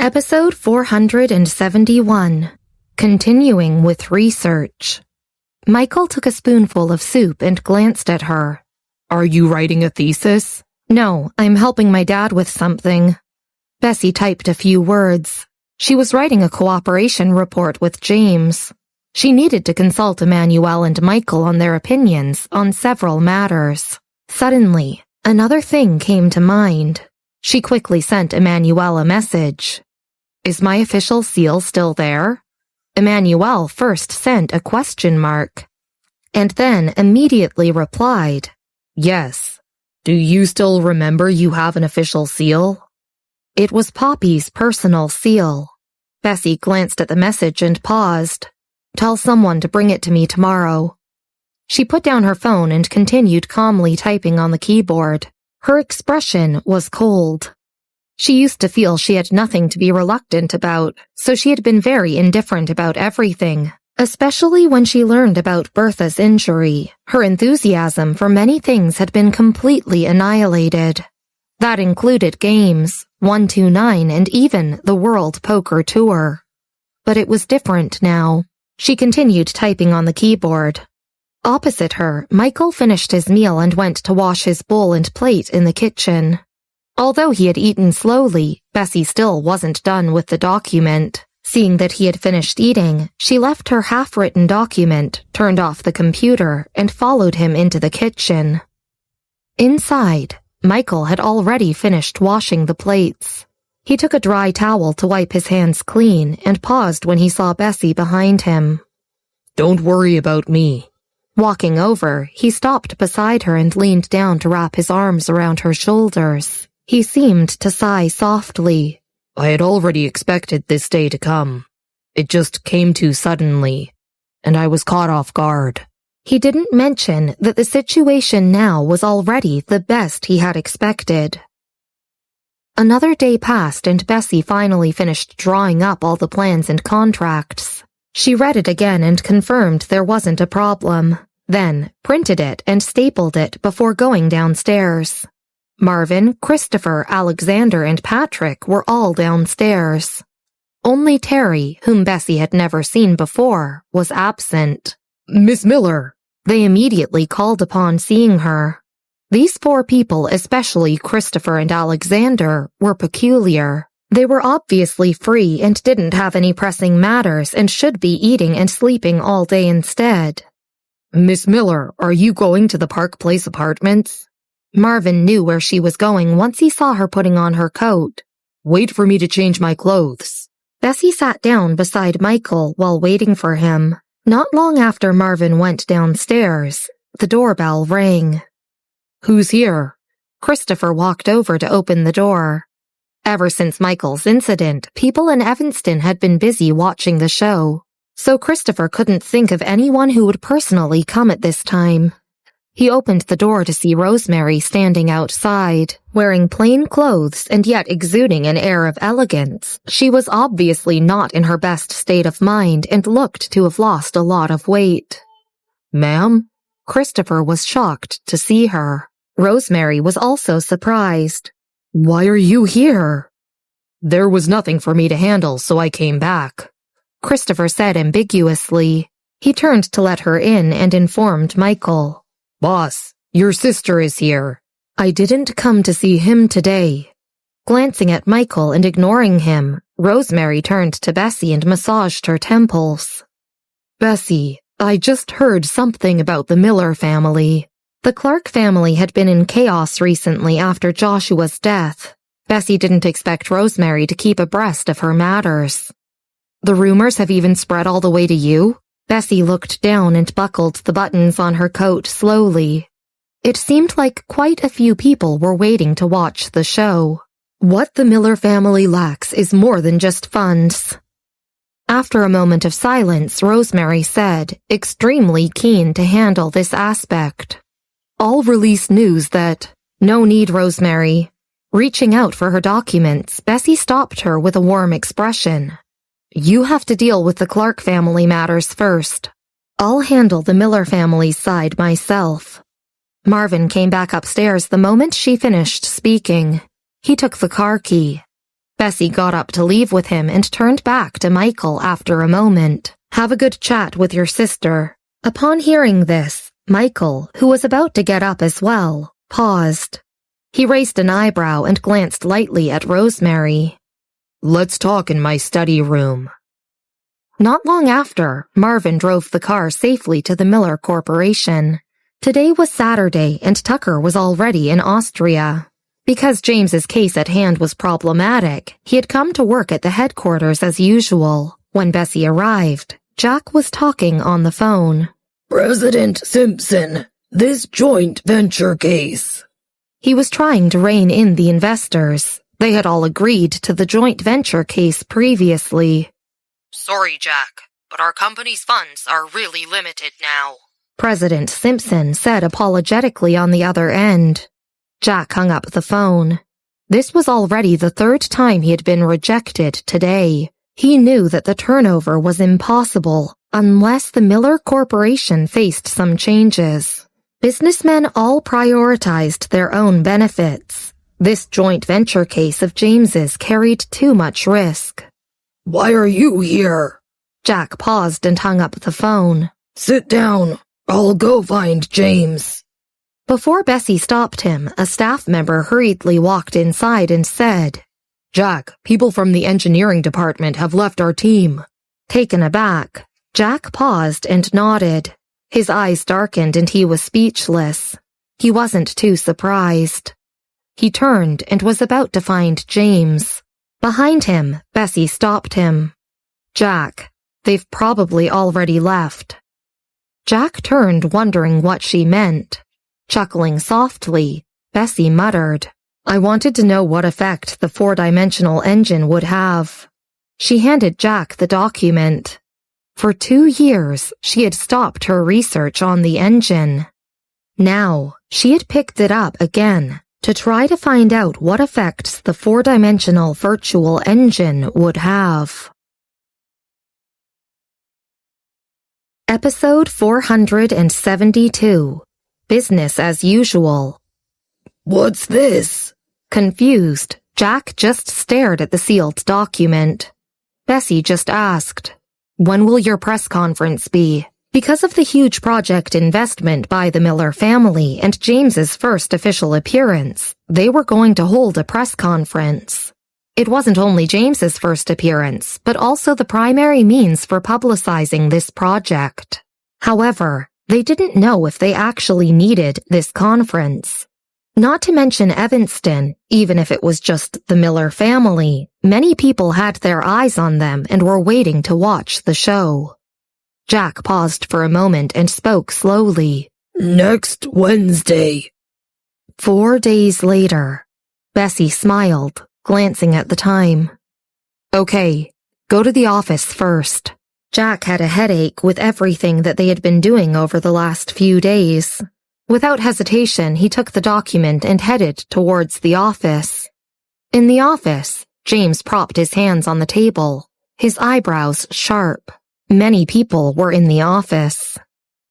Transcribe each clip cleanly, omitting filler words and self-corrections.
Episode 471. Continuing with Research. Michael took a spoonful of soup and glanced at her. Are you writing a thesis? No, I'm helping my dad with something. Bessy typed a few words. She was writing a cooperation report with James. She needed to consult Emmanuel and Michael on their opinions on several matters. Suddenly, another thing came to mind. She quickly sent Emmanuel a message. Is my official seal still there? Emmanuel first sent a question mark, and then immediately replied, Yes. Do you still remember you have an official seal? It was Poppy's personal seal. Bessy glanced at the message and paused. Tell someone to bring it to me tomorrow. She put down her phone and continued calmly typing on the keyboard. Her expression was cold. She used to feel she had nothing to be reluctant about, so she had been very indifferent about everything. Especially when she learned about Bertha's injury, her enthusiasm for many things had been completely annihilated. That included games, 129, and even the World Poker Tour. But it was different now. She continued typing on the keyboard. Opposite her, Michael finished his meal and went to wash his bowl and plate in the kitchen. Although he had eaten slowly, Bessy still wasn't done with the document. Seeing that he had finished eating, she left her half-written document, turned off the computer, and followed him into the kitchen. Inside, Michael had already finished washing the plates. He took a dry towel to wipe his hands clean and paused when he saw Bessy behind him. Don't worry about me. Walking over, he stopped beside her and leaned down to wrap his arms around her shoulders. He seemed to sigh softly. I had already expected this day to come. It just came too suddenly, and I was caught off guard. He didn't mention that the situation now was already the best he had expected. Another day passed and Bessy finally finished drawing up all the plans and contracts. She read it again and confirmed there wasn't a problem, then printed it and stapled it before going downstairs. Marvin, Christopher, Alexander, and Patrick were all downstairs. Only Terry, whom Bessy had never seen before, was absent. Miss Miller! They immediately called upon seeing her. These four people, especially Christopher and Alexander, were peculiar. They were obviously free and didn't have any pressing matters and should be eating and sleeping all day instead. Miss Miller, are you going to the Park Place apartments? Marvin knew where she was going once he saw her putting on her coat. Wait for me to change my clothes. Bessy sat down beside Michael while waiting for him. Not long after Marvin went downstairs, the doorbell rang. Who's here? Christopher walked over to open the door. Ever since Michael's incident, people in Evanston had been busy watching the show, so Christopher couldn't think of anyone who would personally come at this time. He opened the door to see Rosemary standing outside, wearing plain clothes and yet exuding an air of elegance. She was obviously not in her best state of mind and looked to have lost a lot of weight. Ma'am? Christopher was shocked to see her. Rosemary was also surprised. Why are you here? There was nothing for me to handle, so I came back. Christopher said ambiguously. He turned to let her in and informed Michael. Boss, your sister is here. I didn't come to see him today. Glancing at Michael and ignoring him, Rosemary turned to Bessy and massaged her temples. Bessy, I just heard something about the Miller family. The Clark family had been in chaos recently after Joshua's death. Bessy didn't expect Rosemary to keep abreast of her matters. The rumors have even spread all the way to you? Bessy looked down and buckled the buttons on her coat slowly. It seemed like quite a few people were waiting to watch the show. What the Miller family lacks is more than just funds. After a moment of silence, Rosemary said, extremely keen to handle this aspect. I'll release news that... No need, Rosemary. Reaching out for her documents, Bessy stopped her with a warm expression. You have to deal with the Clark family matters first. I'll handle the Miller family's side myself. Marvin came back upstairs the moment she finished speaking. He took the car key. Bessy got up to leave with him and turned back to Michael after a moment. Have a good chat with your sister. Upon hearing this, Michael, who was about to get up as well, paused. He raised an eyebrow and glanced lightly at Rosemary. Let's talk in my study room. Not long after, Marvin drove the car safely to the Miller Corporation. Today was Saturday and Tucker was already in Austria. Because James's case at hand was problematic, he had come to work at the headquarters as usual. When Bessy arrived, Jack was talking on the phone. President Simpson, this joint venture case. He was trying to rein in the investors. They had all agreed to the joint venture case previously. Sorry, Jack, but our company's funds are really limited now. President Simpson said apologetically on the other end. Jack hung up the phone. This was already the third time he had been rejected today. He knew that the turnover was impossible unless the Miller Corporation faced some changes. Businessmen all prioritized their own benefits. This joint venture case of James's carried too much risk. Why are you here? Jack paused and hung up the phone. Sit down. I'll go find James. Before Bessy stopped him, a staff member hurriedly walked inside and said, Jack, people from the engineering department have left our team. Taken aback, Jack paused and nodded. His eyes darkened and he was speechless. He wasn't too surprised. He turned and was about to find James. Behind him, Bessy stopped him. Jack, they've probably already left. Jack turned, wondering what she meant. Chuckling softly, Bessy muttered, I wanted to know what effect the four-dimensional engine would have. She handed Jack the document. For 2 years, she had stopped her research on the engine. Now, she had picked it up again to try to find out what effects the four-dimensional virtual engine would have. Episode 472. Business as usual. What's this? Confused, Jack just stared at the sealed document. Bessy just asked, When will your press conference be? Because of the huge project investment by the Miller family and James's first official appearance, they were going to hold a press conference. It wasn't only James's first appearance, but also the primary means for publicizing this project. However, they didn't know if they actually needed this conference. Not to mention Evanston, even if it was just the Miller family, many people had their eyes on them and were waiting to watch the show. Jack paused for a moment and spoke slowly. Next Wednesday. 4 days later. Bessy smiled, glancing at the time. Okay, go to the office first. Jack had a headache with everything that they had been doing over the last few days. Without hesitation, he took the document and headed towards the office. In the office, James propped his hands on the table, his eyebrows sharp. Many people were in the office.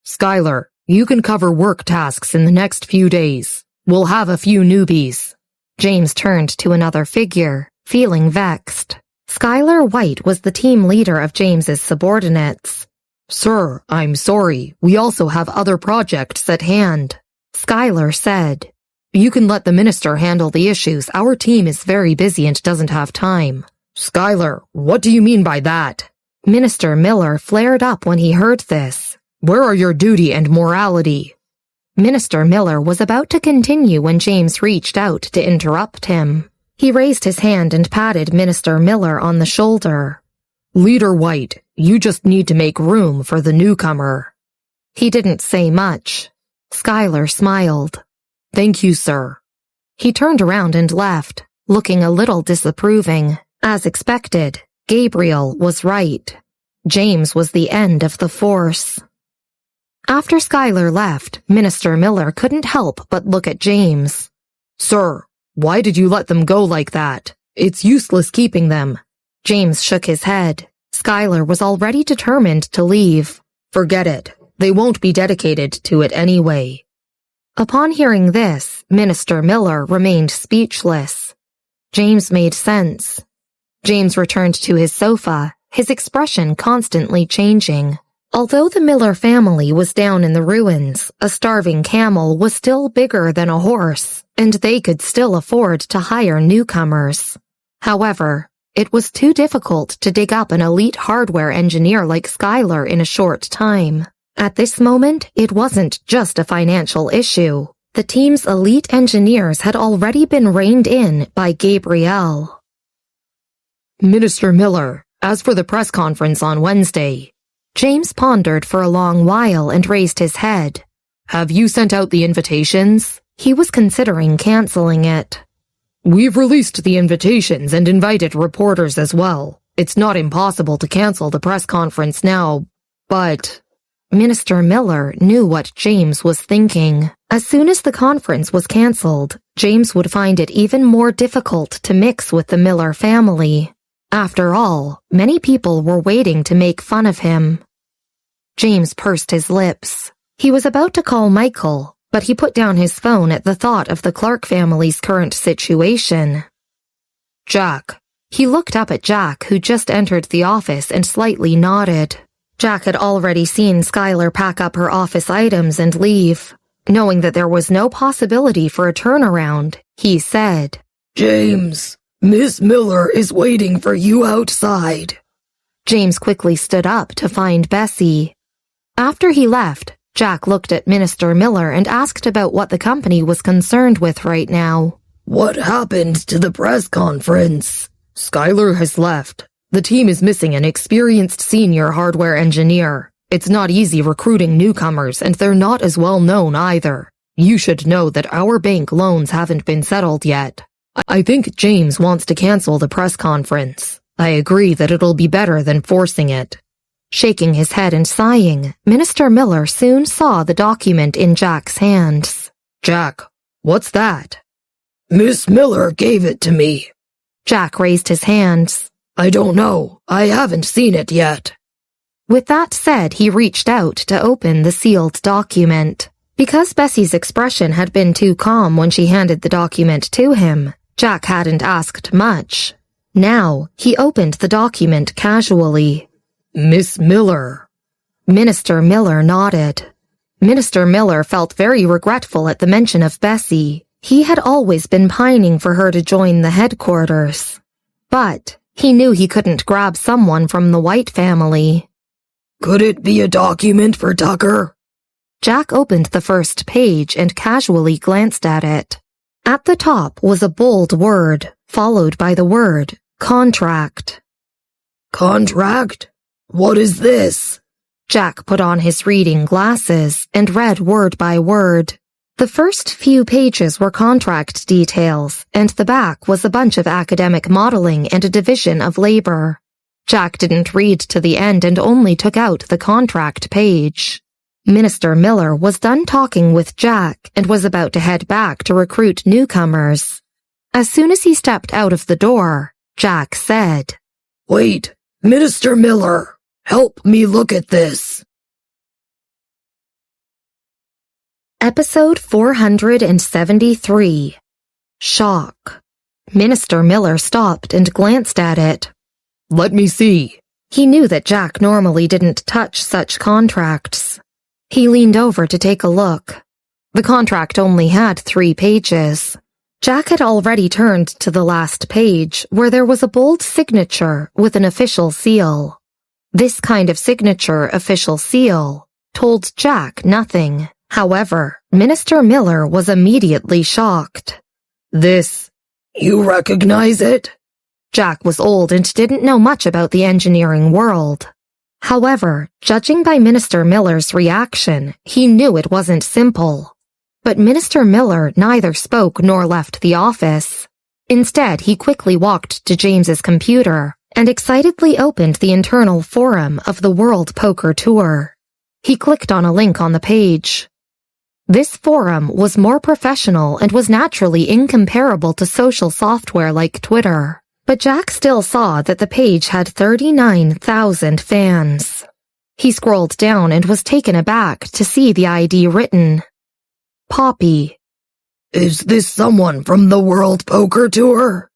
Skylar, you can cover work tasks in the next few days. We'll have a few newbies. James turned to another figure, feeling vexed. Skylar White was the team leader of James's subordinates. Sir, I'm sorry. We also have other projects at hand. Skylar said. You can let the minister handle the issues. Our team is very busy and doesn't have time. Skylar, what do you mean by that? Minister Miller flared up when he heard this. Where are your duty and morality? Minister Miller was about to continue when James reached out to interrupt him. He raised his hand and patted Minister Miller on the shoulder. Leader White, you just need to make room for the newcomer. He didn't say much. Skylar smiled. Thank you, sir. He turned around and left, looking a little disapproving. As expected, Gabriel was right. James was the end of the force. After Skylar left, Minister Miller couldn't help but look at James. Sir, why did you let them go like that? It's useless keeping them. James shook his head. Skylar was already determined to leave. Forget it. They won't be dedicated to it anyway. Upon hearing this, Minister Miller remained speechless. James made sense. James returned to his sofa, his expression constantly changing. Although the Miller family was down in the ruins, a starving camel was still bigger than a horse, and they could still afford to hire newcomers. However, it was too difficult to dig up an elite hardware engineer like Skylar in a short time. At this moment, it wasn't just a financial issue. The team's elite engineers had already been reined in by Gabrielle. Minister Miller, as for the press conference on Wednesday, James pondered for a long while and raised his head. Have you sent out the invitations? He was considering canceling it. We've released the invitations and invited reporters as well. It's not impossible to cancel the press conference now, but... Minister Miller knew what James was thinking. As soon as the conference was cancelled, James would find it even more difficult to mix with the Miller family. After all, many people were waiting to make fun of him. James pursed his lips. He was about to call Michael, but he put down his phone at the thought of the Clark family's current situation. Jack. He looked up at Jack, who just entered the office, and slightly nodded. Jack had already seen Skylar pack up her office items and leave. Knowing that there was no possibility for a turnaround, he said, "James, Miss Miller is waiting for you outside." James quickly stood up to find Bessy. After he left, Jack looked at Minister Miller and asked about what the company was concerned with right now. "What happened to the press conference?" Skylar has left. The team is missing an experienced senior hardware engineer. It's not easy recruiting newcomers, and they're not as well known either. You should know that our bank loans haven't been settled yet. I think James wants to cancel the press conference. I agree that it'll be better than forcing it. Shaking his head and sighing, Minister Miller soon saw the document in Jack's hands. Jack, what's that? "Miss Miller gave it to me." Jack raised his hands. "I don't know. I haven't seen it yet." With that said, he reached out to open the sealed document. Because Bessy's expression had been too calm when she handed the document to him, Jack hadn't asked much. Now, he opened the document casually. "Miss Miller." Minister Miller nodded. Minister Miller felt very regretful at the mention of Bessy. He had always been pining for her to join the headquarters. But he knew he couldn't grab someone from the White family. "Could it be a document for Tucker?" Jack opened the first page and casually glanced at it. At the top was a bold word, followed by the word contract. "Contract? What is this?" Jack put on his reading glasses and read word by word. The first few pages were contract details, and the back was a bunch of academic modeling and a division of labor. Jack didn't read to the end and only took out the contract page. Minister Miller was done talking with Jack and was about to head back to recruit newcomers. As soon as he stepped out of the door, Jack said, "Wait, Minister Miller, help me look at this." Episode 473. Shock. Minister Miller stopped and glanced at it. "Let me see." He knew that Jack normally didn't touch such contracts. He leaned over to take a look. The contract only had 3 pages. Jack had already turned to the last page, where there was a bold signature with an official seal. This kind of signature official seal told Jack nothing. However, Minister Miller was immediately shocked. "This... You recognize it?" Jack was old and didn't know much about the engineering world. However, judging by Minister Miller's reaction, he knew it wasn't simple. But Minister Miller neither spoke nor left the office. Instead, he quickly walked to James's computer and excitedly opened the internal forum of the World Poker Tour. He clicked on a link on the page. This forum was more professional and was naturally incomparable to social software like Twitter. But Jack still saw that the page had 39,000 fans. He scrolled down and was taken aback to see the ID written. Poppy. "Is this someone from the World Poker Tour?"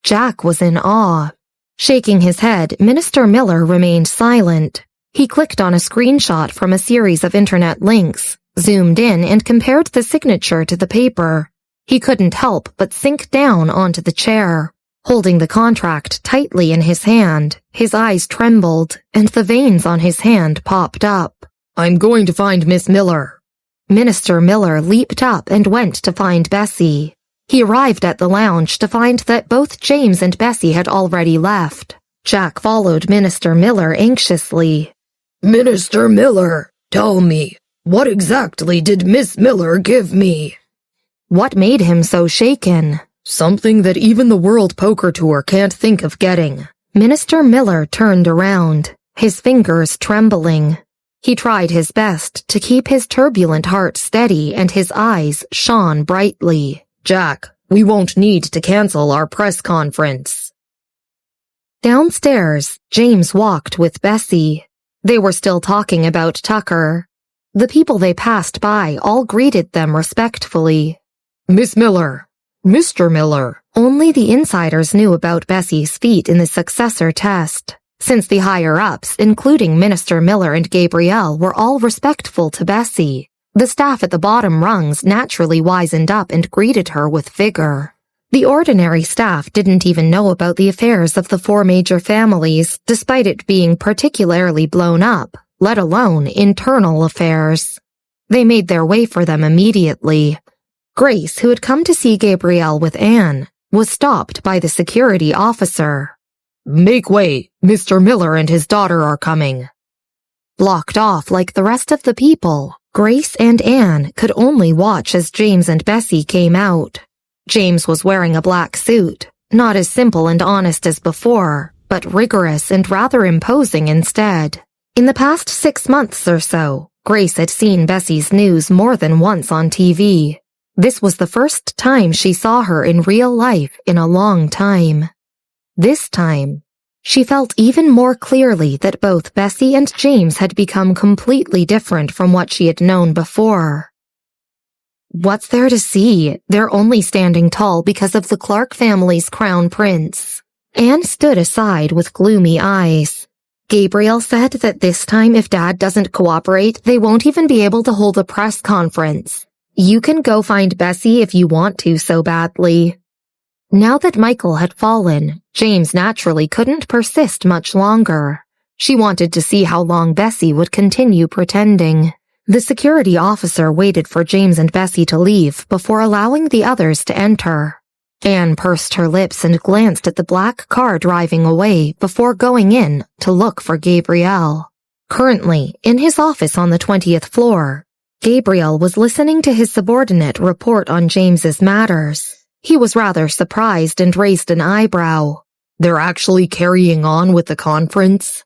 Jack was in awe. Shaking his head, Minister Miller remained silent. He clicked on a screenshot from a series of internet links, zoomed in and compared the signature to the paper. He couldn't help but sink down onto the chair. Holding the contract tightly in his hand, his eyes trembled, and the veins on his hand popped up. I'm going to find Miss Miller. Minister Miller leaped up and went to find Bessy. He arrived at the lounge to find that both James and Bessy had already left. Jack followed Minister Miller anxiously. Minister Miller, tell me, what exactly did Miss Miller give me? What made him so shaken? Something that even the World Poker Tour can't think of getting. Minister Miller turned around, his fingers trembling. He tried his best to keep his turbulent heart steady and his eyes shone brightly. Jack, we won't need to cancel our press conference. Downstairs, James walked with Bessy. They were still talking about Tucker. The people they passed by all greeted them respectfully. Miss Miller. Mr. Miller. Only the insiders knew about Bessy's feat in the successor test, since the higher-ups, including Minister Miller and Gabrielle, were all respectful to Bessy. The staff at the bottom rungs naturally wizened up and greeted her with vigor. The ordinary staff didn't even know about the affairs of the four major families, despite it being particularly blown up, let alone internal affairs. They made their way for them immediately. Grace, who had come to see Gabrielle with Anne, was stopped by the security officer. Make way, Mr. Miller and his daughter are coming. Blocked off like the rest of the people, Grace and Anne could only watch as James and Bessy came out. James was wearing a black suit, not as simple and honest as before, but rigorous and rather imposing instead. In the past 6 months or so, Grace had seen Bessy's news more than once on TV. This was the first time she saw her in real life in a long time. This time, she felt even more clearly that both Bessy and James had become completely different from what she had known before. What's there to see? They're only standing tall because of the Clark family's crown prince. Anne stood aside with gloomy eyes. Gabriel said that this time if Dad doesn't cooperate, they won't even be able to hold a press conference. You can go find Bessy if you want to so badly. Now that Michael had fallen, James naturally couldn't persist much longer. She wanted to see how long Bessy would continue pretending. The security officer waited for James and Bessy to leave before allowing the others to enter. Anne pursed her lips and glanced at the black car driving away before going in to look for Gabriel. Currently, in his office on the 20th floor, Gabriel was listening to his subordinate report on James's matters. He was rather surprised and raised an eyebrow. They're actually carrying on with the conference?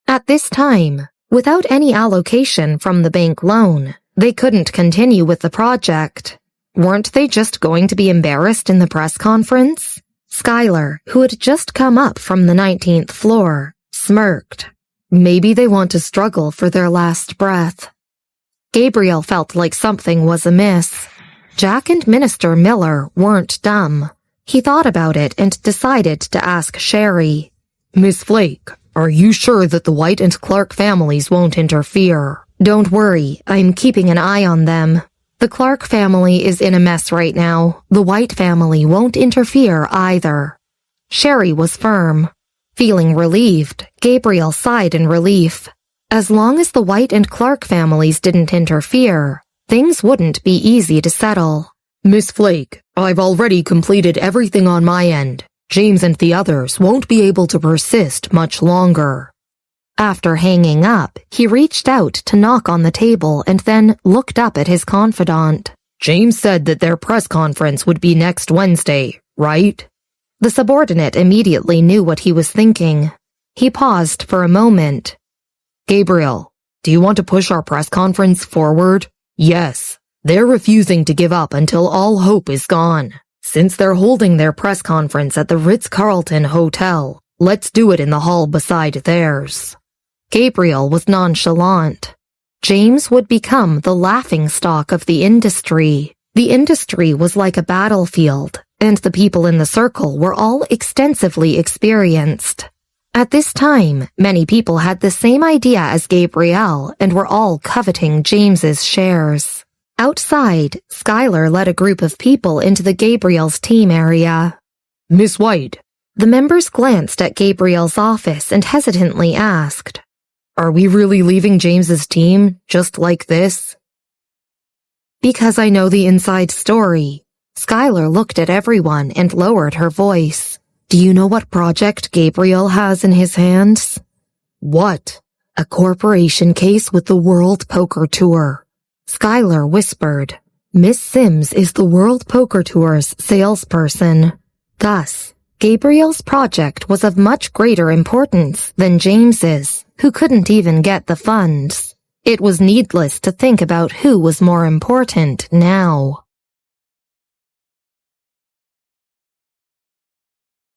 At this time, without any allocation from the bank loan, they couldn't continue with the project. Weren't they just going to be embarrassed in the press conference? Skylar, who had just come up from the 19th floor, smirked. Maybe they want to struggle for their last breath. Gabriel felt like something was amiss. Jack and Minister Miller weren't dumb. He thought about it and decided to ask Sherry. Miss Flake, are you sure that the White and Clark families won't interfere? Don't worry, I'm keeping an eye on them. The Clark family is in a mess right now. The White family won't interfere either. Sherry was firm. Feeling relieved, Gabriel sighed in relief. As long as the White and Clark families didn't interfere, things wouldn't be easy to settle. Miss Flake, I've already completed everything on my end. James and the others won't be able to persist much longer. After hanging up, he reached out to knock on the table and then looked up at his confidant. James said that their press conference would be next Wednesday, right? The subordinate immediately knew what he was thinking. He paused for a moment. Gabriel, do you want to push our press conference forward? Yes. They're refusing to give up until all hope is gone. Since they're holding their press conference at the Ritz-Carlton Hotel, let's do it in the hall beside theirs. Gabriel was nonchalant. James would become the laughingstock of the industry. The industry was like a battlefield, and the people in the circle were all extensively experienced. At this time, many people had the same idea as Gabrielle and were all coveting James's shares. Outside, Skylar led a group of people into the Gabrielle's team area. Miss White. The members glanced at Gabrielle's office and hesitantly asked, Are we really leaving James's team just like this? Because I know the inside story. Skylar looked at everyone and lowered her voice. Do you know what project Gabriel has in his hands? What? A corporation case with the World Poker Tour. Skylar whispered. Miss Sims is the World Poker Tour's salesperson. Thus, Gabriel's project was of much greater importance than James's, who couldn't even get the funds. It was needless to think about who was more important now.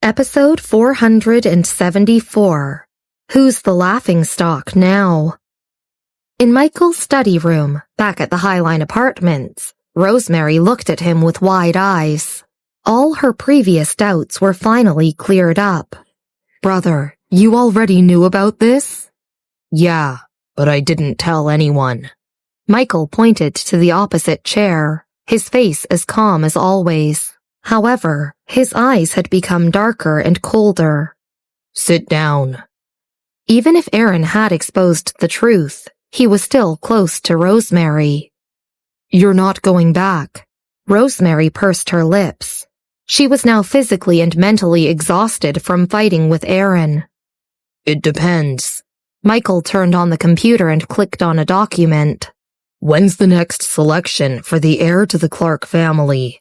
Episode 474. Who's the laughingstock now? In Michael's study room, back at the Highline Apartments, Rosemary looked at him with wide eyes. All her previous doubts were finally cleared up. Brother, you already knew about this? Yeah, but I didn't tell anyone. Michael pointed to the opposite chair, his face as calm as always. However, his eyes had become darker and colder. Sit down. Even if Aaron had exposed the truth, he was still close to Rosemary. You're not going back. Rosemary pursed her lips. She was now physically and mentally exhausted from fighting with Aaron. It depends. Michael turned on the computer and clicked on a document. When's the next selection for the heir to the Clark family?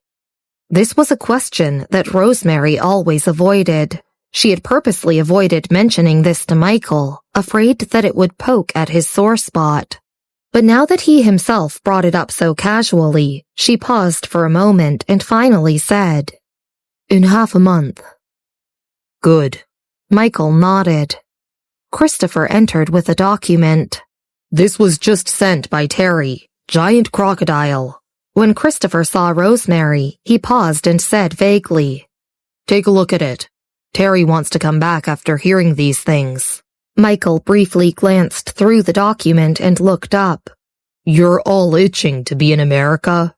This was a question that Rosemary always avoided. She had purposely avoided mentioning this to Michael, afraid that it would poke at his sore spot. But now that he himself brought it up so casually, she paused for a moment and finally said, In half a month. Good. Michael nodded. Christopher entered with a document. This was just sent by Terry, Giant Crocodile. When Christopher saw Rosemary, he paused and said vaguely, Take a look at it. Terry wants to come back after hearing these things. Michael briefly glanced through the document and looked up. You're all itching to be in America?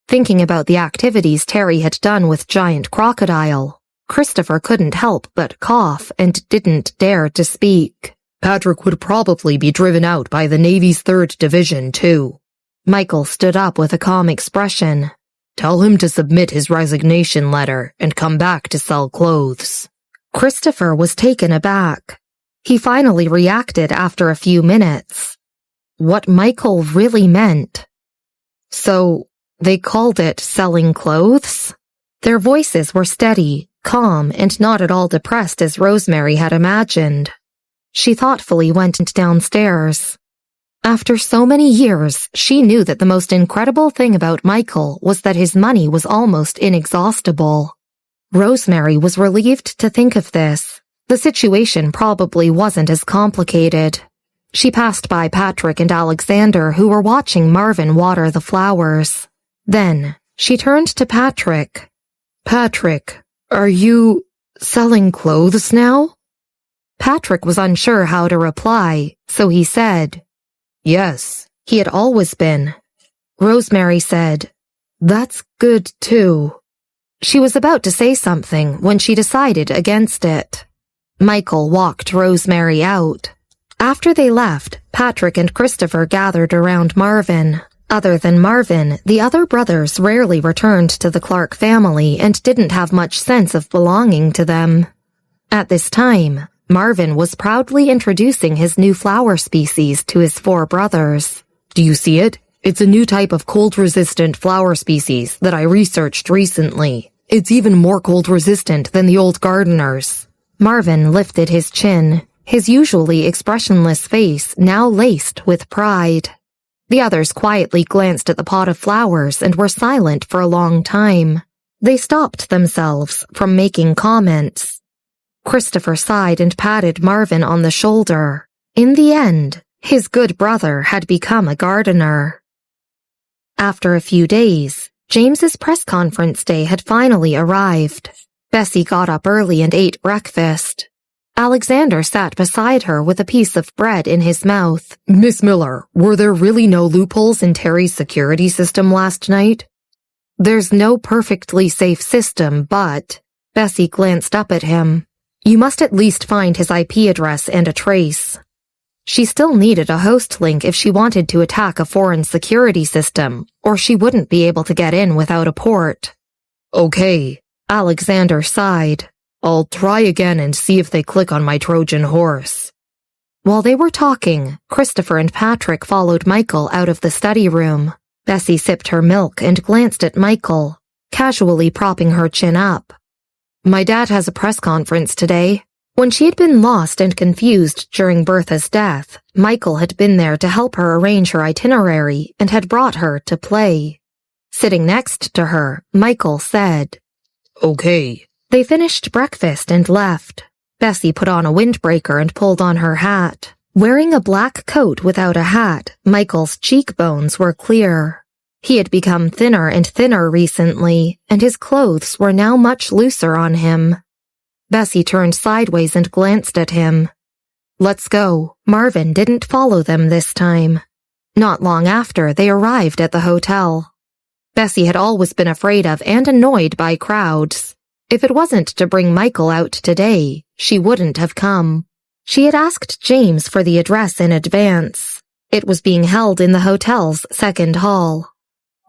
Thinking about the activities Terry had done with Giant Crocodile, Christopher couldn't help but cough and didn't dare to speak. Patrick would probably be driven out by the Navy's 3rd Division, too. Michael stood up with a calm expression. Tell him to submit his resignation letter and come back to sell clothes. Christopher was taken aback. He finally reacted after a few minutes. What Michael really meant. So, they called it selling clothes? Their voices were steady, calm, and not at all depressed as Rosemary had imagined. She thoughtfully went downstairs. After so many years, she knew that the most incredible thing about Michael was that his money was almost inexhaustible. Rosemary was relieved to think of this. The situation probably wasn't as complicated. She passed by Patrick and Alexander, who were watching Marvin water the flowers. Then, she turned to Patrick. Patrick, are you selling clothes now? Patrick was unsure how to reply, so he said, Yes. He had always been. Rosemary said, That's good too. She was about to say something when she decided against it. Michael walked Rosemary out. After they left, Patrick and Christopher gathered around Marvin. Other than Marvin, the other brothers rarely returned to the Clark family and didn't have much sense of belonging to them. At this time, Marvin was proudly introducing his new flower species to his 4 brothers. Do you see it? It's a new type of cold-resistant flower species that I researched recently. It's even more cold-resistant than the old gardeners. Marvin lifted his chin, his usually expressionless face now laced with pride. The others quietly glanced at the pot of flowers and were silent for a long time. They stopped themselves from making comments. Christopher sighed and patted Marvin on the shoulder. In the end, his good brother had become a gardener. After a few days, James's press conference day had finally arrived. Bessy got up early and ate breakfast. Alexander sat beside her with a piece of bread in his mouth. Miss Miller, were there really no loopholes in Terry's security system last night? There's no perfectly safe system, but... Bessy glanced up at him. You must at least find his IP address and a trace. She still needed a host link if she wanted to attack a foreign security system, or she wouldn't be able to get in without a port. Okay, Alexander sighed. I'll try again and see if they click on my Trojan horse. While they were talking, Christopher and Patrick followed Michael out of the study room. Bessy sipped her milk and glanced at Michael, casually propping her chin up. My dad has a press conference today. When she had been lost and confused during Bertha's death, Michael had been there to help her arrange her itinerary and had brought her to play. Sitting next to her, Michael said, Okay. They finished breakfast and left. Bessy put on a windbreaker and pulled on her hat. Wearing a black coat without a hat, Michael's cheekbones were clear. He had become thinner and thinner recently, and his clothes were now much looser on him. Bessy turned sideways and glanced at him. Let's go. Marvin didn't follow them this time. Not long after, they arrived at the hotel. Bessy had always been afraid of and annoyed by crowds. If it wasn't to bring Michael out today, she wouldn't have come. She had asked James for the address in advance. It was being held in the hotel's second hall.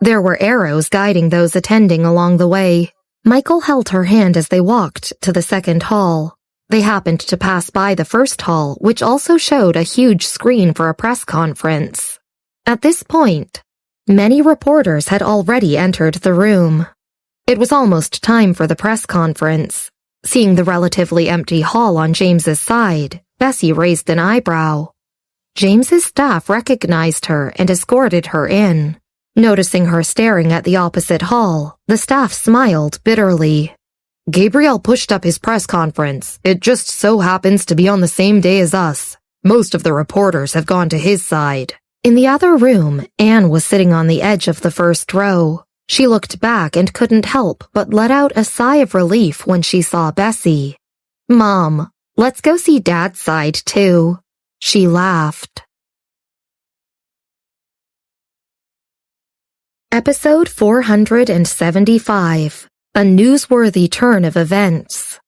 There were arrows guiding those attending along the way. Michael held her hand as they walked to the second hall. They happened to pass by the first hall, which also showed a huge screen for a press conference. At this point, many reporters had already entered the room. It was almost time for the press conference. Seeing the relatively empty hall on James's side, Bessy raised an eyebrow. James's staff recognized her and escorted her in. Noticing her staring at the opposite hall, the staff smiled bitterly. Gabriel pushed up his press conference. It just so happens to be on the same day as us. Most of the reporters have gone to his side. In the other room, Anne was sitting on the edge of the first row. She looked back and couldn't help but let out a sigh of relief when she saw Bessy. Mom, let's go see Dad's side too. She laughed. Episode 475. A newsworthy turn of events.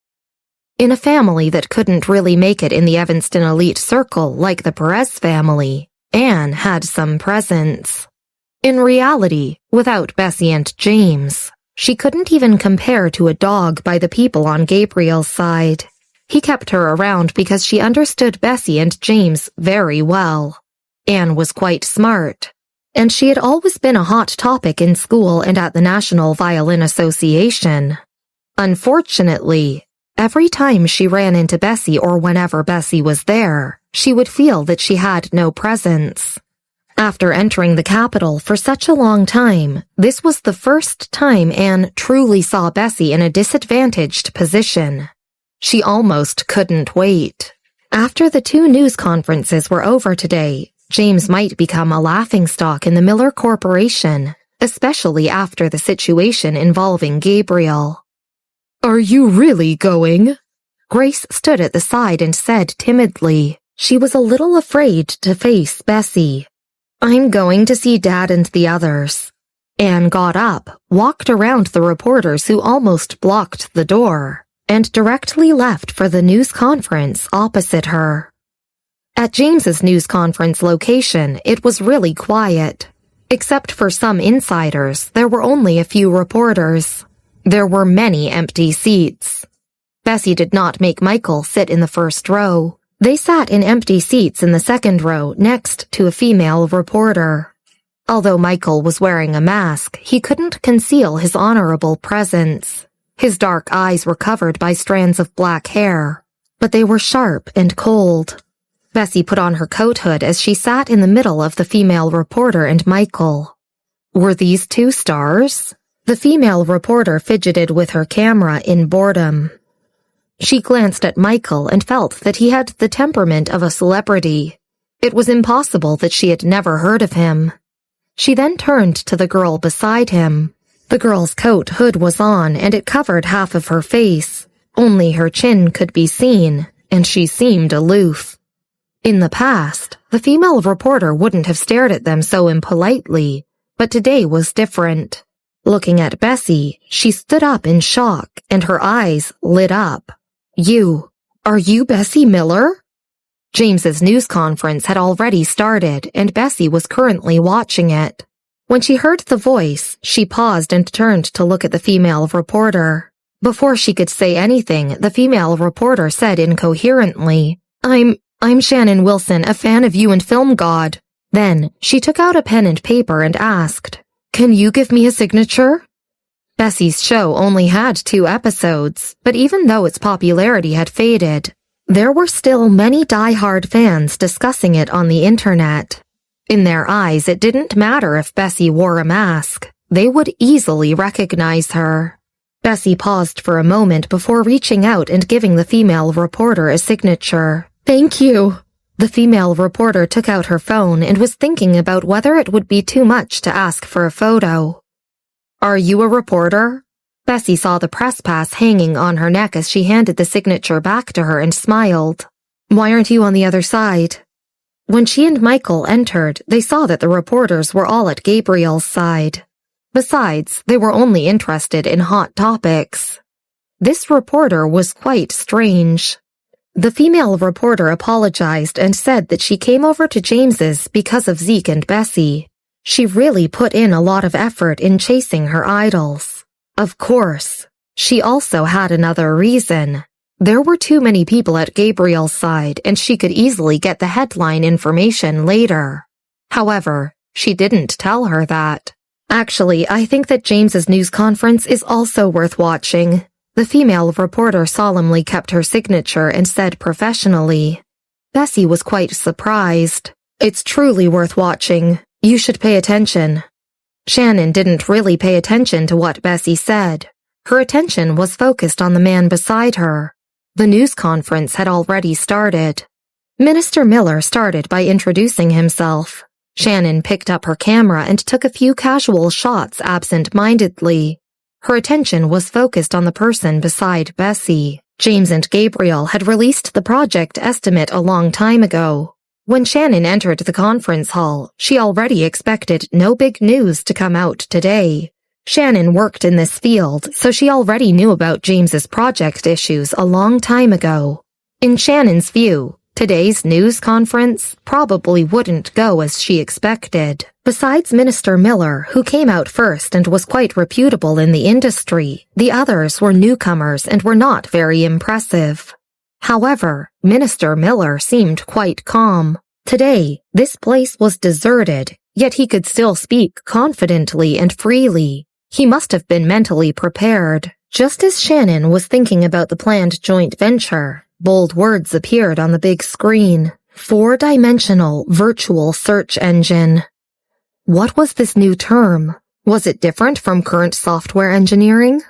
In a family that couldn't really make it in the Evanston elite circle like the Perez family, Anne had some presence. In reality, without Bessy and James, she couldn't even compare to a dog by the people on Gabriel's side. He kept her around because she understood Bessy and James very well. Anne was quite smart, and she had always been a hot topic in school and at the National Violin Association. Unfortunately, every time she ran into Bessy or whenever Bessy was there, she would feel that she had no presence. After entering the capital for such a long time, this was the first time Anne truly saw Bessy in a disadvantaged position. She almost couldn't wait. After the 2 news conferences were over today, James might become a laughingstock in the Miller Corporation, especially after the situation involving Gabriel. Are you really going? Grace stood at the side and said timidly. She was a little afraid to face Bessy. I'm going to see Dad and the others. Anne got up, walked around the reporters who almost blocked the door, and directly left for the news conference opposite her. At James's news conference location, it was really quiet. Except for some insiders, there were only a few reporters. There were many empty seats. Bessy did not make Michael sit in the first row. They sat in empty seats in the second row next to a female reporter. Although Michael was wearing a mask, he couldn't conceal his honorable presence. His dark eyes were covered by strands of black hair, but they were sharp and cold. Bessy put on her coat hood as she sat in the middle of the female reporter and Michael. Were these 2 stars? The female reporter fidgeted with her camera in boredom. She glanced at Michael and felt that he had the temperament of a celebrity. It was impossible that she had never heard of him. She then turned to the girl beside him. The girl's coat hood was on and it covered half of her face. Only her chin could be seen, and she seemed aloof. In the past, the female reporter wouldn't have stared at them so impolitely, but today was different. Looking at Bessy, she stood up in shock and her eyes lit up. Are you Bessy Miller? James's news conference had already started and Bessy was currently watching it. When she heard the voice, she paused and turned to look at the female reporter. Before she could say anything, the female reporter said incoherently, I'm Shannon Wilson, a fan of you and Film God. Then, she took out a pen and paper and asked, Can you give me a signature? Bessy's show only had 2 episodes, but even though its popularity had faded, there were still many die-hard fans discussing it on the internet. In their eyes, it didn't matter if Bessy wore a mask. They would easily recognize her. Bessy paused for a moment before reaching out and giving the female reporter a signature. Thank you. The female reporter took out her phone and was thinking about whether it would be too much to ask for a photo. Are you a reporter? Bessy saw the press pass hanging on her neck as she handed the signature back to her and smiled. Why aren't you on the other side? When she and Michael entered, they saw that the reporters were all at Gabriel's side. Besides, they were only interested in hot topics. This reporter was quite strange. The female reporter apologized and said that she came over to James's because of Zeke and Bessy. She really put in a lot of effort in chasing her idols. Of course, she also had another reason. There were too many people at Gabriel's side and she could easily get the headline information later. However, she didn't tell her that. Actually, I think that James's news conference is also worth watching. The female reporter solemnly kept her signature and said professionally. Bessy was quite surprised. It's truly worth watching. You should pay attention. Shannon didn't really pay attention to what Bessy said. Her attention was focused on the man beside her. The news conference had already started. Minister Miller started by introducing himself. Shannon picked up her camera and took a few casual shots absent-mindedly. Her attention was focused on the person beside Bessy. James and Gabriel had released the project estimate a long time ago. When Shannon entered the conference hall, she already expected no big news to come out today. Shannon worked in this field, so she already knew about James's project issues a long time ago. In Shannon's view, today's news conference probably wouldn't go as she expected. Besides Minister Miller, who came out first and was quite reputable in the industry, the others were newcomers and were not very impressive. However, Minister Miller seemed quite calm. Today, this place was deserted, yet he could still speak confidently and freely. He must have been mentally prepared. Just as Shannon was thinking about the planned joint venture, bold words appeared on the big screen. 4-dimensional virtual search engine. What was this new term? Was it different from current software engineering?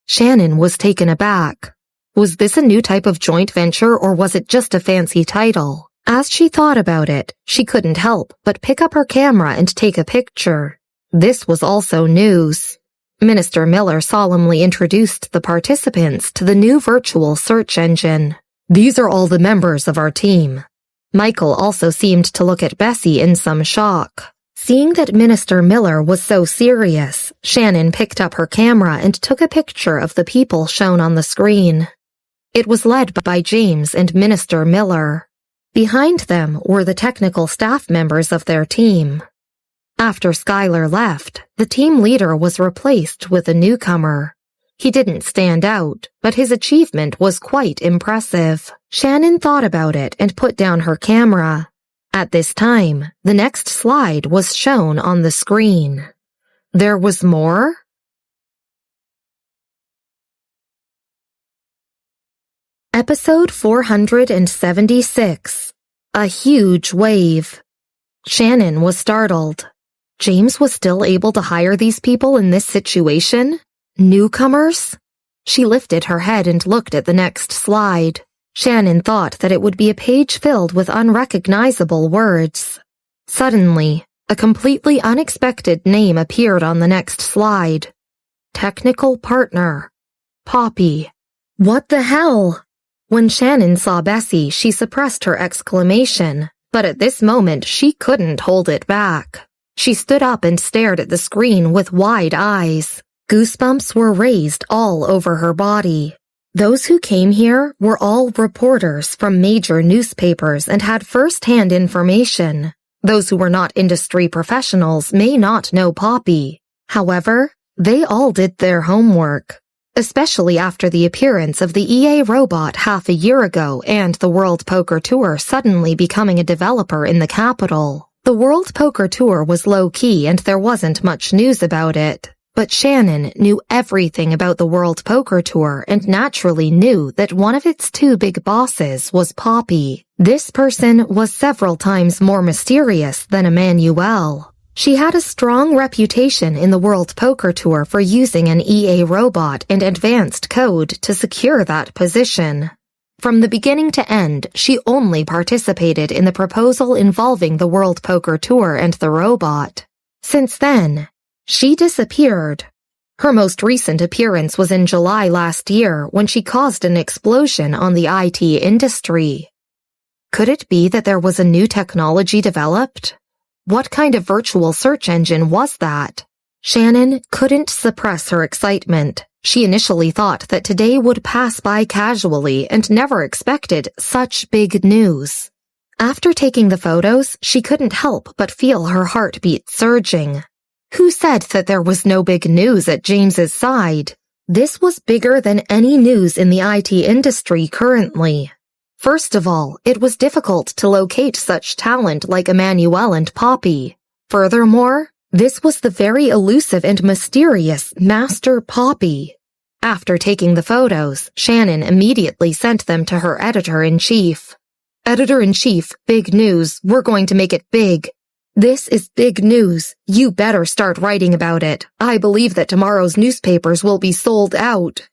Shannon was taken aback. Was this a new type of joint venture or was it just a fancy title? As she thought about it, she couldn't help but pick up her camera and take a picture. This was also news. Minister Miller solemnly introduced the participants to the new virtual search engine. These are all the members of our team. Michael also seemed to look at Bessy in some shock. Seeing that Minister Miller was so serious, Shannon picked up her camera and took a picture of the people shown on the screen. It was led by James and Minister Miller. Behind them were the technical staff members of their team. After Skylar left, the team leader was replaced with a newcomer. He didn't stand out, but his achievement was quite impressive. Shannon thought about it and put down her camera. At this time, the next slide was shown on the screen. There was more? Episode 476. A huge wave. Shannon was startled. James was still able to hire these people in this situation? Newcomers? She lifted her head and looked at the next slide. Shannon thought that it would be a page filled with unrecognizable words. Suddenly, a completely unexpected name appeared on the next slide. Technical partner. Poppy. What the hell? When Shannon saw Bessy, she suppressed her exclamation, but at this moment she couldn't hold it back. She stood up and stared at the screen with wide eyes. Goosebumps were raised all over her body. Those who came here were all reporters from major newspapers and had first-hand information. Those who were not industry professionals may not know Poppy. However, they all did their homework, especially after the appearance of the EA robot half a year ago and the World Poker Tour suddenly becoming a developer in the capital. The World Poker Tour was low-key and there wasn't much news about it. But Shannon knew everything about the World Poker Tour and naturally knew that one of its two big bosses was Poppy. This person was several times more mysterious than Emmanuel. She had a strong reputation in the World Poker Tour for using an EA robot and advanced code to secure that position. From the beginning to end, she only participated in the proposal involving the World Poker Tour and the robot. Since then, she disappeared. Her most recent appearance was in July last year when she caused an explosion on the IT industry. Could it be that there was a new technology developed? What kind of virtual search engine was that? Shannon couldn't suppress her excitement. She initially thought that today would pass by casually and never expected such big news. After taking the photos, she couldn't help but feel her heartbeat surging. Who said that there was no big news at James's side? This was bigger than any news in the IT industry currently. First of all, it was difficult to locate such talent like Emmanuel and Poppy. Furthermore, this was the very elusive and mysterious Master Poppy. After taking the photos, Shannon immediately sent them to her editor-in-chief. Editor-in-chief, big news. We're going to make it big. This is big news. You better start writing about it. I believe that tomorrow's newspapers will be sold out.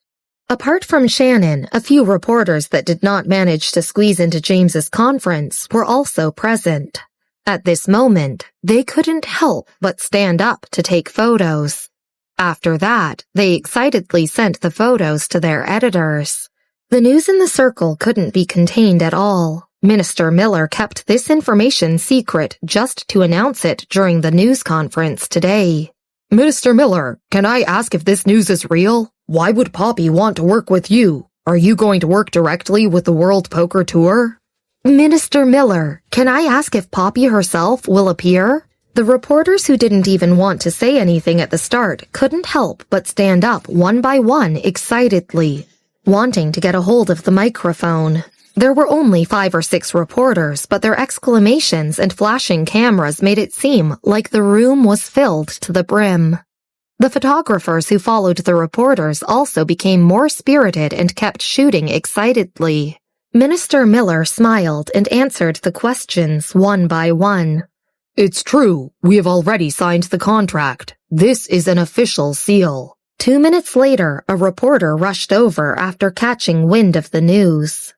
Apart from Shannon, a few reporters that did not manage to squeeze into James's conference were also present. At this moment, they couldn't help but stand up to take photos. After that, they excitedly sent the photos to their editors. The news in the circle couldn't be contained at all. Minister Miller kept this information secret just to announce it during the news conference today. Minister Miller, can I ask if this news is real? Why would Poppy want to work with you? Are you going to work directly with the World Poker Tour? Minister Miller, can I ask if Poppy herself will appear? The reporters who didn't even want to say anything at the start couldn't help but stand up one by one excitedly, wanting to get a hold of the microphone. There were only 5 or 6 reporters, but their exclamations and flashing cameras made it seem like the room was filled to the brim. The photographers who followed the reporters also became more spirited and kept shooting excitedly. Minister Miller smiled and answered the questions one by one. It's true. We have already signed the contract. This is an official seal. 2 minutes later, a reporter rushed over after catching wind of the news.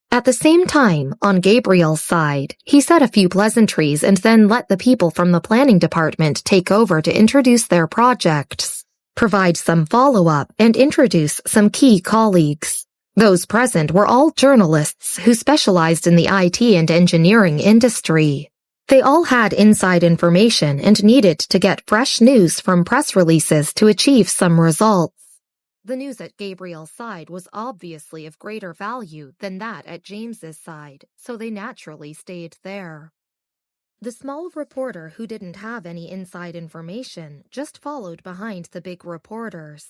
At the same time, on Gabriel's side, he said a few pleasantries and then let the people from the planning department take over to introduce their projects, provide some follow-up, and introduce some key colleagues. Those present were all journalists who specialized in the IT and engineering industry. They all had inside information and needed to get fresh news from press releases to achieve some results. The news at Gabriel's side was obviously of greater value than that at James's side, so they naturally stayed there. The small reporter who didn't have any inside information just followed behind the big reporters.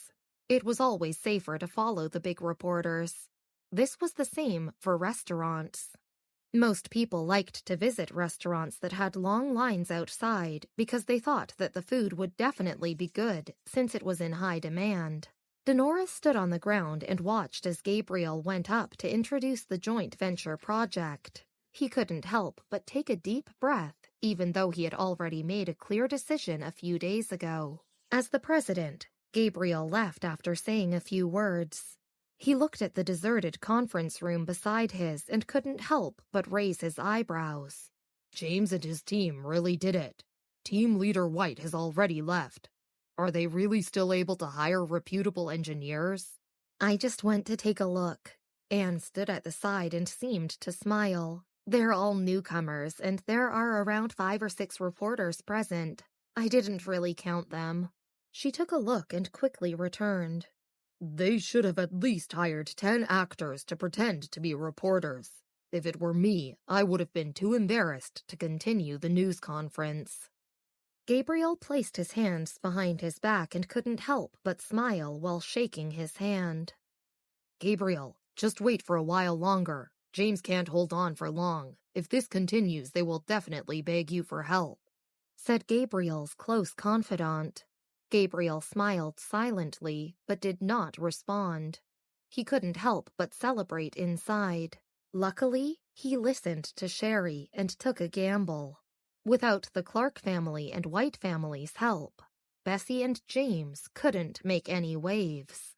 It was always safer to follow the big reporters. This was the same for restaurants. Most people liked to visit restaurants that had long lines outside because they thought that the food would definitely be good since it was in high demand. Denora stood on the ground and watched as Gabriel went up to introduce the joint venture project. He couldn't help but take a deep breath, even though he had already made a clear decision a few days ago. As the president, Gabriel left after saying a few words. He looked at the deserted conference room beside his and couldn't help but raise his eyebrows. James and his team really did it. Team leader White has already left. Are they really still able to hire reputable engineers? I just went to take a look. Anne stood at the side and seemed to smile. They're all newcomers, and there are around 5 or 6 reporters present. I didn't really count them. She took a look and quickly returned. They should have at least hired 10 actors to pretend to be reporters. If it were me, I would have been too embarrassed to continue the news conference. Gabriel placed his hands behind his back and couldn't help but smile while shaking his hand. Gabriel, just wait for a while longer. James can't hold on for long. If this continues, they will definitely beg you for help, said Gabriel's close confidant. Gabriel smiled silently, but did not respond. He couldn't help but celebrate inside. Luckily, he listened to Sherry and took a gamble. Without the Clark family and White family's help, Bessy and James couldn't make any waves.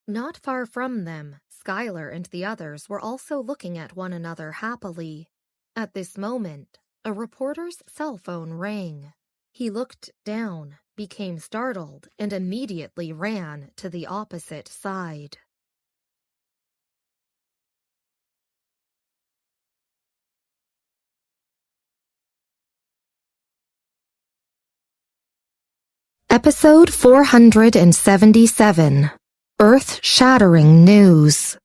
Not far from them, Skylar and the others were also looking at one another happily. At this moment, a reporter's cell phone rang. He looked down, became startled, and immediately ran to the opposite side. Episode 477. Earth-shattering news.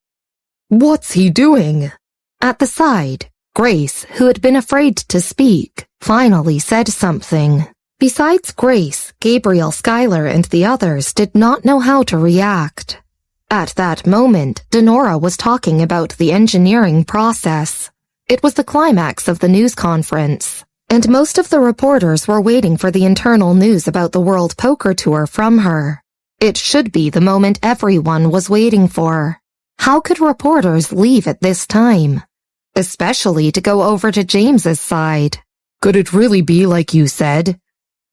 What's he doing? At the side, Grace, who had been afraid to speak, finally said something. Besides Grace, Gabriel, Skylar, and the others did not know how to react. At that moment, Denora was talking about the engineering process. It was the climax of the news conference, and most of the reporters were waiting for the internal news about the World Poker Tour from her. It should be the moment everyone was waiting for. How could reporters leave at this time? Especially to go over to James's side. Could it really be like you said?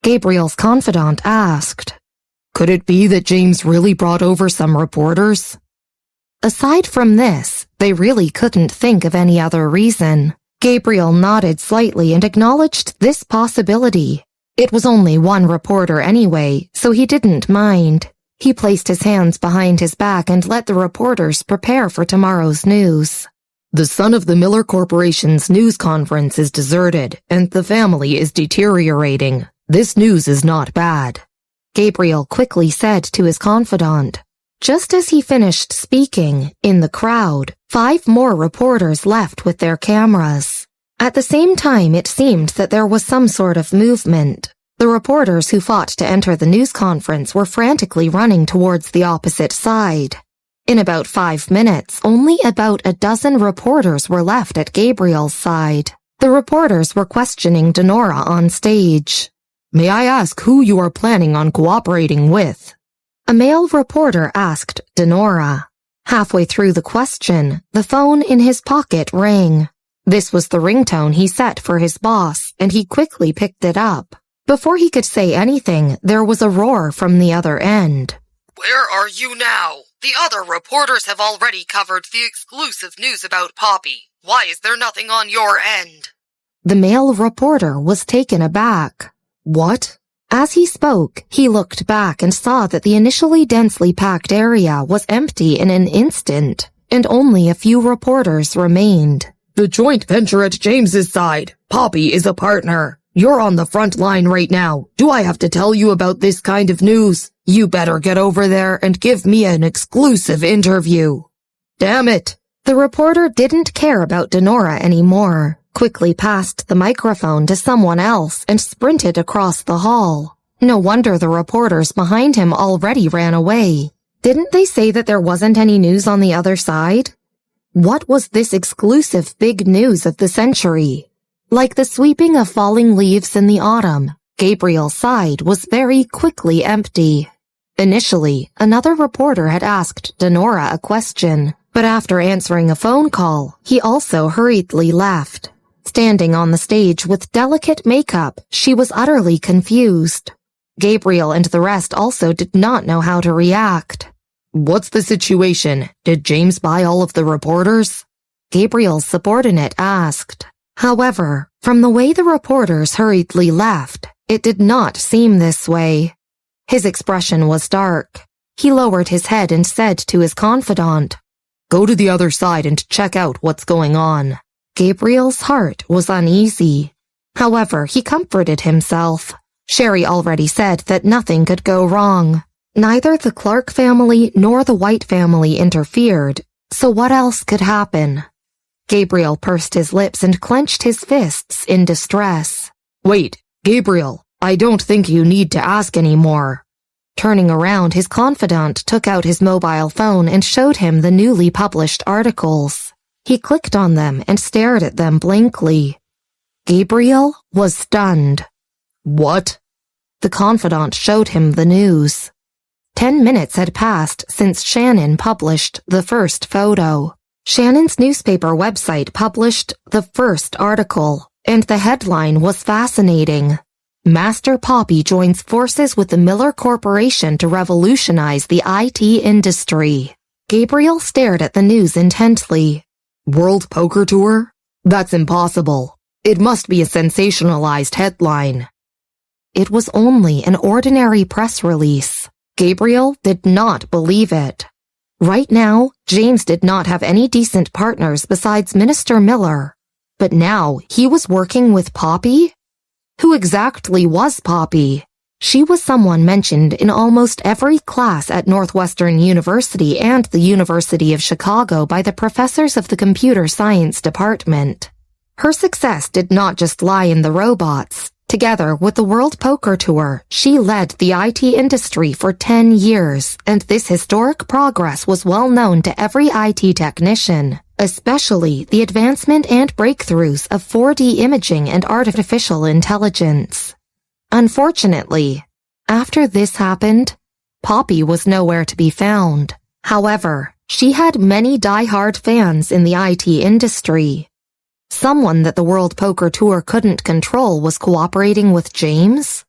Gabriel's confidant asked. Could it be that James really brought over some reporters? Aside from this, they really couldn't think of any other reason. Gabriel nodded slightly and acknowledged this possibility. It was only one reporter anyway, so he didn't mind. He placed his hands behind his back and let the reporters prepare for tomorrow's news. The son of the Miller Corporation's news conference is deserted, and the family is deteriorating. This news is not bad, Gabriel quickly said to his confidant. Just as he finished speaking, in the crowd, 5 more reporters left with their cameras. At the same time, it seemed that there was some sort of movement. The reporters who fought to enter the news conference were frantically running towards the opposite side. In about 5 minutes, only about a dozen reporters were left at Gabriel's side. The reporters were questioning Denora on stage. May I ask who you are planning on cooperating with? A male reporter asked Denora. Halfway through the question, the phone in his pocket rang. This was the ringtone he set for his boss, and he quickly picked it up. Before he could say anything, there was a roar from the other end. Where are you now? The other reporters have already covered the exclusive news about Poppy. Why is there nothing on your end? The male reporter was taken aback. What? As he spoke, he looked back and saw that the initially densely packed area was empty in an instant, and only a few reporters remained. The joint venture at James's side. Poppy is a partner. You're on the front line right now. Do I have to tell you about this kind of news? You better get over there and give me an exclusive interview. Damn it. The reporter didn't care about Denora anymore, quickly passed the microphone to someone else and sprinted across the hall. No wonder the reporters behind him already ran away. Didn't they say that there wasn't any news on the other side? What was this exclusive big news of the century? Like the sweeping of falling leaves in the autumn, Gabriel's side was very quickly empty. Initially, another reporter had asked Denora a question, but after answering a phone call, he also hurriedly left. Standing on the stage with delicate makeup, she was utterly confused. Gabriel and the rest also did not know how to react. What's the situation? Did James buy all of the reporters? Gabriel's subordinate asked. However, from the way the reporters hurriedly left, it did not seem this way. His expression was dark. He lowered his head and said to his confidant, "Go to the other side and check out what's going on." Gabriel's heart was uneasy. However, he comforted himself. Sherry already said that nothing could go wrong. Neither the Clark family nor the White family interfered, so what else could happen? Gabriel pursed his lips and clenched his fists in distress. "Wait, Gabriel, I don't think you need to ask any more." Turning around, his confidant took out his mobile phone and showed him the newly published articles. He clicked on them and stared at them blankly. Gabriel was stunned. "What?" The confidant showed him the news. 10 minutes had passed since Shannon published the first photo. Shannon's newspaper website published the first article, and the headline was fascinating. Master Poppy joins forces with the Miller Corporation to revolutionize the IT industry. Gabriel stared at the news intently. "World Poker Tour? That's impossible. It must be a sensationalized headline." It was only an ordinary press release. Gabriel did not believe it. Right now, James did not have any decent partners besides Minister Miller. But now he was working with Poppy? Who exactly was Poppy? She was someone mentioned in almost every class at Northwestern University and the University of Chicago by the professors of the computer science department. Her success did not just lie in the robots. Together with the World Poker Tour, she led the IT industry for 10 years, and this historic progress was well known to every IT technician, especially the advancement and breakthroughs of 4D imaging and artificial intelligence. Unfortunately, after this happened, Poppy was nowhere to be found. However, she had many die-hard fans in the IT industry. Someone that the World Poker Tour couldn't control was cooperating with James?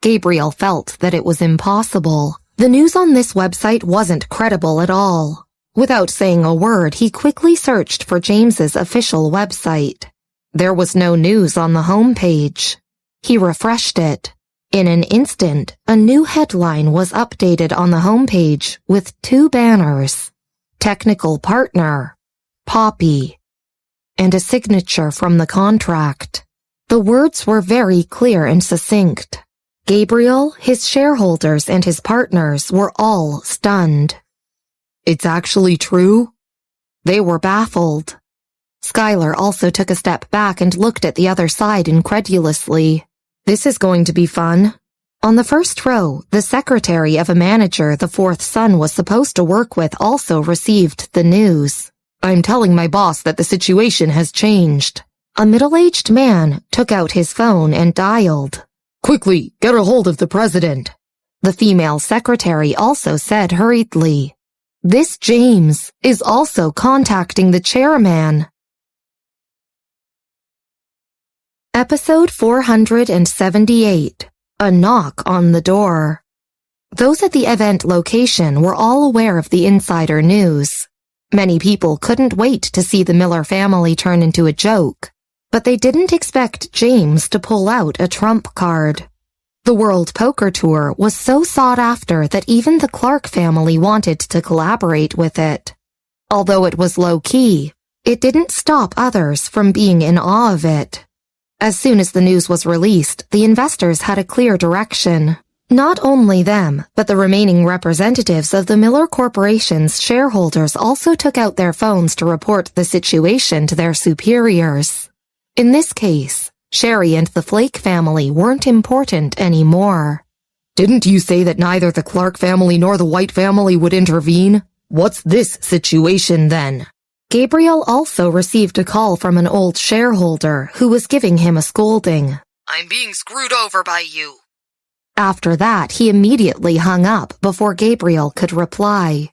Gabriel felt that it was impossible. The news on this website wasn't credible at all. Without saying a word, he quickly searched for James's official website. There was no news on the homepage. He refreshed it. In an instant, a new headline was updated on the homepage with 2 banners. Technical partner, Poppy, and a signature from the contract. The words were very clear and succinct. Gabriel, his shareholders, and his partners were all stunned. "It's actually true?" They were baffled. Skylar also took a step back and looked at the other side incredulously. This is going to be fun. On the first row, the secretary of a manager the 4th son was supposed to work with also received the news. "I'm telling my boss that the situation has changed." A middle-aged man took out his phone and dialed. "Quickly, get a hold of the president." The female secretary also said hurriedly, "This James is also contacting the chairman." Episode 478. A Knock on the Door. Those at the event location were all aware of the insider news. Many people couldn't wait to see the Miller family turn into a joke, but they didn't expect James to pull out a trump card. The World Poker Tour was so sought after that even the Clark family wanted to collaborate with it. Although it was low-key, it didn't stop others from being in awe of it. As soon as the news was released, the investors had a clear direction. Not only them, but the remaining representatives of the Miller Corporation's shareholders also took out their phones to report the situation to their superiors. In this case, Sherry and the Flake family weren't important anymore. "Didn't you say that neither the Clark family nor the White family would intervene? What's this situation then?" Gabriel also received a call from an old shareholder who was giving him a scolding. "I'm being screwed over by you." After that, he immediately hung up before Gabriel could reply.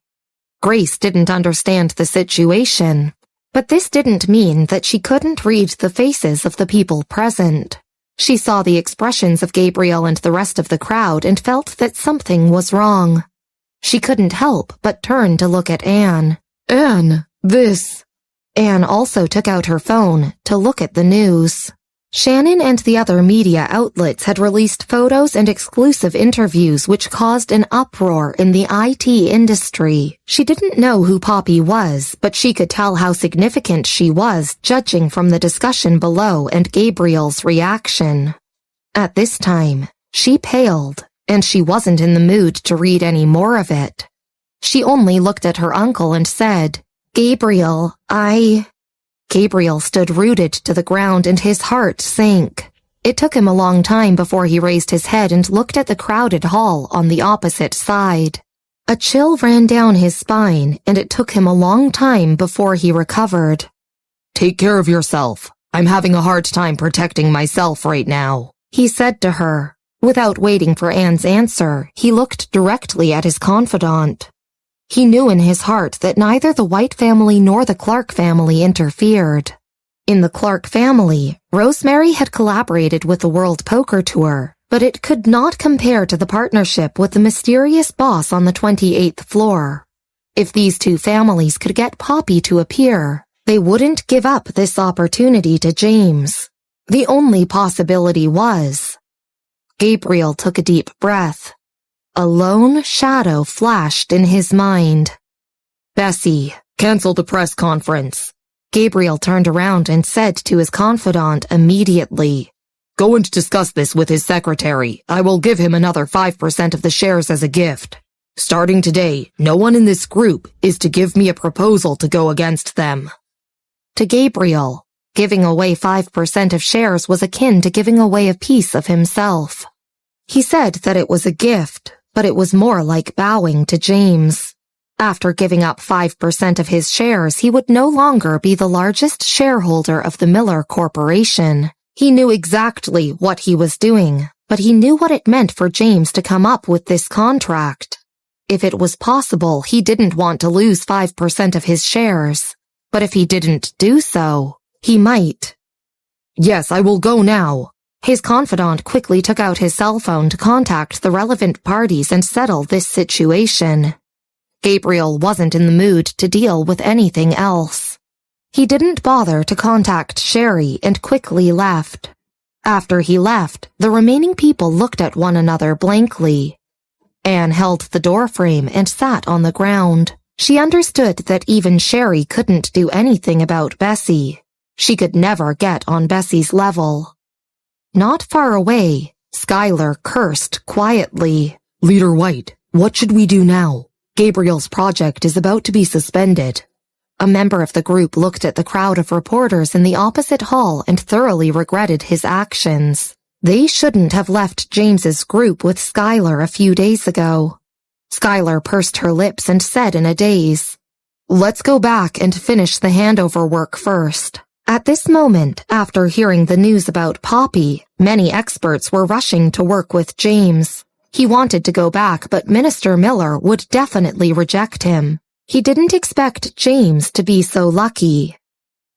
Grace didn't understand the situation, but this didn't mean that she couldn't read the faces of the people present. She saw the expressions of Gabriel and the rest of the crowd and felt that something was wrong. She couldn't help but turn to look at Anne. "Anne, this..." Anne also took out her phone to look at the news. Shannon and the other media outlets had released photos and exclusive interviews which caused an uproar in the IT industry. She didn't know who Poppy was, but she could tell how significant she was, judging from the discussion below and Gabriel's reaction. At this time, she paled, and she wasn't in the mood to read any more of it. She only looked at her uncle and said, "Gabriel, Gabriel stood rooted to the ground and his heart sank. It took him a long time before he raised his head and looked at the crowded hall on the opposite side. A chill ran down his spine, and it took him a long time before he recovered. Take care of yourself. I'm having a hard time protecting myself right now," he said to her. Without waiting for Anne's answer, he looked directly at his confidant. He knew in his heart that neither the White family nor the Clark family interfered. In the Clark family, Rosemary had collaborated with the World Poker Tour, but it could not compare to the partnership with the mysterious boss on the 28th floor. If these two families could get Poppy to appear, they wouldn't give up this opportunity to James. The only possibility was... Gabriel took a deep breath. A lone shadow flashed in his mind. "Bessy, cancel the press conference." Gabriel turned around and said to his confidant immediately, "Go and discuss this with his secretary. I will give him another 5% of the shares as a gift. Starting today, no one in this group is to give me a proposal to go against them." To Gabriel, giving away 5% of shares was akin to giving away a piece of himself. He said that it was a gift, but it was more like bowing to James. After giving up 5% of his shares, he would no longer be the largest shareholder of the Miller Corporation. He knew exactly what he was doing, but he knew what it meant for James to come up with this contract. If it was possible, he didn't want to lose 5% of his shares. But if he didn't do so, he might. "Yes, I will go now." His confidant quickly took out his cell phone to contact the relevant parties and settle this situation. Gabriel wasn't in the mood to deal with anything else. He didn't bother to contact Sherry and quickly left. After he left, the remaining people looked at one another blankly. Anne held the doorframe and sat on the ground. She understood that even Sherry couldn't do anything about Bessy. She could never get on Bessy's level. Not far away, Skylar cursed quietly. "Leader White, what should we do now? Gabriel's project is about to be suspended." A member of the group looked at the crowd of reporters in the opposite hall and thoroughly regretted his actions. They shouldn't have left James's group with Skylar a few days ago. Skylar pursed her lips and said in a daze, "Let's go back and finish the handover work first." At this moment, after hearing the news about Poppy, many experts were rushing to work with James. He wanted to go back, but Minister Miller would definitely reject him. He didn't expect James to be so lucky.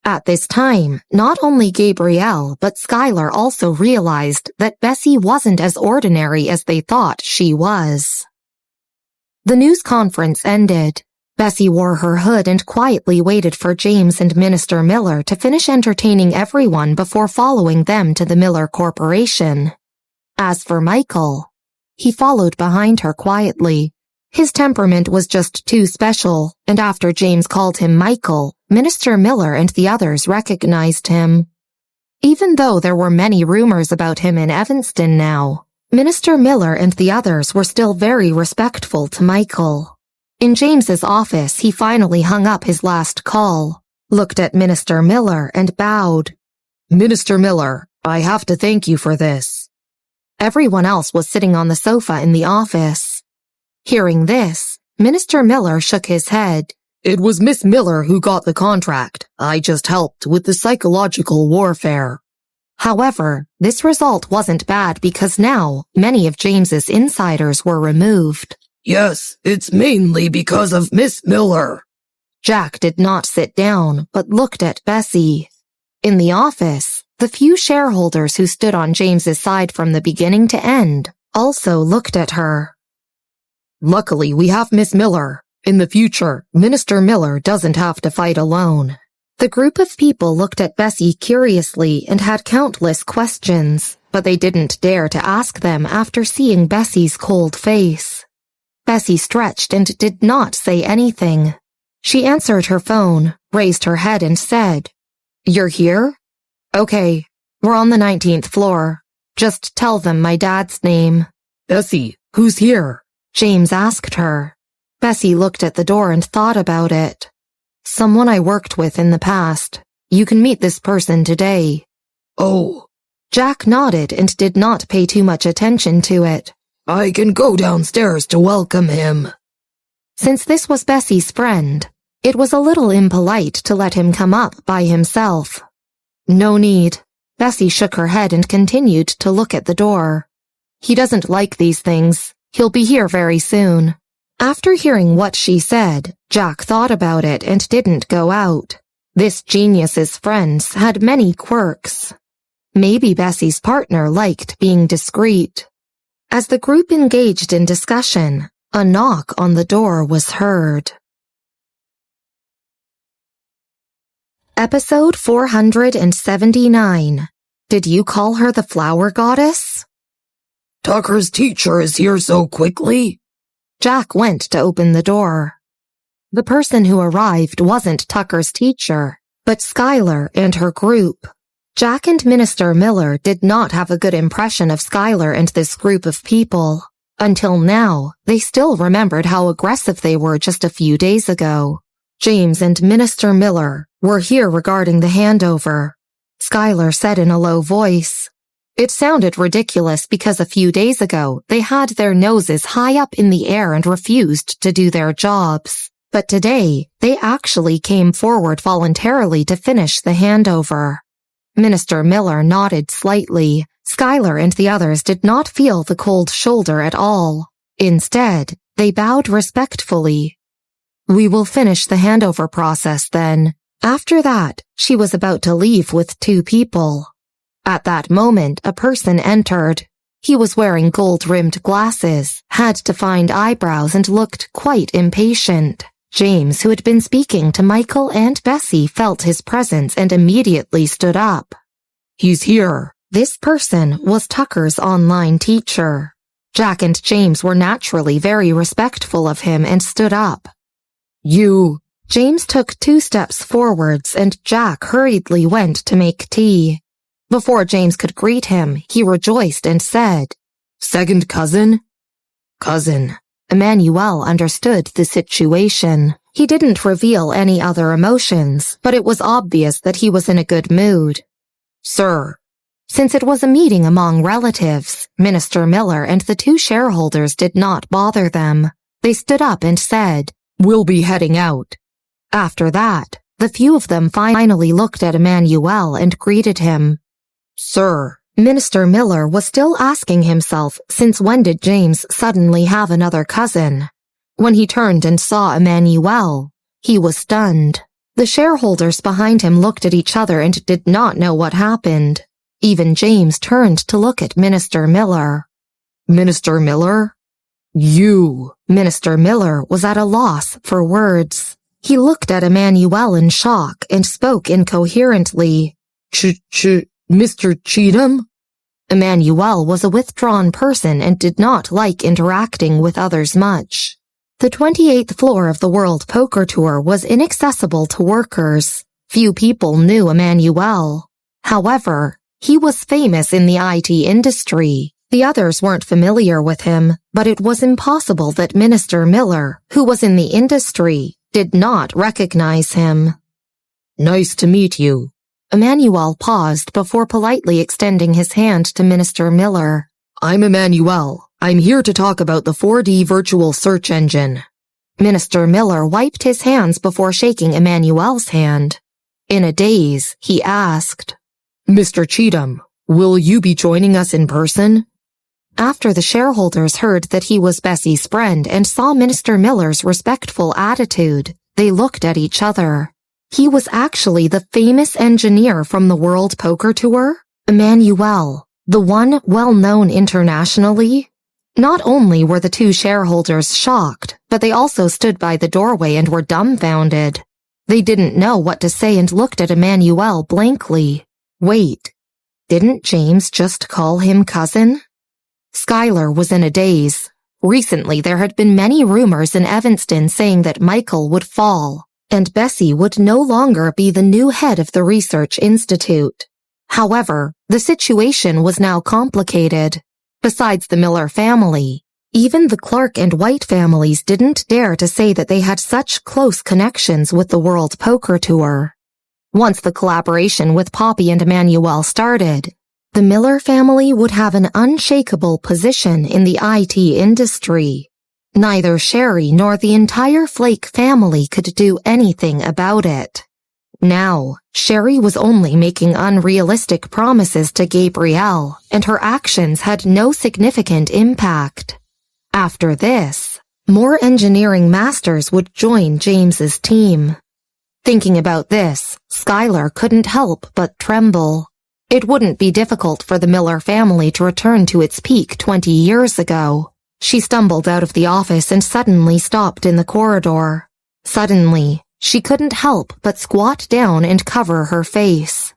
At this time, not only Gabrielle, but Skylar also realized that Bessy wasn't as ordinary as they thought she was. The news conference ended. Bessy wore her hood and quietly waited for James and Minister Miller to finish entertaining everyone before following them to the Miller Corporation. As for Michael, he followed behind her quietly. His temperament was just too special, and after James called him Michael, Minister Miller and the others recognized him. Even though there were many rumors about him in Evanston now, Minister Miller and the others were still very respectful to Michael. In James's office, he finally hung up his last call, looked at Minister Miller and bowed. "Minister Miller, I have to thank you for this." Everyone else was sitting on the sofa in the office. Hearing this, Minister Miller shook his head. "It was Miss Miller who got the contract. I just helped with the psychological warfare." However, this result wasn't bad because now many of James's insiders were removed. "Yes, it's mainly because of Miss Miller." Jack did not sit down, but looked at Bessy. In the office, the few shareholders who stood on James's side from the beginning to end also looked at her. "Luckily, we have Miss Miller. In the future, Minister Miller doesn't have to fight alone." The group of people looked at Bessy curiously and had countless questions, but they didn't dare to ask them after seeing Bessy's cold face. Bessy stretched and did not say anything. She answered her phone, raised her head and said, "You're here? Okay, we're on the 19th floor. Just tell them my dad's name." Bessy, who's here? James asked her. Bessy looked at the door and thought about it. "Someone I worked with in the past. You can meet this person today." Oh. Jack nodded and did not pay too much attention to it. I can go downstairs to welcome him. Since this was Bessy's friend, it was a little impolite to let him come up by himself. "No need." Bessy shook her head and continued to look at the door. "He doesn't like these things. He'll be here very soon." After hearing what she said, Jack thought about it and didn't go out. This genius's friends had many quirks. Maybe Bessy's partner liked being discreet. As the group engaged in discussion, a knock on the door was heard. Episode 479. Did you call her the flower goddess? Tucker's teacher is here so quickly. Jack went to open the door. The person who arrived wasn't Tucker's teacher, but Skylar and her group. Jack and Minister Miller did not have a good impression of Skylar and this group of people. Until now, they still remembered how aggressive they were just a few days ago. James and Minister Miller were here regarding the handover. Skylar said in a low voice. It sounded ridiculous because a few days ago they had their noses high up in the air and refused to do their jobs. But today, they actually came forward voluntarily to finish the handover. Minister Miller nodded slightly. Skylar and the others did not feel the cold shoulder at all. Instead, they bowed respectfully. "We will finish the handover process then." After that, she was about to leave with 2 people. At that moment, a person entered. He was wearing gold-rimmed glasses, had defined eyebrows, and looked quite impatient. James, who had been speaking to Michael and Bessy, felt his presence and immediately stood up. "He's here." This person was Tucker's online teacher. Jack and James were naturally very respectful of him and stood up. "You..." James took 2 steps forwards and Jack hurriedly went to make tea. Before James could greet him, he rejoiced and said, "Second cousin?" "Cousin." Emmanuel understood the situation. He didn't reveal any other emotions, but it was obvious that he was in a good mood. "Sir." Since it was a meeting among relatives, Minister Miller and the 2 shareholders did not bother them. They stood up and said, "We'll be heading out." After that, the few of them finally looked at Emmanuel and greeted him. "Sir." Minister Miller was still asking himself since when did James suddenly have another cousin. When he turned and saw Emmanuel, he was stunned. The shareholders behind him looked at each other and did not know what happened. Even James turned to look at Minister Miller. "Minister Miller?" "You..." Minister Miller was at a loss for words. He looked at Emmanuel in shock and spoke incoherently. Mr. Cheatham?" Emmanuel was a withdrawn person and did not like interacting with others much. The 28th floor of the World Poker Tour was inaccessible to workers. Few people knew Emmanuel. However, he was famous in the IT industry. The others weren't familiar with him, but it was impossible that Minister Miller, who was in the industry, did not recognize him. "Nice to meet you." Emmanuel paused before politely extending his hand to Minister Miller. "I'm Emmanuel. I'm here to talk about the 4D virtual search engine." Minister Miller wiped his hands before shaking Emmanuel's hand. In a daze, he asked, "Mr. Cheatham, will you be joining us in person?" After the shareholders heard that he was Bessy's friend and saw Minister Miller's respectful attitude, they looked at each other. He was actually the famous engineer from the World Poker Tour, Emmanuel, the one well-known internationally. Not only were the 2 shareholders shocked, but they also stood by the doorway and were dumbfounded. They didn't know what to say and looked at Emmanuel blankly. Wait, didn't James just call him cousin? Skylar was in a daze. Recently, there had been many rumors in Evanston saying that Michael would fall, and Bessy would no longer be the new head of the research institute. However, the situation was now complicated. Besides the Miller family, even the Clark and White families didn't dare to say that they had such close connections with the World Poker Tour. Once the collaboration with Poppy and Emmanuel started, the Miller family would have an unshakable position in the IT industry. Neither Sherry nor the entire Flake family could do anything about it. Now, Sherry was only making unrealistic promises to Gabrielle, and her actions had no significant impact. After this, more engineering masters would join James's team. Thinking about this, Skylar couldn't help but tremble. It wouldn't be difficult for the Miller family to return to its peak 20 years ago. She stumbled out of the office and suddenly stopped in the corridor. Suddenly, she couldn't help but squat down and cover her face.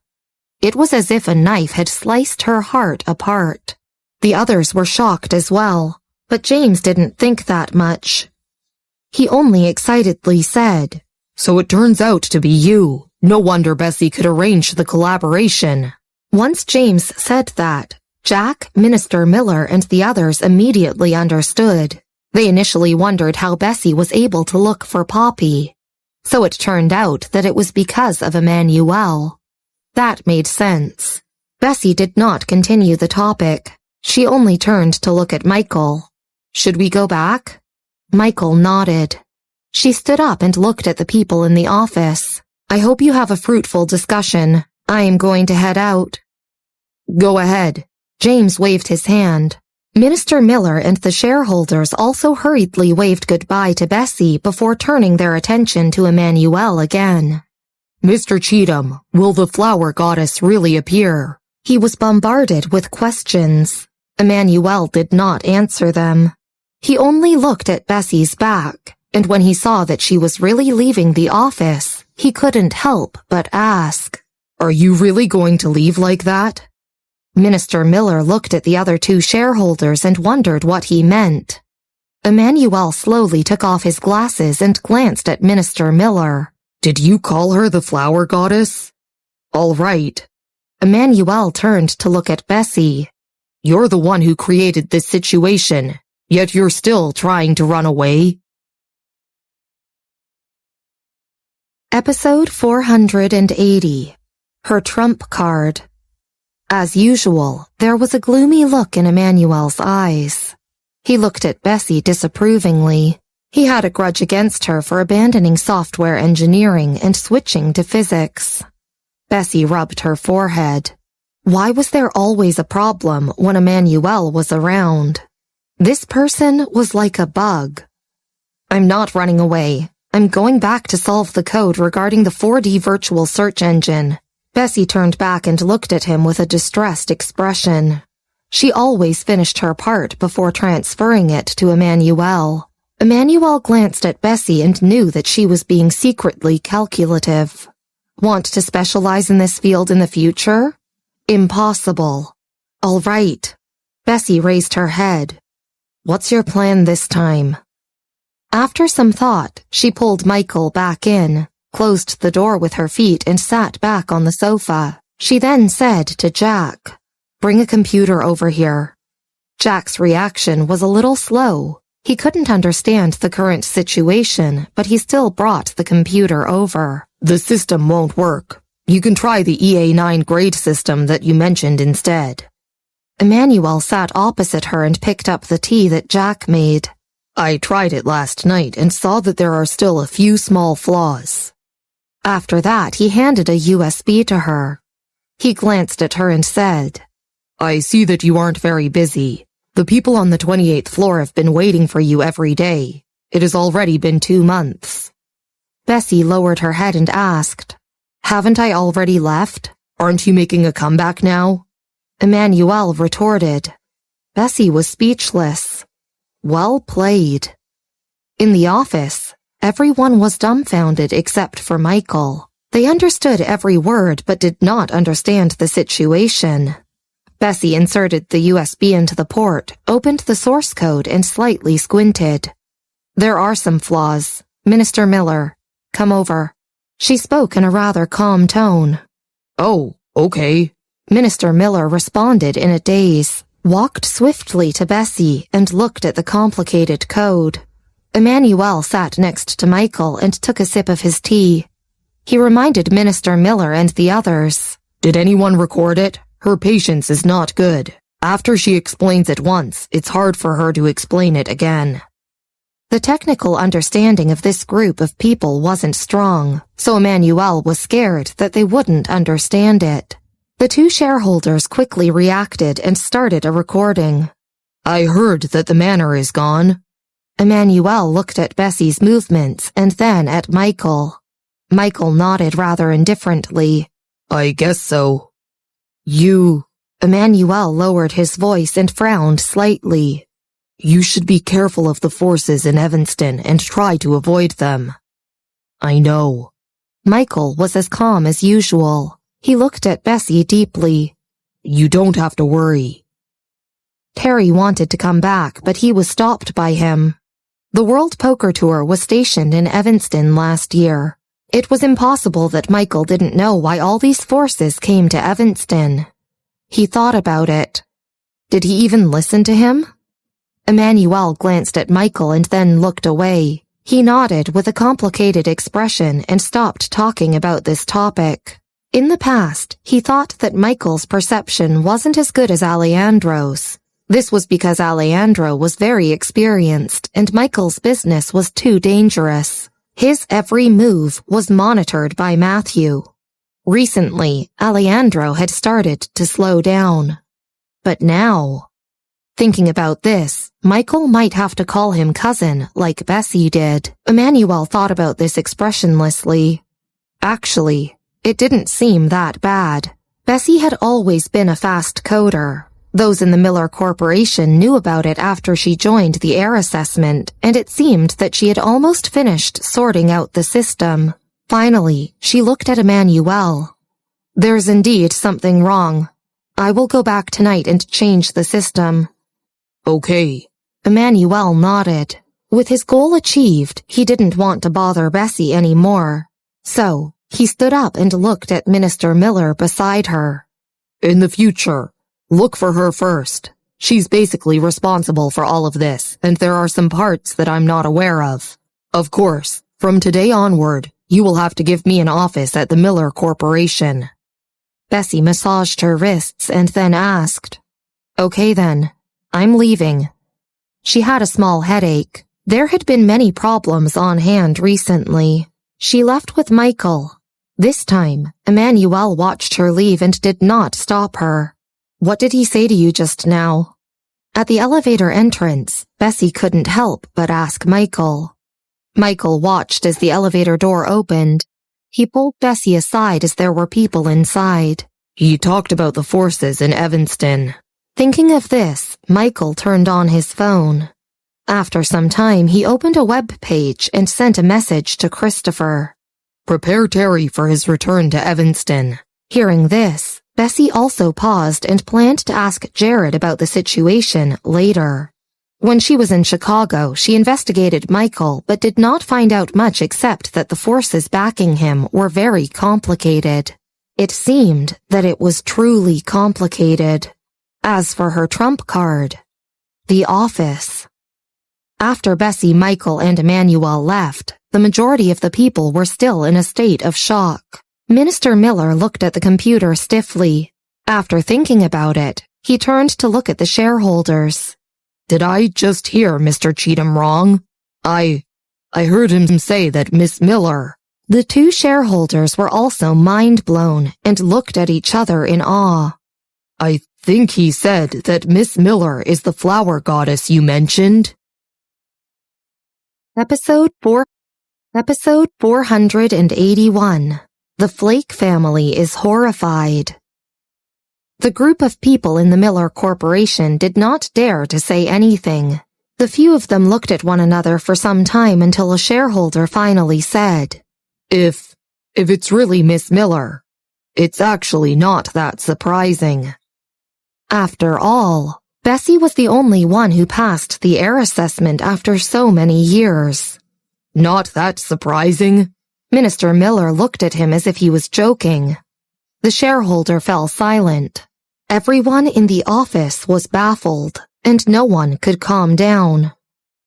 It was as if a knife had sliced her heart apart. The others were shocked as well, but James didn't think that much. He only excitedly said, "So it turns out to be you. No wonder Bessy could arrange the collaboration." Once James said that, Jack, Minister Miller, and the others immediately understood. They initially wondered how Bessy was able to look for Poppy. So it turned out that it was because of Emmanuel. That made sense. Bessy did not continue the topic. She only turned to look at Michael. "Should we go back?" Michael nodded. She stood up and looked at the people in the office. "I hope you have a fruitful discussion. I am going to head out." "Go ahead." James waved his hand. Minister Miller and the shareholders also hurriedly waved goodbye to Bessy before turning their attention to Emmanuel again. "Mr. Cheatham, will the flower goddess really appear?" He was bombarded with questions. Emmanuel did not answer them. He only looked at Bessy's back, and when he saw that she was really leaving the office, he couldn't help but ask, "Are you really going to leave like that?" Minister Miller looked at the other two shareholders and wondered what he meant. Emmanuel slowly took off his glasses and glanced at Minister Miller. "Did you call her the flower goddess?" "All right." Emmanuel turned to look at Bessy. "You're the one who created this situation, yet you're still trying to run away." Episode 480. Her Trump Card. As usual, there was a gloomy look in Emmanuel's eyes. He looked at Bessy disapprovingly. He had a grudge against her for abandoning software engineering and switching to physics. Bessy rubbed her forehead. Why was there always a problem when Emmanuel was around? This person was like a bug. "I'm not running away. I'm going back to solve the code regarding the 4D virtual search engine." Bessy turned back and looked at him with a distressed expression. She always finished her part before transferring it to Emmanuel. Emmanuel glanced at Bessy and knew that she was being secretly calculative. Want to specialize in this field in the future? Impossible. All right. Bessy raised her head. "What's your plan this time?" After some thought, she pulled Michael back in, closed the door with her feet, and sat back on the sofa. She then said to Jack, "Bring a computer over here." Jack's reaction was a little slow. He couldn't understand the current situation, but he still brought the computer over. "The system won't work. You can try the EA9 grade system that you mentioned instead." Emmanuel sat opposite her and picked up the tea that Jack made. "I tried it last night and saw that there are still a few small flaws." After that, he handed a USB to her. He glanced at her and said, "I see that you aren't very busy. The people on the 28th floor have been waiting for you every day. It has already been 2 months. Bessy lowered her head and asked, "Haven't I already left? Aren't you making a comeback now?" Emmanuel retorted. Bessy was speechless. Well played. In the office, Everyone was dumbfounded except for Michael. They understood every word but did not understand the situation. Bessy inserted the USB into the port, opened the source code, and slightly squinted. "There are some flaws. Minister Miller, come over." She spoke in a rather calm tone. "Oh, okay." Minister Miller responded in a daze, walked swiftly to Bessy, and looked at the complicated code. Emmanuel sat next to Michael and took a sip of his tea. He reminded Minister Miller and the others. "Did anyone record it? Her patience is not good. After she explains it once, it's hard for her to explain it again." The technical understanding of this group of people wasn't strong, so Emmanuel was scared that they wouldn't understand it. The two shareholders quickly reacted and started a recording. "I heard that the manor is gone." Emmanuel looked at Bessy's movements and then at Michael. Michael nodded rather indifferently. "I guess so." Emmanuel lowered his voice and frowned slightly. "You should be careful of the forces in Evanston and try to avoid them." "I know." Michael was as calm as usual. He looked at Bessy deeply. "You don't have to worry." Terry wanted to come back, but he was stopped by him. The World Poker Tour was stationed in Evanston last year. It was impossible that Michael didn't know why all these forces came to Evanston. He thought about it. Did he even listen to him? Emmanuel glanced at Michael and then looked away. He nodded with a complicated expression and stopped talking about this topic. In the past, he thought that Michael's perception wasn't as good as Alejandro's. This was because Alejandro was very experienced and Michael's business was too dangerous. His every move was monitored by Matthew. Recently, Alejandro had started to slow down. But now, thinking about this, Michael might have to call him cousin like Bessy did. Emmanuel thought about this expressionlessly. Actually, it didn't seem that bad. Bessy had always been a fast coder. Those in the Miller Corporation knew about it after she joined the air assessment, and it seemed that she had almost finished sorting out the system. Finally, she looked at Emmanuel. "There's indeed something wrong. I will go back tonight and change the system." "Okay." Emmanuel nodded. With his goal achieved, he didn't want to bother Bessy anymore. So, he stood up and looked at Minister Miller beside her. "In the future, look for her first. She's basically responsible for all of this, and there are some parts that I'm not aware of. Of course, from today onward, you will have to give me an office at the Miller Corporation." Bessy massaged her wrists and then asked, "Okay then, I'm leaving." She had a small headache. There had been many problems on hand recently. She left with Michael. This time, Emmanuel watched her leave and did not stop her. "What did he say to you just now?" At the elevator entrance, Bessy couldn't help but ask Michael. Michael watched as the elevator door opened. He pulled Bessy aside as there were people inside. "He talked about the forces in Evanston." Thinking of this, Michael turned on his phone. After some time, he opened a web page and sent a message to Christopher. "Prepare Terry for his return to Evanston." Hearing this, Bessy also paused and planned to ask Jared about the situation later. When she was in Chicago, she investigated Michael but did not find out much except that the forces backing him were very complicated. It seemed that it was truly complicated. As for her trump card, the office. After Bessy, Michael, and Emmanuel left, the majority of the people were still in a state of shock. Minister Miller looked at the computer stiffly. After thinking about it, he turned to look at the shareholders. "Did I just hear Mr. Cheatham wrong? I heard him say that Miss Miller." The two shareholders were also mind-blown and looked at each other in awe. "I think he said that Miss Miller is the flower goddess you mentioned." Episode 481. The Flake family is horrified. The group of people in the Miller Corporation did not dare to say anything. The few of them looked at one another for some time until a shareholder finally said, If it's really Miss Miller, it's actually not that surprising. After all, Bessy was the only one who passed the air assessment after so many years. Not that surprising? Minister Miller looked at him as if he was joking. The shareholder fell silent. Everyone in the office was baffled, and no one could calm down.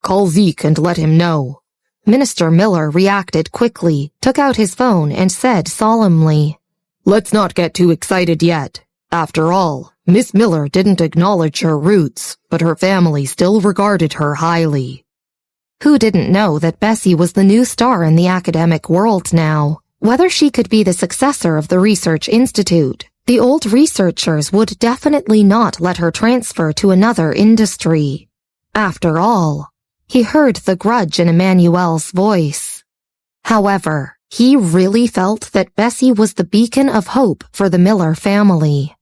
Call Zeke and let him know. Minister Miller reacted quickly, took out his phone, and said solemnly, Let's not get too excited yet. After all, Miss Miller didn't acknowledge her roots, but her family still regarded her highly. Who didn't know that Bessy was the new star in the academic world now? Whether she could be the successor of the Research Institute, the old researchers would definitely not let her transfer to another industry. After all, he heard the grudge in Emmanuel's voice. However, he really felt that Bessy was the beacon of hope for the Miller family.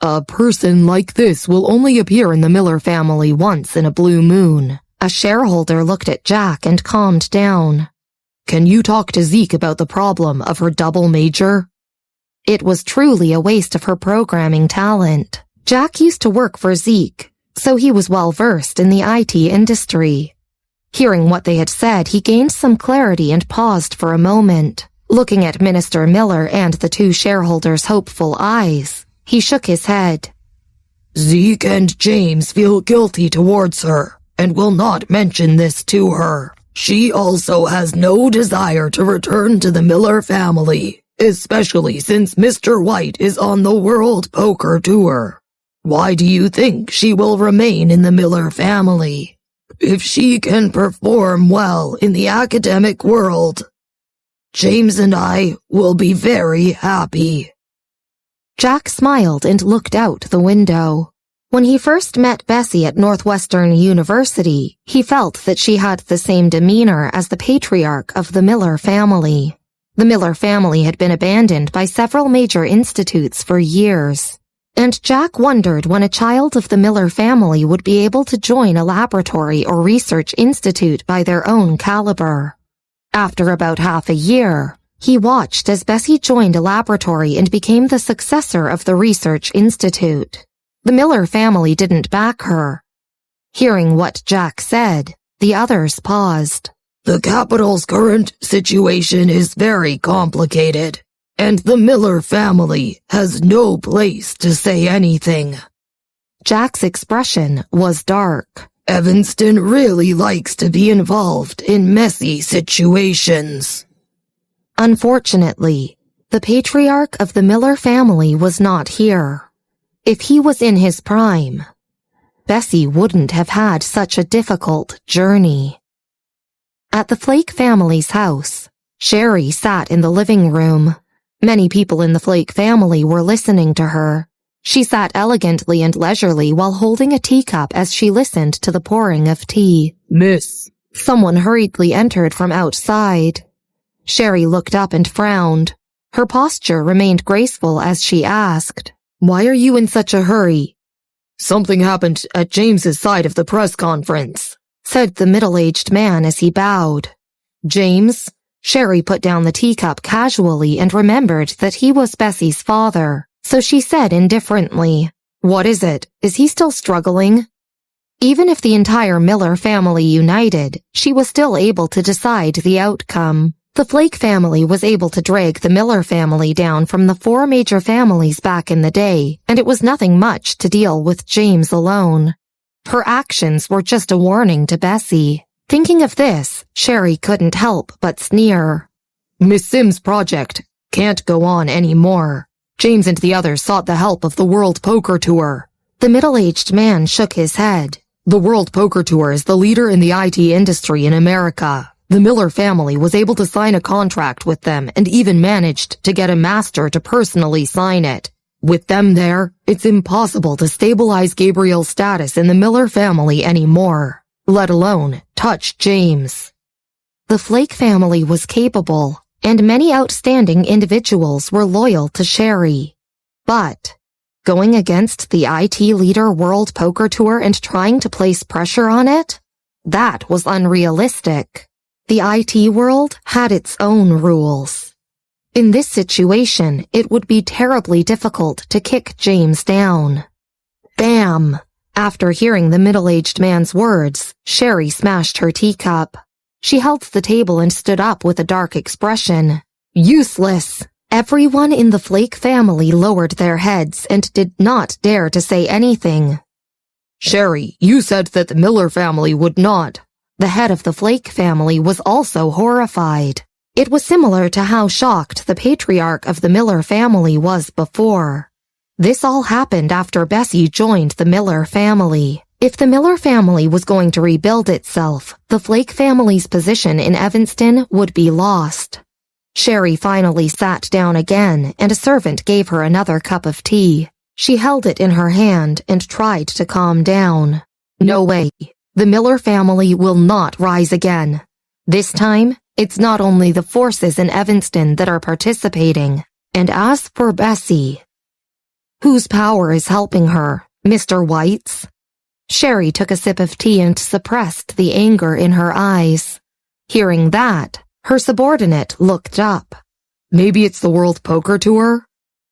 A person like this will only appear in the Miller family once in a blue moon. A shareholder looked at Jack and calmed down. Can you talk to Zeke about the problem of her double major? It was truly a waste of her programming talent. Jack used to work for Zeke, so he was well versed in the IT industry. Hearing what they had said, he gained some clarity and paused for a moment. Looking at Minister Miller and the two shareholders' hopeful eyes, he shook his head. Zeke and James feel guilty towards her and will not mention this to her. She also has no desire to return to the Miller family, especially since Mr. White is on the World Poker Tour. Why do you think she will remain in the Miller family? If she can perform well in the academic world, James and I will be very happy. Jack smiled and looked out the window. When he first met Bessy at Northwestern University, he felt that she had the same demeanor as the patriarch of the Miller family. The Miller family had been abandoned by several major institutes for years, and Jack wondered when a child of the Miller family would be able to join a laboratory or research institute by their own caliber. After about half a year, he watched as Bessy joined a laboratory and became the successor of the research institute. The Miller family didn't back her. Hearing what Jack said, the others paused. The capital's current situation is very complicated, and the Miller family has no place to say anything. Jack's expression was dark. Evanston really likes to be involved in messy situations. Unfortunately, the patriarch of the Miller family was not here. If he was in his prime, Bessy wouldn't have had such a difficult journey. At the Flake family's house, Sherry sat in the living room. Many people in the Flake family were listening to her. She sat elegantly and leisurely while holding a teacup as she listened to the pouring of tea. Miss. Someone hurriedly entered from outside. Sherry looked up and frowned. Her posture remained graceful as she asked, Why are you in such a hurry? Something happened at James's side of the press conference, said the middle-aged man as he bowed. James? Sherry put down the teacup casually and remembered that he was Bessy's father, so she said indifferently, What is it? Is he still struggling? Even if the entire Miller family united, she was still able to decide the outcome. The Flake family was able to drag the Miller family down from the 4 major families back in the day, and it was nothing much to deal with James alone. Her actions were just a warning to Bessy. Thinking of this, Sherry couldn't help but sneer. Miss Sim's project can't go on anymore. James and the others sought the help of the World Poker Tour. The middle-aged man shook his head. The World Poker Tour is the leader in the IT industry in America. The Miller family was able to sign a contract with them and even managed to get a master to personally sign it. With them there, it's impossible to stabilize Gabriel's status in the Miller family anymore, let alone touch James. The Flake family was capable, and many outstanding individuals were loyal to Sherry. But going against the IT leader World Poker Tour and trying to place pressure on it? That was unrealistic. The IT world had its own rules. In this situation, it would be terribly difficult to kick James down. Bam! After hearing the middle-aged man's words, Sherry smashed her teacup. She held the table and stood up with a dark expression. Useless! Everyone in the Flake family lowered their heads and did not dare to say anything. Sherry, you said that the Miller family would not. The head of the Flake family was also horrified. It was similar to how shocked the patriarch of the Miller family was before. This all happened after Bessy joined the Miller family. If the Miller family was going to rebuild itself, the Flake family's position in Evanston would be lost. Sherry finally sat down again, and a servant gave her another cup of tea. She held it in her hand and tried to calm down. No way. The Miller family will not rise again. This time, it's not only the forces in Evanston that are participating. And as for Bessy, whose power is helping her? Mr. White's? Sherry took a sip of tea and suppressed the anger in her eyes. Hearing that, her subordinate looked up. Maybe it's the World Poker Tour?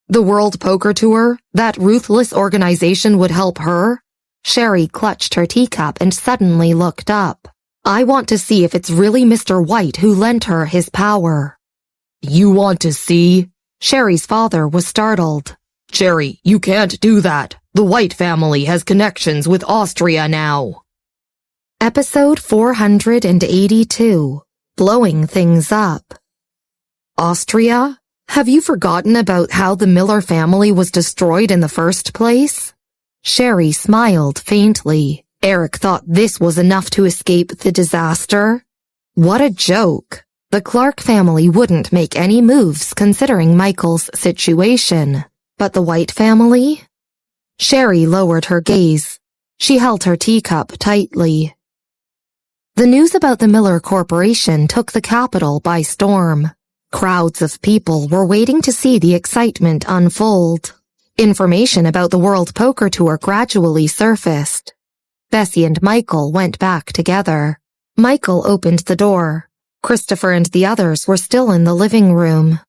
The World Poker Tour? That ruthless organization would help her? Sherry clutched her teacup and suddenly looked up. I want to see if it's really Mr. White who lent her his power. You want to see? Sherry's father was startled. Sherry, you can't do that. The White family has connections with Austria now. Episode 482. Blowing Things Up. Austria? Have you forgotten about how the Miller family was destroyed in the first place? Sherry smiled faintly. Eric thought this was enough to escape the disaster. What a joke. The Clark family wouldn't make any moves considering Michael's situation. But the White family? Sherry lowered her gaze. She held her teacup tightly. The news about the Miller Corporation took the capital by storm. Crowds of people were waiting to see the excitement unfold. Information about the World Poker Tour gradually surfaced. Bessy and Michael went back together. Michael opened the door. Christopher and the others were still in the living room.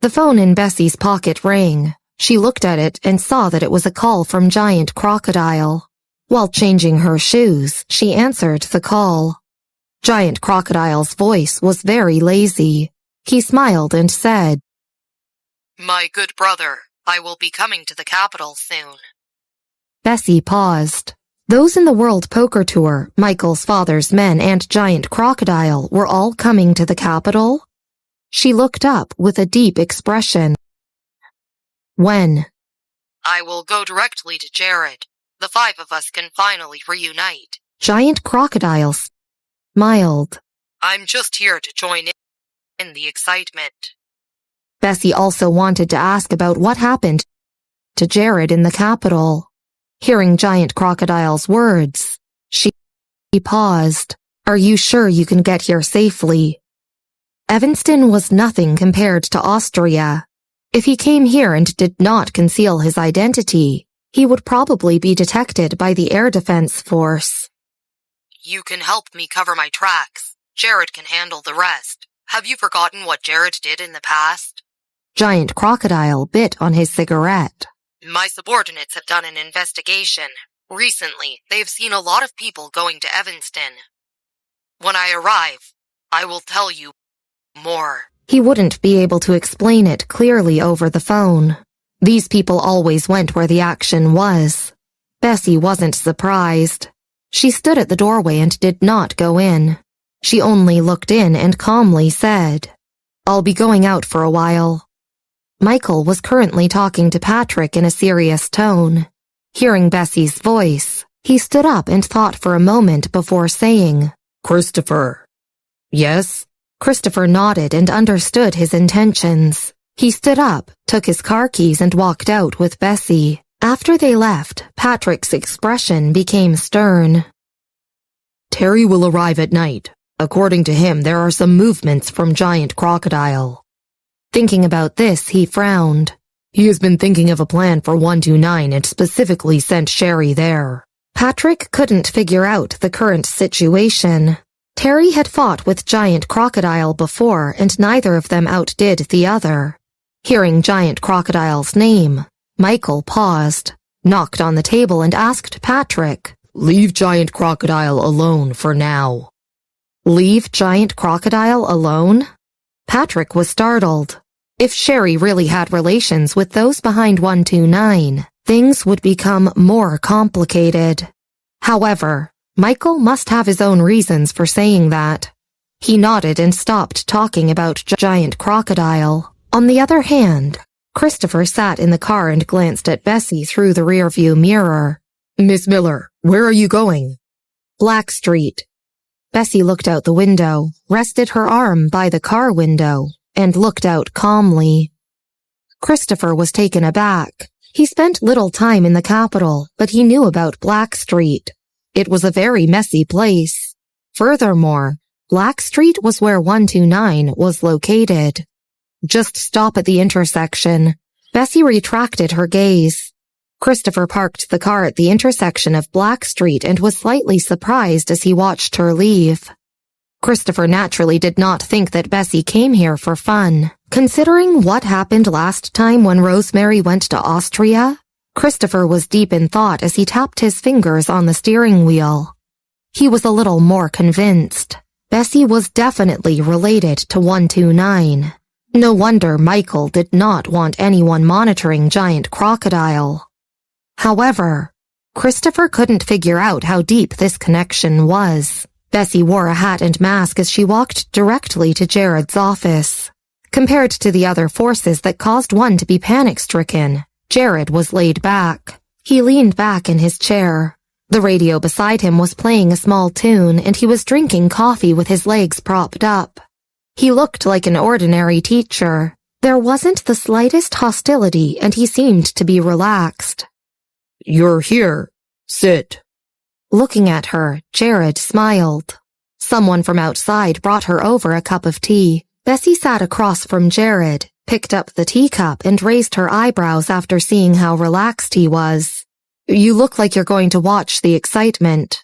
The phone in Bessy's pocket rang. She looked at it and saw that it was a call from Giant Crocodile. While changing her shoes, she answered the call. Giant Crocodile's voice was very lazy. He smiled and said, My good brother, I will be coming to the capital soon. Bessy paused. Those in the World Poker Tour, Michael's father's men and Giant Crocodile were all coming to the capital? She looked up with a deep expression. When? I will go directly to Jared. The 5 of us can finally reunite. Giant Crocodile smiled. I'm just here to join in the excitement. Bessy also wanted to ask about what happened to Jared in the capital. Hearing Giant Crocodile's words, she paused. Are you sure you can get here safely? Evanston was nothing compared to Austria. If he came here and did not conceal his identity, he would probably be detected by the Air Defense Force. You can help me cover my tracks. Jared can handle the rest. Have you forgotten what Jared did in the past? Giant Crocodile bit on his cigarette. My subordinates have done an investigation. Recently, they've seen a lot of people going to Evanston. When I arrive, I will tell you more. He wouldn't be able to explain it clearly over the phone. These people always went where the action was. Bessy wasn't surprised. She stood at the doorway and did not go in. She only looked in and calmly said, I'll be going out for a while. Michael was currently talking to Patrick in a serious tone. Hearing Bessy's voice, he stood up and thought for a moment before saying, Christopher. Yes? Christopher nodded and understood his intentions. He stood up, took his car keys and walked out with Bessy. After they left, Patrick's expression became stern. Terry will arrive at night. According to him, there are some movements from Giant Crocodile. Thinking about this, he frowned. He has been thinking of a plan for 129 and specifically sent Sherry there. Patrick couldn't figure out the current situation. Terry had fought with Giant Crocodile before, and neither of them outdid the other. Hearing Giant Crocodile's name, Michael paused, knocked on the table, and asked Patrick, "Leave Giant Crocodile alone for now." "Leave Giant Crocodile alone?" Patrick was startled. If Sherry really had relations with those behind 129, things would become more complicated. However, Michael must have his own reasons for saying that. He nodded and stopped talking about Giant Crocodile. On the other hand, Christopher sat in the car and glanced at Bessy through the rearview mirror. "Miss Miller, where are you going?" "Blackstreet." Bessy looked out the window, rested her arm by the car window, and looked out calmly. Christopher was taken aback. He spent little time in the capital, but he knew about Blackstreet. It was a very messy place. Furthermore, Blackstreet was where 129 was located. "Just stop at the intersection." Bessy retracted her gaze. Christopher parked the car at the intersection of Blackstreet and was slightly surprised as he watched her leave. Christopher naturally did not think that Bessy came here for fun. Considering what happened last time when Rosemary went to Austria, Christopher was deep in thought as he tapped his fingers on the steering wheel. He was a little more convinced. Bessy was definitely related to 129. No wonder Michael did not want anyone monitoring Giant Crocodile. However, Christopher couldn't figure out how deep this connection was. Bessy wore a hat and mask as she walked directly to Jared's office. Compared to the other forces that caused one to be panic-stricken, Jared was laid back. He leaned back in his chair. The radio beside him was playing a small tune, and he was drinking coffee with his legs propped up. He looked like an ordinary teacher. There wasn't the slightest hostility, and he seemed to be relaxed. "You're here. Sit." Looking at her, Jared smiled. Someone from outside brought her over a cup of tea. Bessy sat across from Jared, picked up the teacup, and raised her eyebrows after seeing how relaxed he was. "You look like you're going to watch the excitement."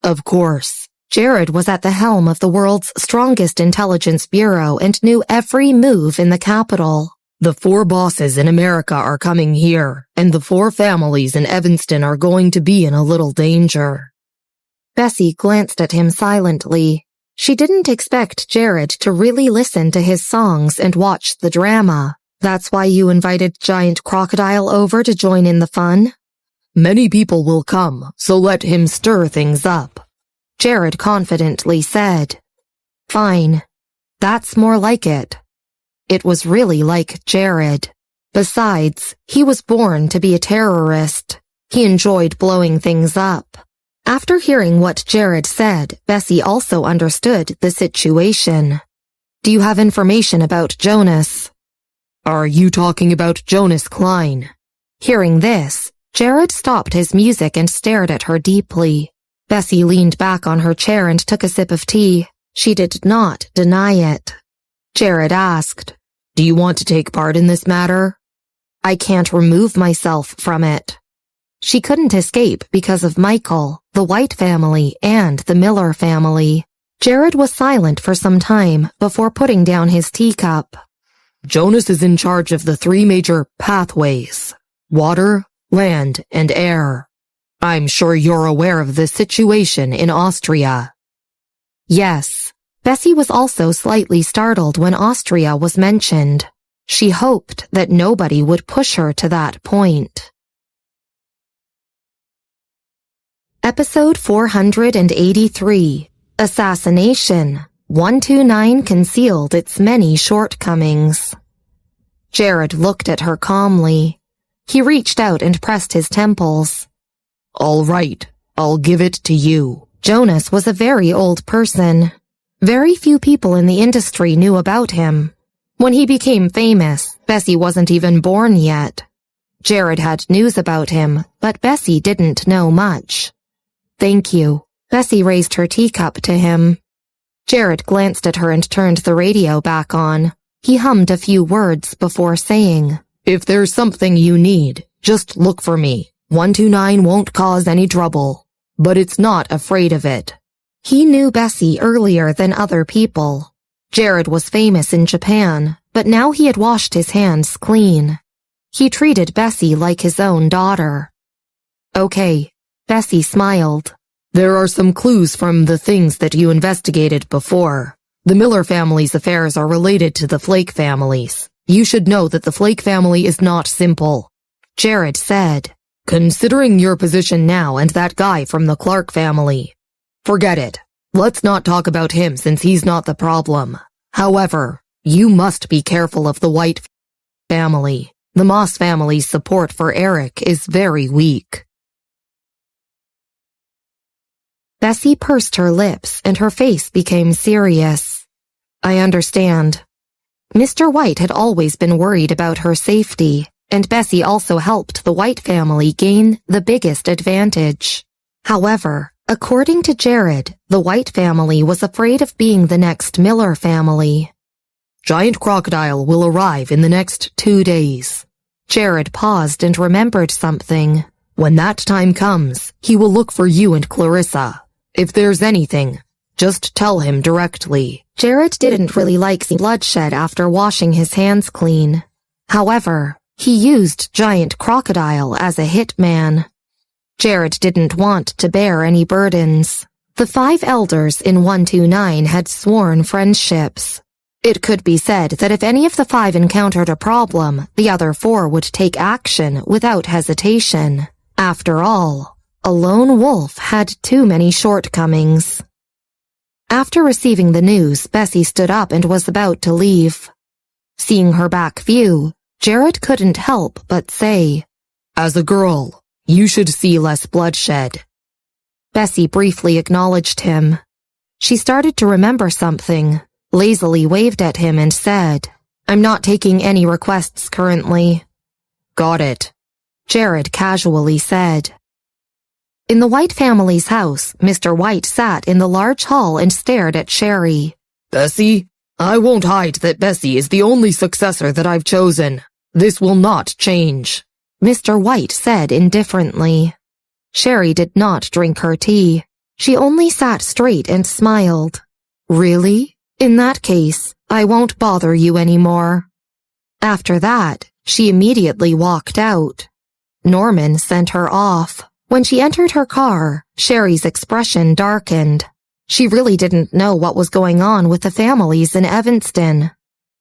"Of course." Jared was at the helm of the world's strongest intelligence bureau and knew every move in the capital. "The 4 bosses in America are coming here, and the 4 families in Evanston are going to be in a little danger." Bessy glanced at him silently. She didn't expect Jared to really listen to his songs and watch the drama. "That's why you invited Giant Crocodile over to join in the fun?" "Many people will come, so let him stir things up," Jared confidently said. "Fine. That's more like it." It was really like Jared. Besides, he was born to be a terrorist. He enjoyed blowing things up. After hearing what Jared said, Bessy also understood the situation. "Do you have information about Jonas?" "Are you talking about Jonas Klein?" Hearing this, Jared stopped his music and stared at her deeply. Bessy leaned back on her chair and took a sip of tea. She did not deny it. Jared asked, "Do you want to take part in this matter?" "I can't remove myself from it." She couldn't escape because of Michael, the White family, and the Miller family. Jared was silent for some time before putting down his teacup. "Jonas is in charge of the 3 major pathways: water, land, and air. I'm sure you're aware of the situation in Austria." Yes. Bessy was also slightly startled when Austria was mentioned. She hoped that nobody would push her to that point. Episode 483, Assassination. 129 concealed its many shortcomings. Jared looked at her calmly. He reached out and pressed his temples. "All right, I'll give it to you." Jonas was a very old person. Very few people in the industry knew about him. When he became famous, Bessy wasn't even born yet. Jared had news about him, but Bessy didn't know much. "Thank you." Bessy raised her teacup to him. Jared glanced at her and turned the radio back on. He hummed a few words before saying, "If there's something you need, just look for me. 129 won't cause any trouble, but it's not afraid of it. He knew Bessy earlier than other people. Jared was famous in Japan, but now he had washed his hands clean. He treated Bessy like his own daughter. Okay, Bessy smiled. there are some clues from the things that you investigated before. The Miller family's affairs are related to the Flake family's. You should know that the Flake family is not simple, Jared said. Considering your position now and that guy from the Clark family. Forget it. Let's not talk about him since he's not the problem. However, you must be careful of the White family. The Moss family's support for Eric is very weak. Bessy pursed her lips and her face became serious. I understand. Mr. White had always been worried about her safety, and Bessy also helped the White family gain the biggest advantage. However, according to Jared, the White family was afraid of being the next Miller family. Giant crocodile will arrive in the next 2 days. Jared paused and remembered something. When that time comes, he will look for you and Clarissa. If there's anything, just tell him directly. Jared didn't really like the bloodshed after washing his hands clean. However, he used Giant Crocodile as a hitman. Jared didn't want to bear any burdens. The 5 elders in 129 had sworn friendships. It could be said that if any of the 5 encountered a problem, the other 4 would take action without hesitation. After all, a lone wolf had too many shortcomings. After receiving the news, Bessy stood up and was about to leave. Seeing her back view, Jared couldn't help but say, As a girl, you should see less bloodshed. Bessy briefly acknowledged him. She started to remember something, lazily waved at him and said, I'm not taking any requests currently. Got it, Jared casually said. In the White family's house, Mr. White sat in the large hall and stared at Sherry. Bessy, I won't hide that Bessy is the only successor that I've chosen. This will not change, Mr. White said indifferently. Sherry did not drink her tea. She only sat straight and smiled. Really? In that case, I won't bother you anymore. After that, she immediately walked out. Norman sent her off. When she entered her car, Sherry's expression darkened. She really didn't know what was going on with the families in Evanston.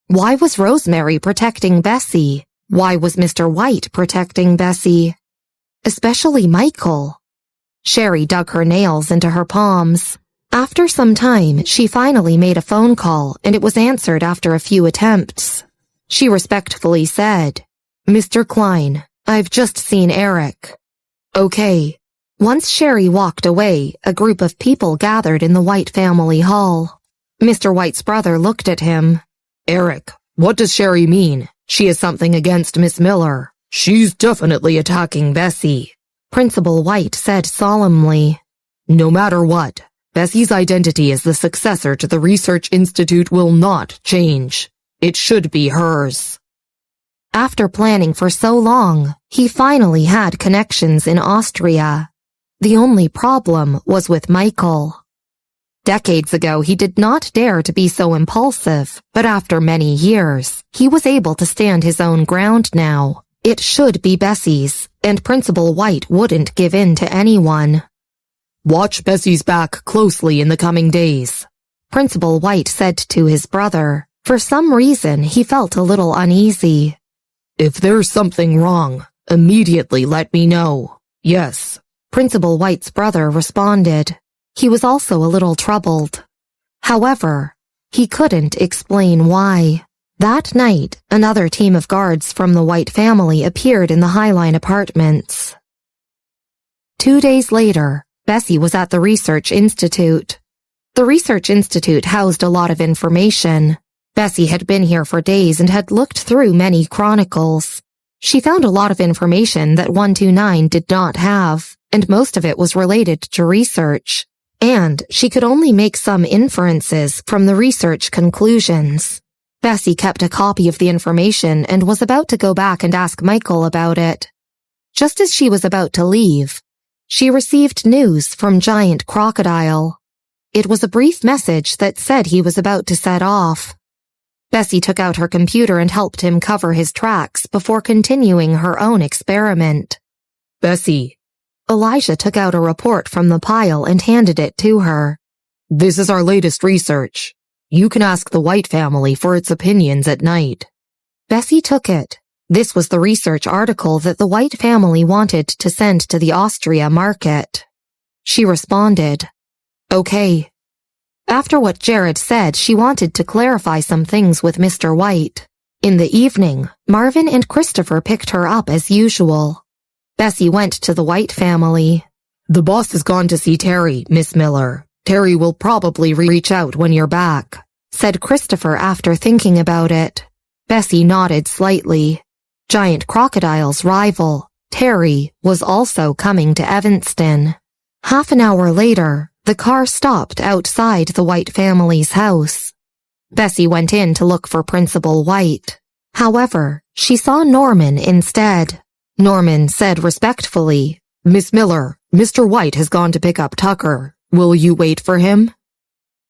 Why was Rosemary protecting Bessy? Why was Mr. White protecting Bessy? Especially Michael. Sherry dug her nails into her palms. After some time, she finally made a phone call, and it was answered after a few attempts. She respectfully said, Mr. Klein, I've just seen Eric. Okay. Once Sherry walked away, a group of people gathered in the White family hall. Mr. White's brother looked at him. Eric, what does Sherry mean? She has something against Miss Miller. She's definitely attacking Bessy, Principal White said solemnly. No matter what, Bessy's identity as the successor to the Research Institute will not change. It should be hers. After planning for so long, he finally had connections in Austria. The only problem was with Michael. Decades ago, he did not dare to be so impulsive, but after many years, he was able to stand his own ground now. It should be Bessy's, and Principal White wouldn't give in to anyone. Watch Bessy's back closely in the coming days, Principal White said to his brother. For some reason, he felt a little uneasy. If there's something wrong, immediately let me know. Yes, Principal White's brother responded. He was also a little troubled. However, he couldn't explain why. That night, another team of guards from the White family appeared in the Highline apartments. 2 days later, Bessy was at the Research Institute. The Research Institute housed a lot of information. Bessy had been here for days and had looked through many chronicles. She found a lot of information that 129 did not have, and most of it was related to research. And she could only make some inferences from the research conclusions. Bessy kept a copy of the information and was about to go back and ask Michael about it. Just as she was about to leave, she received news from Giant Crocodile. It was a brief message that said he was about to set off. Bessy took out her computer and helped him cover his tracks before continuing her own experiment. Bessy. Elijah took out a report from the pile and handed it to her. This is our latest research. You can ask the White family for its opinions at night. Bessy took it. This was the research article that the White family wanted to send to the Austria market. She responded, "Okay." After what Jared said, she wanted to clarify some things with Mr. White. In the evening, Marvin and Christopher picked her up as usual. Bessy went to the White family. The boss has gone to see Terry, Miss Miller. Terry will probably reach out when you're back, said Christopher after thinking about it. Bessy nodded slightly. Giant Crocodile's rival, Terry, was also coming to Evanston. Half an hour later, the car stopped outside the White family's house. Bessy went in to look for Principal White. However, she saw Norman instead. Norman said respectfully, "Miss Miller, Mr. White has gone to pick up Tucker. Will you wait for him?"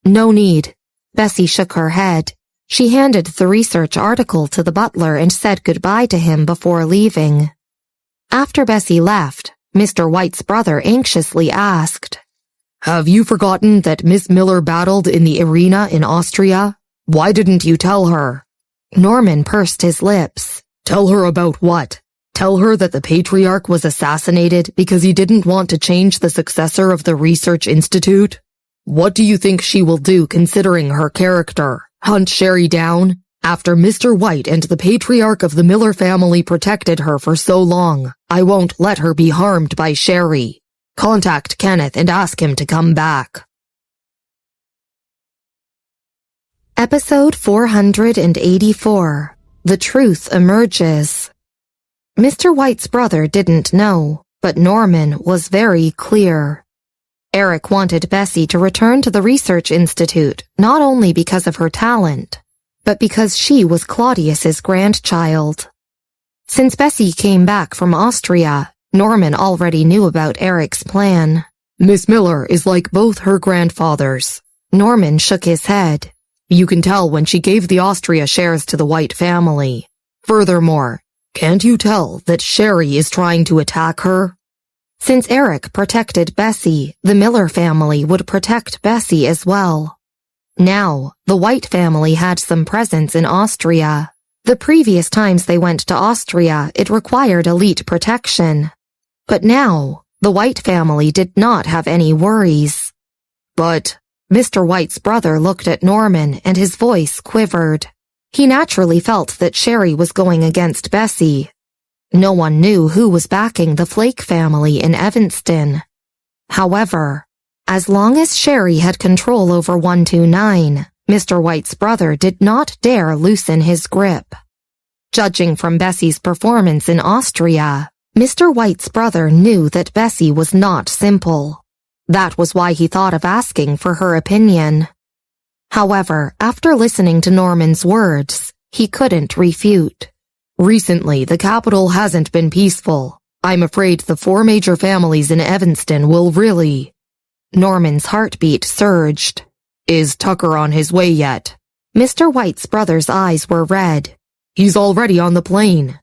"No need." Bessy shook her head. She handed the research article to the butler and said goodbye to him before leaving. After Bessy left, Mr. White's brother anxiously asked, "Have you forgotten that Miss Miller battled in the arena in Austria? Why didn't you tell her?" Norman pursed his lips. "Tell her about what? Tell her that the patriarch was assassinated because he didn't want to change the successor of the Research Institute? What do you think she will do considering her character? Hunt Sherry down? After Mr. White and the patriarch of the Miller family protected her for so long, I won't let her be harmed by Sherry. Contact Kenneth and ask him to come back." Episode 484. The Truth Emerges. Mr. White's brother didn't know, but Norman was very clear. Eric wanted Bessy to return to the Research Institute, not only because of her talent, but because she was Claudius's grandchild. Since Bessy came back from Austria, Norman already knew about Eric's plan. "Miss Miller is like both her grandfathers." Norman shook his head. "You can tell when she gave the Austria shares to the White family. Furthermore, can't you tell that Sherry is trying to attack her?" Since Eric protected Bessy, the Miller family would protect Bessy as well. Now, the White family had some presence in Austria. The previous times they went to Austria, it required elite protection. But now, the White family did not have any worries. "But," Mr. White's brother looked at Norman and his voice quivered. He naturally felt that Sherry was going against Bessy. No one knew who was backing the Flake family in Evanston. However, as long as Sherry had control over 129, Mr. White's brother did not dare loosen his grip. Judging from Bessy's performance in Austria, Mr. White's brother knew that Bessy was not simple. That was why he thought of asking for her opinion. However, after listening to Norman's words, he couldn't refute. "Recently, the capital hasn't been peaceful. I'm afraid the 4 major families in Evanston will really..." Norman's heartbeat surged. "Is Tucker on his way yet?" Mr. White's brother's eyes were red. "He's already on the plane."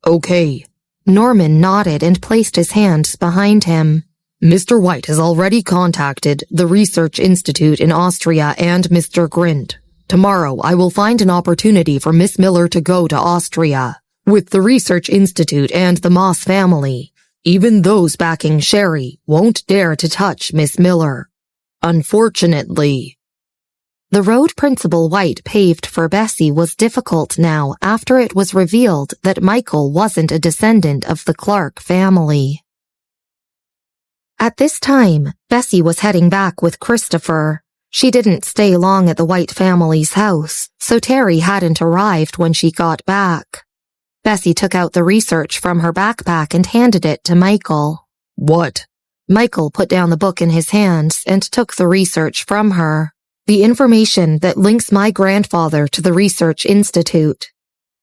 "Okay." Norman nodded and placed his hands behind him. "Mr. White has already contacted the Research Institute in Austria and Mr. Grint. Tomorrow I will find an opportunity for Miss Miller to go to Austria. With the Research Institute and the Moss family, even those backing Sherry won't dare to touch Miss Miller. Unfortunately." The road Principal White paved for Bessy was difficult now after it was revealed that Michael wasn't a descendant of the Clark family. At this time, Bessy was heading back with Christopher. She didn't stay long at the White family's house, so Terry hadn't arrived when she got back. Bessy took out the research from her backpack and handed it to Michael. "What?" Michael put down the book in his hands and took the research from her. "The information that links my grandfather to the Research Institute."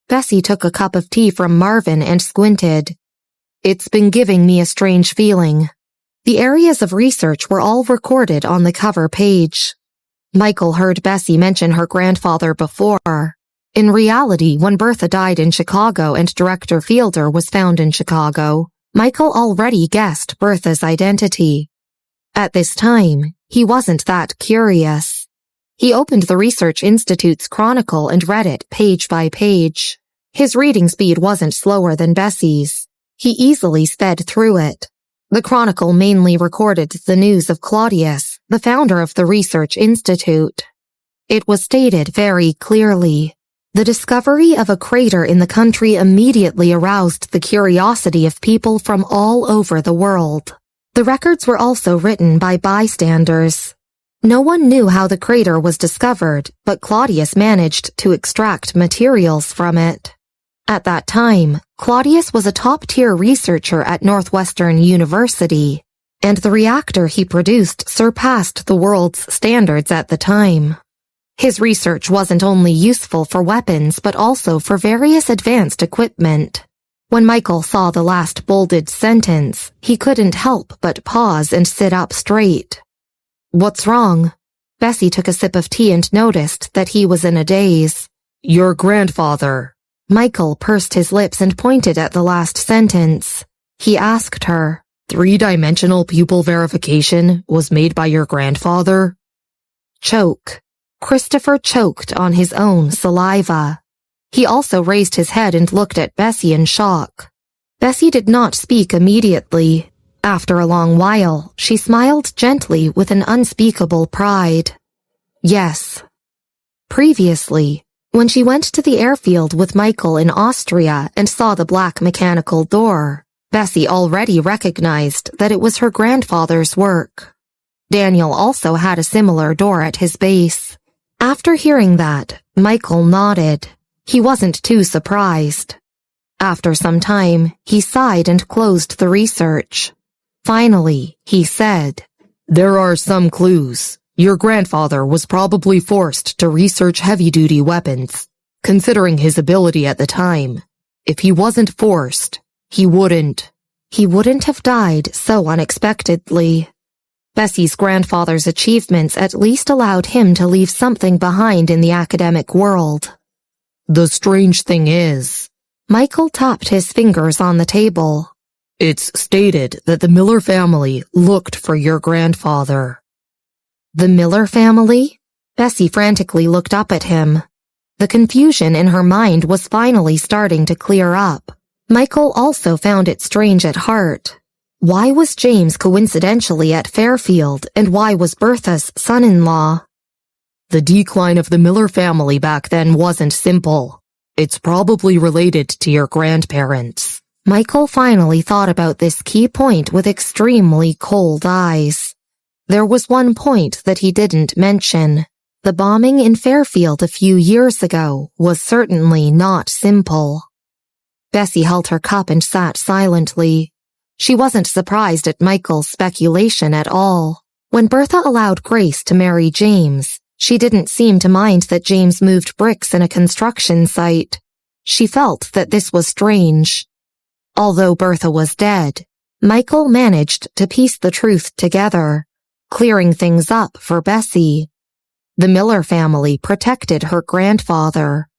Bessy took a cup of tea from Marvin and squinted. It's been giving me a strange feeling. The areas of research were all recorded on the cover page. Michael heard Bessy mention her grandfather before. In reality, when Bertha died in Chicago and Director Fielder was found in Chicago, Michael already guessed Bertha's identity. At this time, he wasn't that curious. He opened the Research Institute's chronicle and read it page by page. His reading speed wasn't slower than Bessy's. He easily sped through it. The chronicle mainly recorded the news of Claudius, the founder of the Research Institute. It was stated very clearly. The discovery of a crater in the country immediately aroused the curiosity of people from all over the world. The records were also written by bystanders. No one knew how the crater was discovered, but Claudius managed to extract materials from it. At that time, Claudius was a top-tier researcher at Northwestern University, and the reactor he produced surpassed the world's standards at the time. His research wasn't only useful for weapons but also for various advanced equipment. When Michael saw the last bolded sentence, he couldn't help but pause and sit up straight. "What's wrong?" Bessy took a sip of tea and noticed that he was in a daze. "Your grandfather." Michael pursed his lips and pointed at the last sentence. He asked her, "Three-dimensional pupil verification was made by your grandfather?" Choke. Christopher choked on his own saliva. He also raised his head and looked at Bessy in shock. Bessy did not speak immediately. After a long while, she smiled gently with an unspeakable pride. Yes. Previously, when she went to the airfield with Michael in Austria and saw the black mechanical door, Bessy already recognized that it was her grandfather's work. Daniel also had a similar door at his base. After hearing that, Michael nodded. He wasn't too surprised. After some time, he sighed and closed the research. Finally, he said, "There are some clues. Your grandfather was probably forced to research heavy-duty weapons, considering his ability at the time. If he wasn't forced, he wouldn't have died so unexpectedly." Bessy's grandfather's achievements at least allowed him to leave something behind in the academic world. "The strange thing is," Michael tapped his fingers on the table, "it's stated that the Miller family looked for your grandfather." "The Miller family?" Bessy frantically looked up at him. The confusion in her mind was finally starting to clear up. Michael also found it strange at heart. Why was James coincidentally at Fairfield, and why was Bertha's son-in-law? "The decline of the Miller family back then wasn't simple. It's probably related to your grandparents." Michael finally thought about this key point with extremely cold eyes. There was one point that he didn't mention. The bombing in Fairfield a few years ago was certainly not simple. Bessy held her cup and sat silently. She wasn't surprised at Michael's speculation at all. When Bertha allowed Grace to marry James, she didn't seem to mind that James moved bricks in a construction site. She felt that this was strange. Although Bertha was dead, Michael managed to piece the truth together, clearing things up for Bessy. The Miller family protected her grandfather.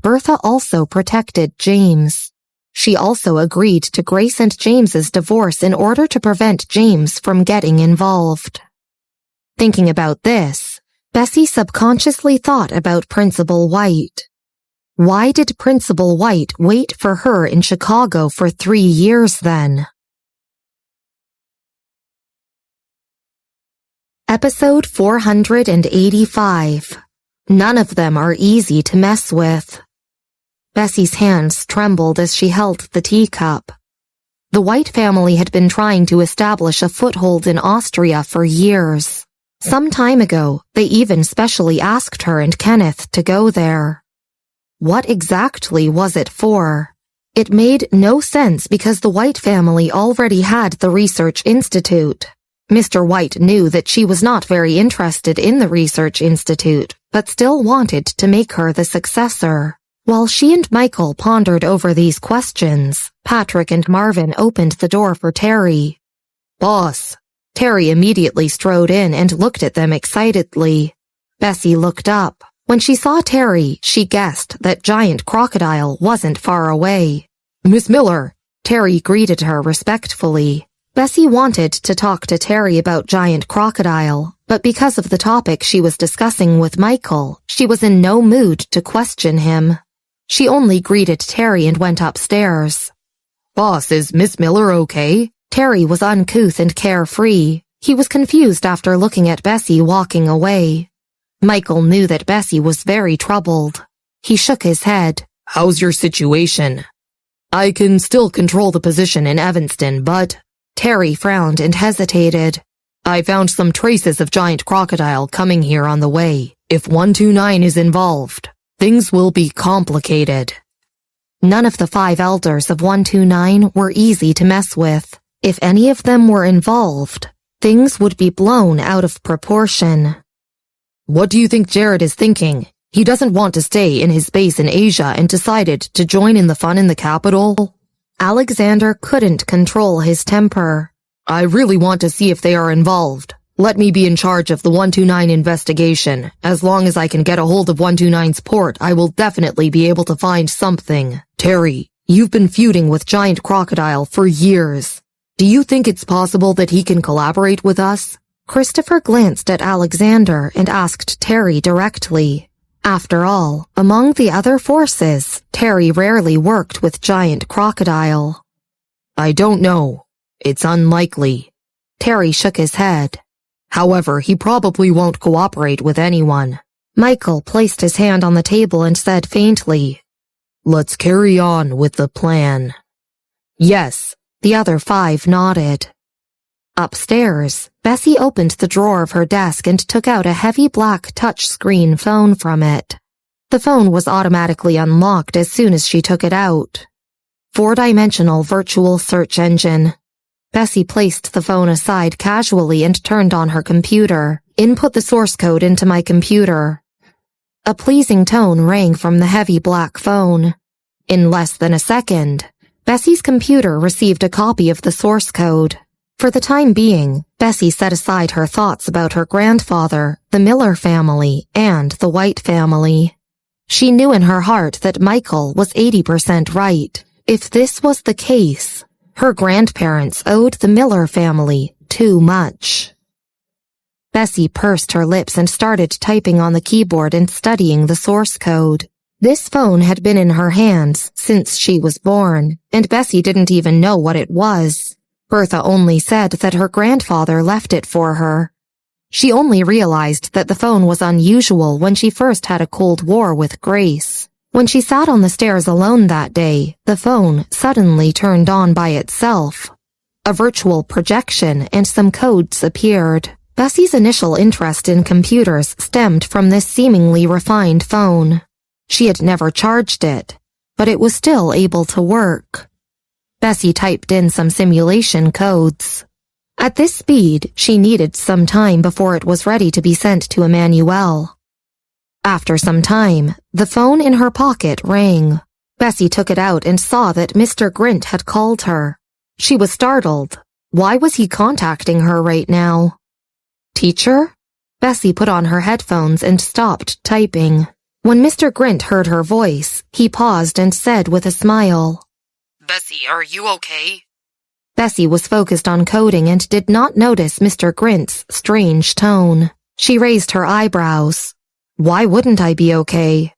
Bertha also protected James. She also agreed to Grace and James's divorce in order to prevent James from getting involved. Thinking about this, Bessy subconsciously thought about Principal White. Why did Principal White wait for her in Chicago for 3 years then? Episode 485. None of them are easy to mess with. Bessy's hands trembled as she held the teacup. The White family had been trying to establish a foothold in Austria for years. Some time ago, they even specially asked her and Kenneth to go there. What exactly was it for? It made no sense because the White family already had the Research Institute. Mr. White knew that she was not very interested in the Research Institute, but still wanted to make her the successor. While she and Michael pondered over these questions, Patrick and Marvin opened the door for Terry. Boss. Terry immediately strode in and looked at them excitedly. Bessy looked up. When she saw Terry, she guessed that Giant Crocodile wasn't far away. Miss Miller. Terry greeted her respectfully. Bessy wanted to talk to Terry about Giant Crocodile, but because of the topic she was discussing with Michael, she was in no mood to question him. She only greeted Terry and went upstairs. Boss, is Miss Miller okay? Terry was uncouth and carefree. He was confused after looking at Bessy walking away. Michael knew that Bessy was very troubled. He shook his head. How's your situation? I can still control the position in Evanston, but... Terry frowned and hesitated. I found some traces of Giant Crocodile coming here on the way. If 129 is involved, things will be complicated. None of the 5 elders of 129 were easy to mess with. If any of them were involved, things would be blown out of proportion. What do you think Jared is thinking? He doesn't want to stay in his base in Asia and decided to join in the fun in the capital? Alexander couldn't control his temper. I really want to see if they are involved. Let me be in charge of the 129 investigation. As long as I can get a hold of 129's port, I will definitely be able to find something. Terry, you've been feuding with Giant Crocodile for years. Do you think it's possible that he can collaborate with us? Christopher glanced at Alexander and asked Terry directly. After all, among the other forces, Terry rarely worked with Giant Crocodile. I don't know. It's unlikely. Terry shook his head. However, he probably won't cooperate with anyone. Michael placed his hand on the table and said faintly, Let's carry on with the plan. Yes. The other 5 nodded. Upstairs, Bessy opened the drawer of her desk and took out a heavy black touch-screen phone from it. The phone was automatically unlocked as soon as she took it out. 4-dimensional virtual search engine. Bessy placed the phone aside casually and turned on her computer. Input the source code into my computer. A pleasing tone rang from the heavy black phone. In less than a second, Bessy's computer received a copy of the source code. For the time being, Bessy set aside her thoughts about her grandfather, the Miller family, and the White family. She knew in her heart that Michael was 80% right. If this was the case, her grandparents owed the Miller family too much. Bessy pursed her lips and started typing on the keyboard and studying the source code. This phone had been in her hands since she was born, and Bessy didn't even know what it was. Bertha only said that her grandfather left it for her. She only realized that the phone was unusual when she first had a Cold War with Grace. When she sat on the stairs alone that day, the phone suddenly turned on by itself. A virtual projection and some codes appeared. Bessy's initial interest in computers stemmed from this seemingly refined phone. She had never charged it, but it was still able to work. Bessy typed in some simulation codes. At this speed, she needed some time before it was ready to be sent to Emmanuel. After some time, the phone in her pocket rang. Bessy took it out and saw that Mr. Grint had called her. She was startled. Why was he contacting her right now? Teacher? Bessy put on her headphones and stopped typing. When Mr. Grint heard her voice, he paused and said with a smile, Bessy, are you okay? Bessy was focused on coding and did not notice Mr. Grint's strange tone. She raised her eyebrows. Why wouldn't I be okay?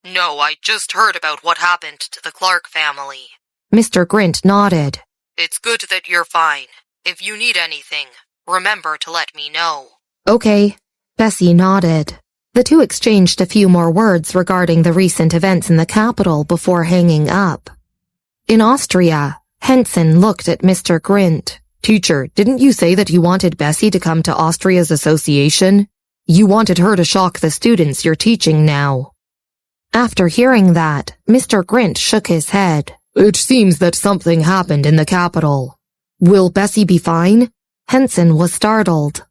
No, I just heard about what happened to the Clark family. Mr. Grint nodded. It's good that you're fine. If you need anything, remember to let me know. Okay. Bessy nodded. The two exchanged a few more words regarding the recent events in the capital before hanging up. In Austria, Henson looked at Mr. Grint. Teacher, didn't you say that you wanted Bessy to come to Austria's association? You wanted her to shock the students you're teaching now. After hearing that, Mr. Grint shook his head. It seems that something happened in the capital. Will Bessy be fine? Henson was startled.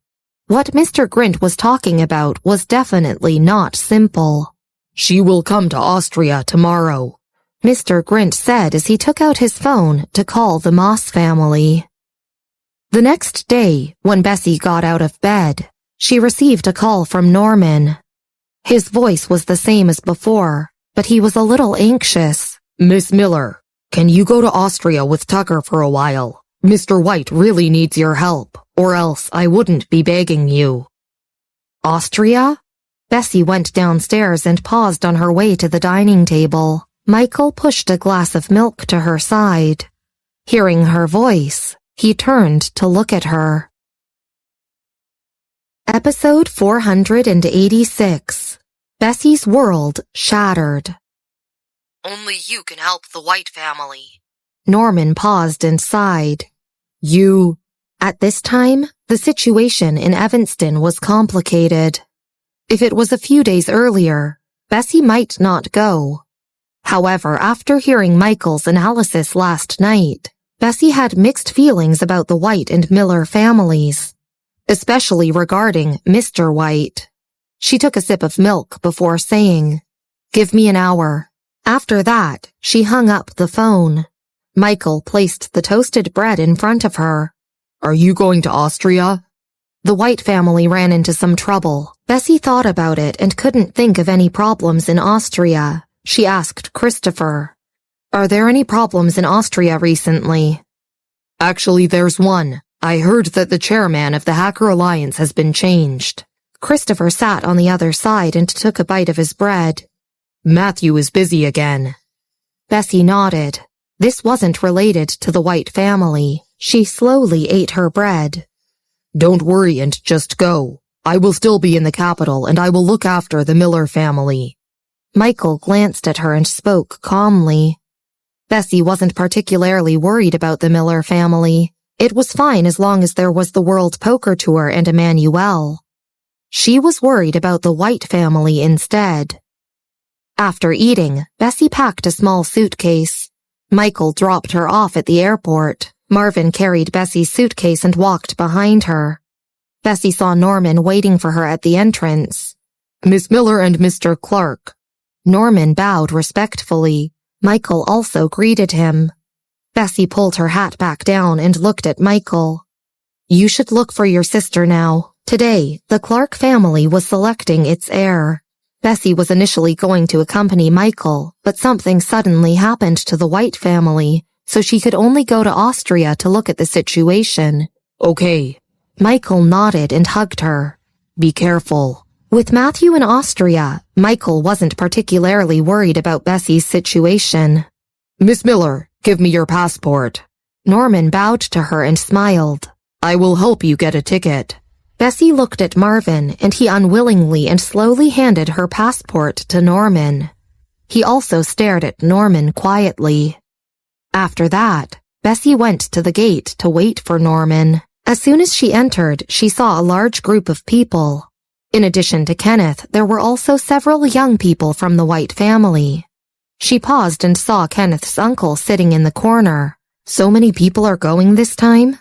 What Mr. Grint was talking about was definitely not simple. She will come to Austria tomorrow," Mr. Grint said as he took out his phone to call the Moss family. The next day, when Bessy got out of bed, she received a call from Norman. His voice was the same as before, but he was a little anxious. "Miss Miller, can you go to Austria with Tucker for a while? Mr. White really needs your help, or else I wouldn't be begging you." Austria? Bessy went downstairs and paused on her way to the dining table. Michael pushed a glass of milk to her side. Hearing her voice, he turned to look at her. Episode 486. Bessy's World Shattered. Only you can help the White family. Norman paused and sighed. "You—" At this time, the situation in Evanston was complicated. If it was a few days earlier, Bessy might not go. However, after hearing Michael's analysis last night, Bessy had mixed feelings about the White and Miller families, especially regarding Mr. White. She took a sip of milk before saying, "Give me an hour." After that, she hung up the phone. Michael placed the toasted bread in front of her. "Are you going to Austria?" The White family ran into some trouble. Bessy thought about it and couldn't think of any problems in Austria. She asked Christopher, "Are there any problems in Austria recently?" "Actually, there's one. I heard that the chairman of the Hacker Alliance has been changed." Christopher sat on the other side and took a bite of his bread. "Matthew is busy again." Bessy nodded. This wasn't related to the White family. She slowly ate her bread. "Don't worry and just go. I will still be in the capital and I will look after the Miller family." Michael glanced at her and spoke calmly. Bessy wasn't particularly worried about the Miller family. It was fine as long as there was the World Poker Tour and Emmanuel. She was worried about the White family instead. After eating, Bessy packed a small suitcase. Michael dropped her off at the airport. Marvin carried Bessy's suitcase and walked behind her. Bessy saw Norman waiting for her at the entrance. "Miss Miller and Mr. Clark." Norman bowed respectfully. Michael also greeted him. Bessy pulled her hat back down and looked at Michael. "You should look for your sister now." Today, the Clark family was selecting its heir. Bessy was initially going to accompany Michael, but something suddenly happened to the White family, so she could only go to Austria to look at the situation. "Okay." Michael nodded and hugged her. "Be careful." With Matthew in Austria, Michael wasn't particularly worried about Bessy's situation. "Miss Miller, give me your passport." Norman bowed to her and smiled. "I will help you get a ticket." Bessy looked at Marvin, and he unwillingly and slowly handed her passport to Norman. He also stared at Norman quietly. After that, Bessy went to the gate to wait for Norman. As soon as she entered, she saw a large group of people. In addition to Kenneth, there were also several young people from the White family. She paused and saw Kenneth's uncle sitting in the corner. So many people are going this time?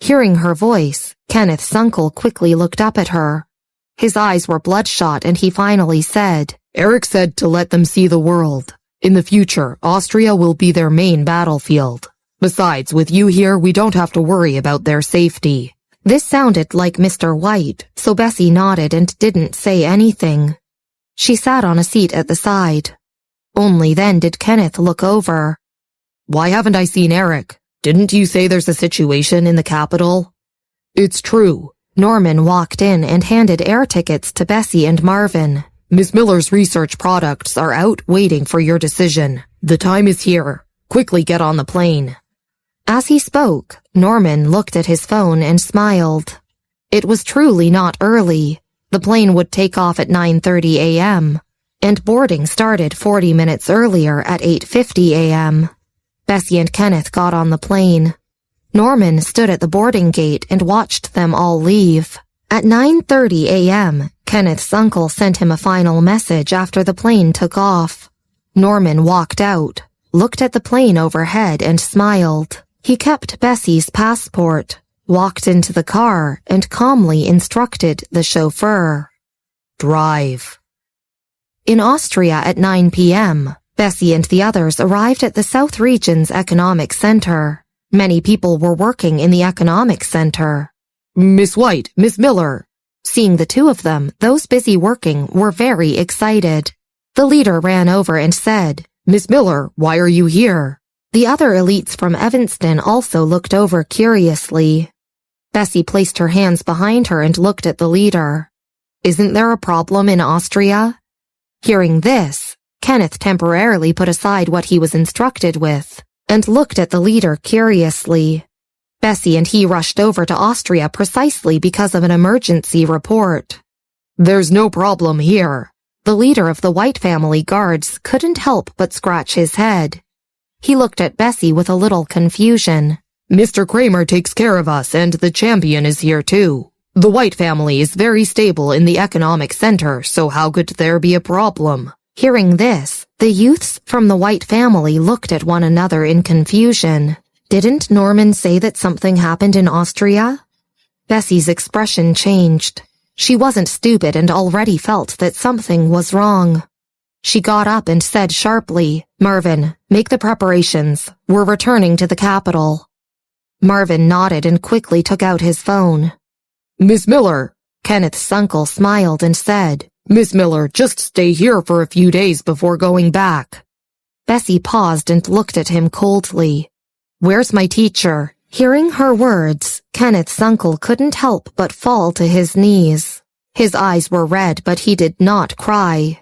Hearing her voice, Kenneth's uncle quickly looked up at her. His eyes were bloodshot and he finally said, "Eric said to let them see the world. In the future, Austria will be their main battlefield. Besides, with you here, we don't have to worry about their safety." This sounded like Mr. White, so Bessy nodded and didn't say anything. She sat on a seat at the side. Only then did Kenneth look over. "Why haven't I seen Eric? Didn't you say there's a situation in the capital?" "It's true." Norman walked in and handed air tickets to Bessy and Marvin. "Miss Miller's research products are out waiting for your decision. The time is here. Quickly get on the plane." As he spoke, Norman looked at his phone and smiled. It was truly not early. The plane would take off at 9:30 a.m., and boarding started 40 minutes earlier at 8:50 a.m. Bessy and Kenneth got on the plane. Norman stood at the boarding gate and watched them all leave. At 9:30 a.m., Kenneth's uncle sent him a final message after the plane took off. Norman walked out, looked at the plane overhead and smiled. He kept Bessy's passport, walked into the car, and calmly instructed the chauffeur. "Drive." In Austria at 9 p.m., Bessy and the others arrived at the South Region's Economic Center. Many people were working in the Economic Center. Miss White, Miss Miller. Seeing the two of them, those busy working were very excited. The leader ran over and said, Miss Miller, why are you here? The other elites from Evanston also looked over curiously. Bessy placed her hands behind her and looked at the leader. Isn't there a problem in Austria? Hearing this, Kenneth temporarily put aside what he was instructed with and looked at the leader curiously. Bessy and he rushed over to Austria precisely because of an emergency report. There's no problem here. The leader of the White family guards couldn't help but scratch his head. He looked at Bessy with a little confusion. Mr. Kramer takes care of us, and the champion is here too. The White family is very stable in the Economic Center, so how could there be a problem? Hearing this, the youths from the White family looked at one another in confusion. Didn't Norman say that something happened in Austria? Bessy's expression changed. She wasn't stupid and already felt that something was wrong. She got up and said sharply, Marvin, make the preparations. We're returning to the capital. Marvin nodded and quickly took out his phone. Miss Miller. Kenneth's uncle smiled and said, Miss Miller, just stay here for a few days before going back. Bessy paused and looked at him coldly. Where's my teacher? Hearing her words, Kenneth's uncle couldn't help but fall to his knees. His eyes were red, but he did not cry.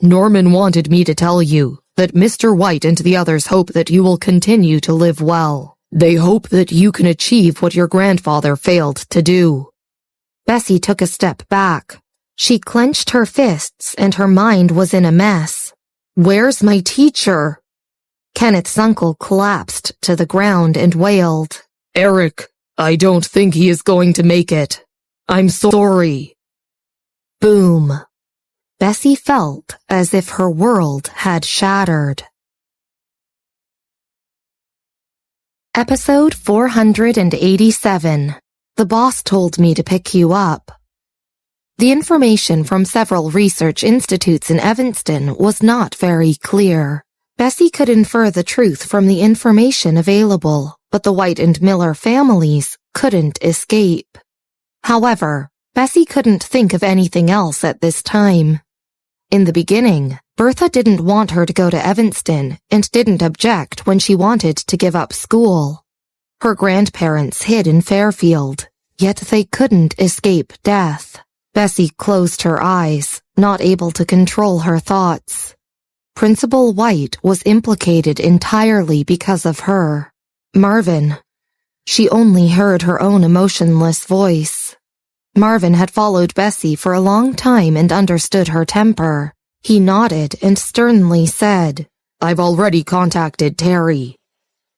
Norman wanted me to tell you that Mr. White and the others hope that you will continue to live well. They hope that you can achieve what your grandfather failed to do. Bessy took a step back. She clenched her fists and her mind was in a mess. Where's my teacher? Kenneth's uncle collapsed to the ground and wailed. Eric, I don't think he is going to make it. I'm sorry. Boom. Bessy felt as if her world had shattered. Episode 487. The boss told me to pick you up. The information from several research institutes in Evanston was not very clear. Bessy could infer the truth from the information available, but the White and Miller families couldn't escape. However, Bessy couldn't think of anything else at this time. In the beginning, Bertha didn't want her to go to Evanston and didn't object when she wanted to give up school. Her grandparents hid in Fairfield, yet they couldn't escape death. Bessy closed her eyes, not able to control her thoughts. Principal White was implicated entirely because of her. Marvin. She only heard her own emotionless voice. Marvin had followed Bessy for a long time and understood her temper. He nodded and sternly said, I've already contacted Terry.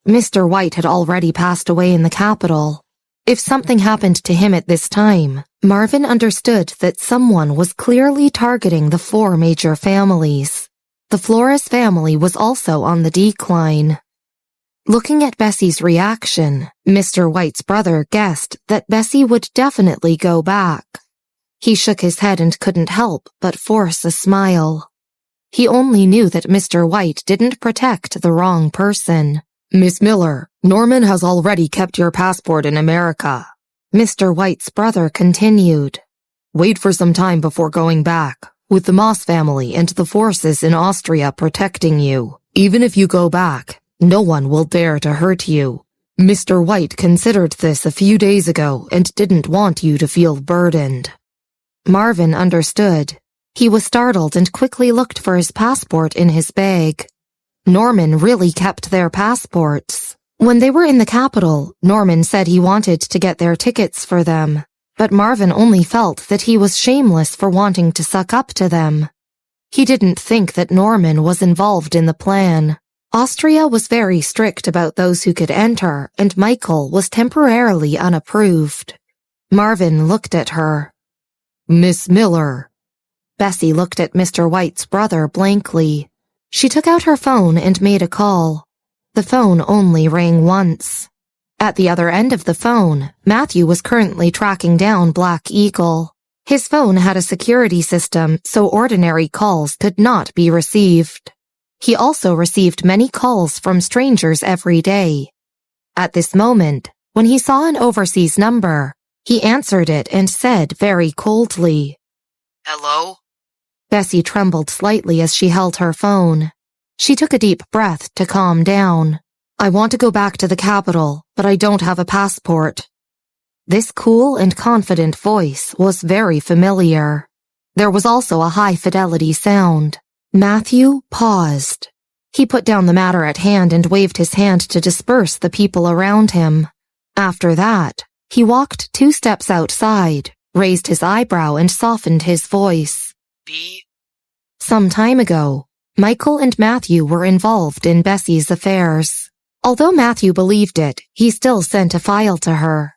Mr. White had already passed away in the capital. If something happened to him at this time, Marvin understood that someone was clearly targeting the four major families. The Flores family was also on the decline. Looking at Bessy's reaction, Mr. White's brother guessed that Bessy would definitely go back. He shook his head and couldn't help but force a smile. He only knew that Mr. White didn't protect the wrong person. Miss Miller, Norman has already kept your passport in America. Mr. White's brother continued. Wait for some time before going back. With the Moss family and the forces in Austria protecting you, even if you go back, no one will dare to hurt you. Mr. White considered this a few days ago and didn't want you to feel burdened. Marvin understood. He was startled and quickly looked for his passport in his bag. Norman really kept their passports. When they were in the capital, Norman said he wanted to get their tickets for them. But Marvin only felt that he was shameless for wanting to suck up to them. He didn't think that Norman was involved in the plan. Austria was very strict about those who could enter, and Michael was temporarily unapproved. Marvin looked at her. Miss Miller. Bessy looked at Mr. White's brother blankly. She took out her phone and made a call. The phone only rang once. At the other end of the phone, Matthew was currently tracking down Black Eagle. His phone had a security system, so ordinary calls could not be received. He also received many calls from strangers every day. At this moment, when he saw an overseas number, he answered it and said very coldly, Hello? Bessy trembled slightly as she held her phone. She took a deep breath to calm down. I want to go back to the capital, but I don't have a passport. This cool and confident voice was very familiar. There was also a high-fidelity sound. Matthew paused. He put down the matter at hand and waved his hand to disperse the people around him. After that, he walked 2 steps outside, raised his eyebrow and softened his voice. B? Some time ago, Michael and Matthew were involved in Bessy's affairs. Although Matthew believed it, he still sent a file to her.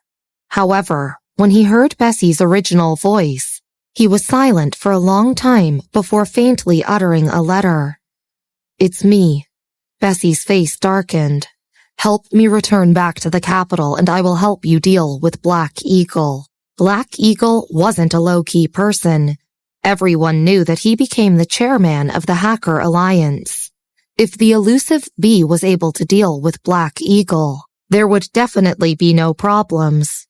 However, when he heard Bessy's original voice, he was silent for a long time before faintly uttering a letter. It's me. Bessy's face darkened. Help me return back to the capital and I will help you deal with Black Eagle. Black Eagle wasn't a low-key person. Everyone knew that he became the chairman of the Hacker Alliance. If the elusive B was able to deal with Black Eagle, there would definitely be no problems.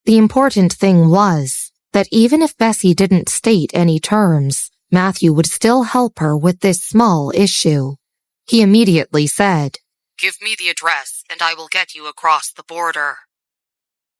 The important thing was that even if Bessy didn't state any terms, Matthew would still help her with this small issue. He immediately said, Give me the address and I will get you across the border.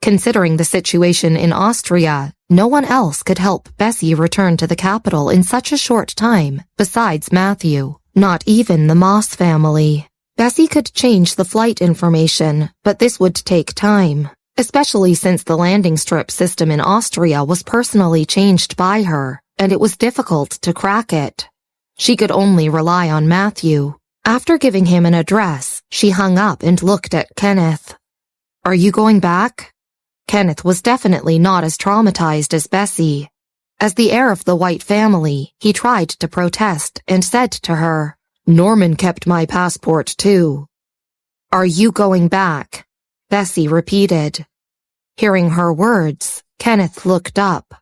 Considering the situation in Austria, no one else could help Bessy return to the capital in such a short time besides Matthew, not even the Moss family. Bessy could change the flight information, but this would take time, especially since the landing strip system in Austria was personally changed by her, and it was difficult to crack it. She could only rely on Matthew. After giving him an address, she hung up and looked at Kenneth. Are you going back? Kenneth was definitely not as traumatized as Bessy. As the heir of the White family, he tried to protest and said to her, Norman kept my passport too. Are you going back? Bessy repeated. Hearing her words, Kenneth looked up.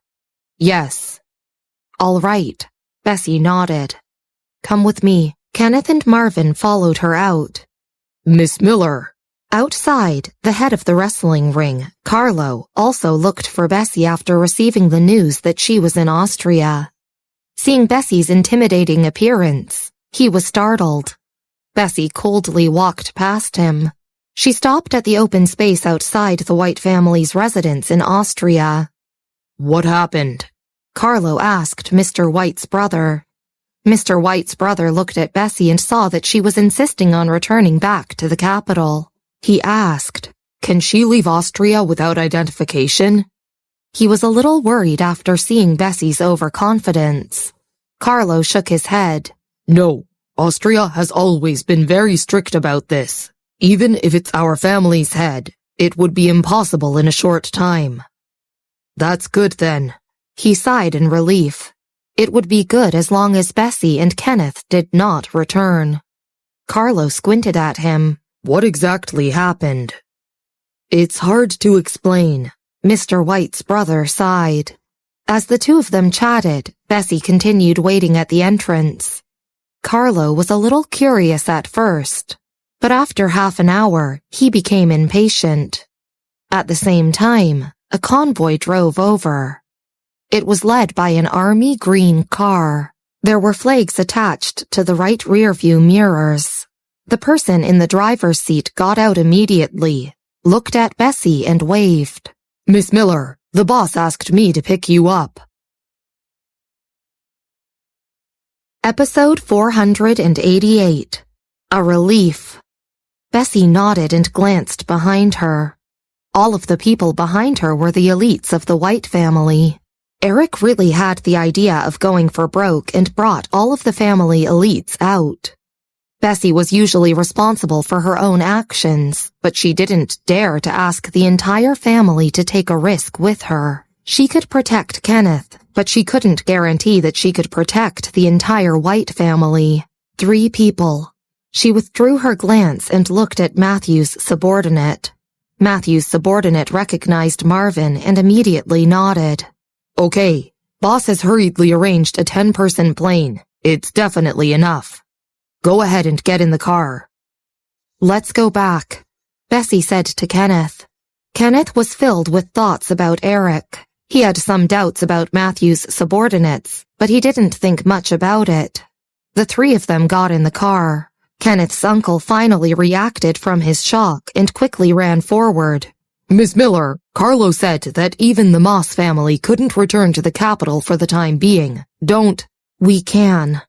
Yes. All right. Bessy nodded. Come with me. Kenneth and Marvin followed her out. Miss Miller. Outside, the head of the wrestling ring, Carlo, also looked for Bessy after receiving the news that she was in Austria. Seeing Bessy's intimidating appearance, he was startled. Bessy coldly walked past him. She stopped at the open space outside the White family's residence in Austria. What happened? Carlo asked Mr. White's brother. Mr. White's brother looked at Bessy and saw that she was insisting on returning back to the capital. He asked, Can she leave Austria without identification? He was a little worried after seeing Bessy's overconfidence. Carlo shook his head. No, Austria has always been very strict about this. Even if it's our family's head, it would be impossible in a short time. That's good then. He sighed in relief. It would be good as long as Bessy and Kenneth did not return. Carlo squinted at him. What exactly happened? It's hard to explain. Mr. White's brother sighed. As the two of them chatted, Bessy continued waiting at the entrance. Carlo was a little curious at first, but after half an hour, he became impatient. At the same time, a convoy drove over. It was led by an army green car. There were flags attached to the right rear-view mirrors. The person in the driver's seat got out immediately, looked at Bessy and waved. Miss Miller, the boss asked me to pick you up. Episode 488. A Relief. Bessy nodded and glanced behind her. All of the people behind her were the elites of the White family. Eric really had the idea of going for broke and brought all of the family elites out. Bessy was usually responsible for her own actions, but she didn't dare to ask the entire family to take a risk with her. She could protect Kenneth, but she couldn't guarantee that she could protect the entire White family. 3 people. She withdrew her glance and looked at Matthew's subordinate. Matthew's subordinate recognized Marvin and immediately nodded. Okay, Boss has hurriedly arranged a 10-person plane. It's definitely enough. Go ahead and get in the car. Let's go back, Bessy said to Kenneth. Kenneth was filled with thoughts about Eric. He had some doubts about Matthew's subordinates, but he didn't think much about it. The three of them got in the car. Kenneth's uncle finally reacted from his shock and quickly ran forward. Miss Miller, Carlo said that even the Moss family couldn't return to the capital for the time being. Don't. We can.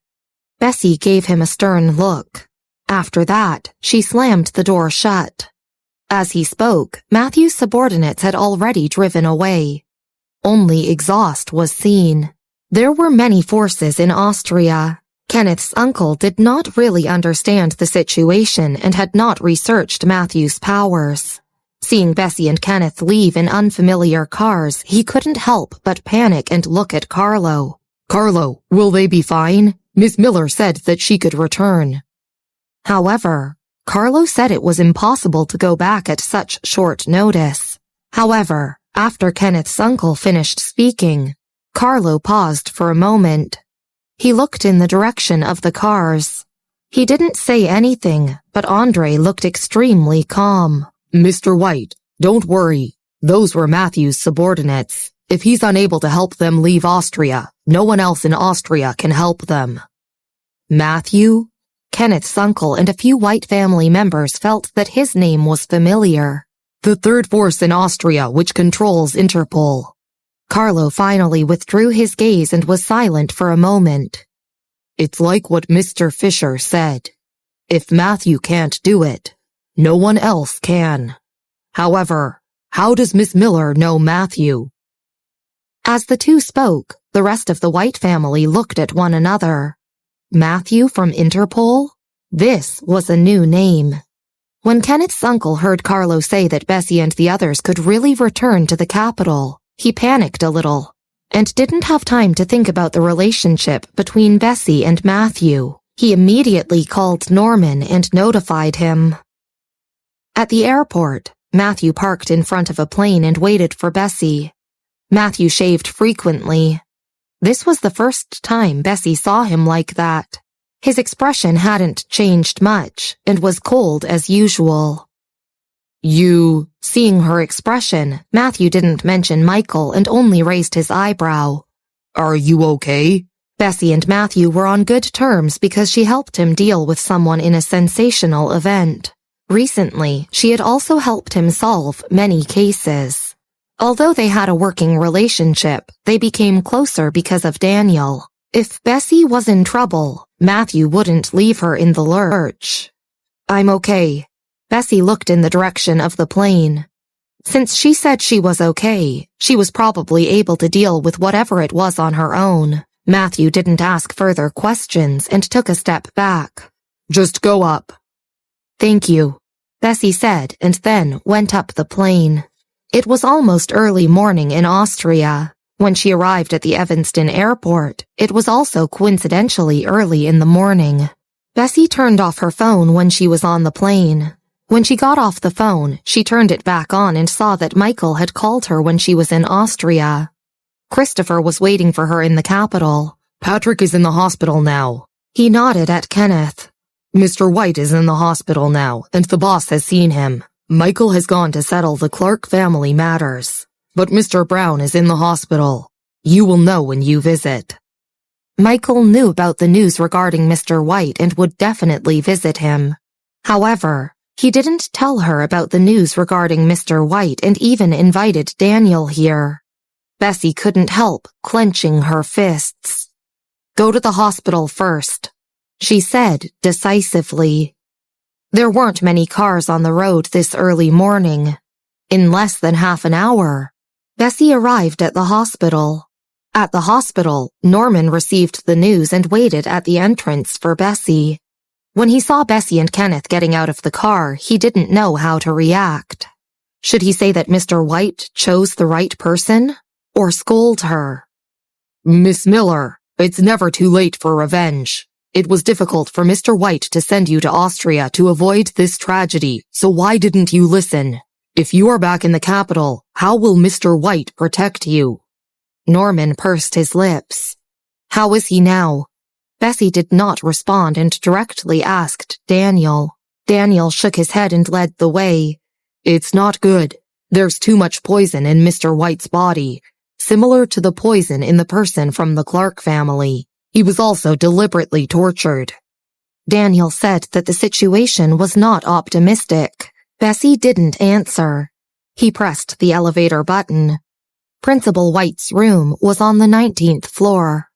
Bessy gave him a stern look. After that, she slammed the door shut. As he spoke, Matthew's subordinates had already driven away. Only exhaust was seen. There were many forces in Austria. Kenneth's uncle did not really understand the situation and had not researched Matthew's powers. Seeing Bessy and Kenneth leave in unfamiliar cars, he couldn't help but panic and look at Carlo. Carlo, will they be fine? Miss Miller said that she could return. However, Carlo said it was impossible to go back at such short notice. However, after Kenneth's uncle finished speaking, Carlo paused for a moment. He looked in the direction of the cars. He didn't say anything, but Andre looked extremely calm. Mr. White, don't worry. Those were Matthew's subordinates. If he's unable to help them leave Austria, no one else in Austria can help them. Matthew? Kenneth's uncle and a few White family members felt that his name was familiar. The third force in Austria, which controls Interpol. Carlo finally withdrew his gaze and was silent for a moment. It's like what Mr. Fisher said. If Matthew can't do it, no one else can. However, how does Miss Miller know Matthew? As the two spoke, the rest of the White family looked at one another. Matthew from Interpol? This was a new name. When Kenneth's uncle heard Carlo say that Bessy and the others could really return to the capital, he panicked a little, and didn't have time to think about the relationship between Bessy and Matthew. He immediately called Norman and notified him. At the airport, Matthew parked in front of a plane and waited for Bessy. Matthew shaved frequently. This was the first time Bessy saw him like that. His expression hadn't changed much and was cold as usual. Seeing her expression, Matthew didn't mention Michael and only raised his eyebrow. Are you okay? Bessy and Matthew were on good terms because she helped him deal with someone in a sensational event. Recently, she had also helped him solve many cases. Although they had a working relationship, they became closer because of Daniel. If Bessy was in trouble, Matthew wouldn't leave her in the lurch. I'm okay. Bessy looked in the direction of the plane. Since she said she was okay, she was probably able to deal with whatever it was on her own. Matthew didn't ask further questions and took a step back. Just go up. Thank you, Bessy said, and then went up the plane. It was almost early morning in Austria. When she arrived at the Evanston airport, it was also coincidentally early in the morning. Bessy turned off her phone when she was on the plane. When she got off the phone, she turned it back on and saw that Michael had called her when she was in Austria. Christopher was waiting for her in the capital. Patrick is in the hospital now. He nodded at Kenneth. Mr. White is in the hospital now, and the boss has seen him. Michael has gone to settle the Clark family matters. But Mr. Brown is in the hospital. You will know when you visit. Michael knew about the news regarding Mr. White and would definitely visit him. However, he didn't tell her about the news regarding Mr. White and even invited Daniel here. Bessy couldn't help clenching her fists. Go to the hospital first, she said decisively. There weren't many cars on the road this early morning. In less than half an hour, Bessy arrived at the hospital. At the hospital, Norman received the news and waited at the entrance for Bessy. When he saw Bessy and Kenneth getting out of the car, he didn't know how to react. Should he say that Mr. White chose the right person, or scold her? Miss Miller, it's never too late for revenge. It was difficult for Mr. White to send you to Austria to avoid this tragedy, so why didn't you listen? If you are back in the capital, how will Mr. White protect you? Norman pursed his lips. How is he now? Bessy did not respond and directly asked Daniel. Daniel shook his head and led the way. It's not good. There's too much poison in Mr. White's body, similar to the poison in the person from the Clark family. He was also deliberately tortured. Daniel said that the situation was not optimistic. Bessy didn't answer. He pressed the elevator button. Principal White's room was on the 19th floor.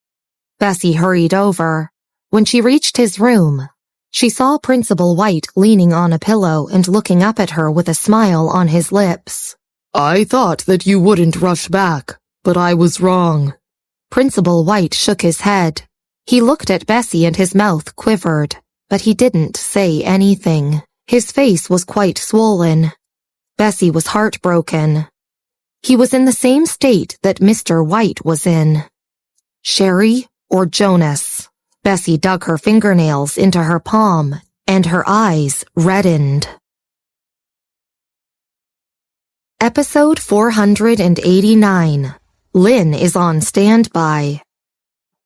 Bessy hurried over. When she reached his room, she saw Principal White leaning on a pillow and looking up at her with a smile on his lips. I thought that you wouldn't rush back, but I was wrong. Principal White shook his head. He looked at Bessy and his mouth quivered, but he didn't say anything. His face was quite swollen. Bessy was heartbroken. He was in the same state that Mr. White was in. Sherry or Jonas? Bessy dug her fingernails into her palm, and her eyes reddened. Episode 489. Lynn is on standby.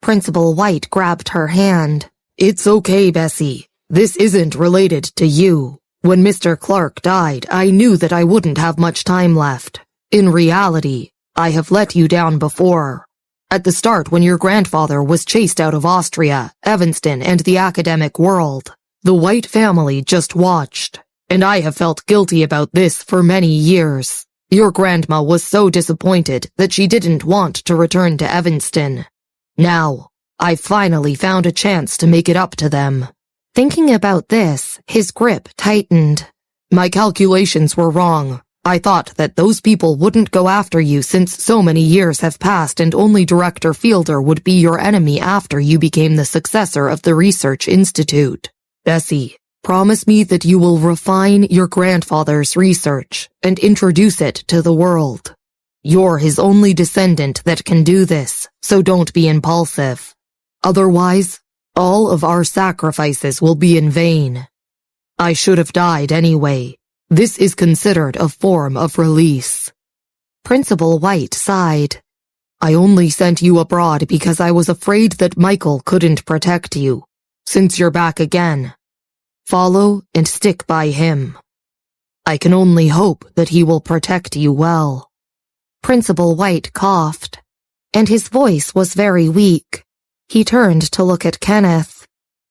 Principal White grabbed her hand. It's okay, Bessy. This isn't related to you. When Mr. Clark died, I knew that I wouldn't have much time left. In reality, I have let you down before. At the start, when your grandfather was chased out of Austria, Evanston, and the academic world, the White family just watched, and I have felt guilty about this for many years. Your grandma was so disappointed that she didn't want to return to Evanston. Now, I've finally found a chance to make it up to them. Thinking about this, his grip tightened. My calculations were wrong. I thought that those people wouldn't go after you since so many years have passed and only Director Fielder would be your enemy after you became the successor of the Research Institute. Bessy, promise me that you will refine your grandfather's research and introduce it to the world. You're his only descendant that can do this, so don't be impulsive. Otherwise, all of our sacrifices will be in vain. I should have died anyway. This is considered a form of release. Principal White sighed. I only sent you abroad because I was afraid that Michael couldn't protect you. Since you're back again, follow and stick by him. I can only hope that he will protect you well. Principal White coughed, and his voice was very weak. He turned to look at Kenneth.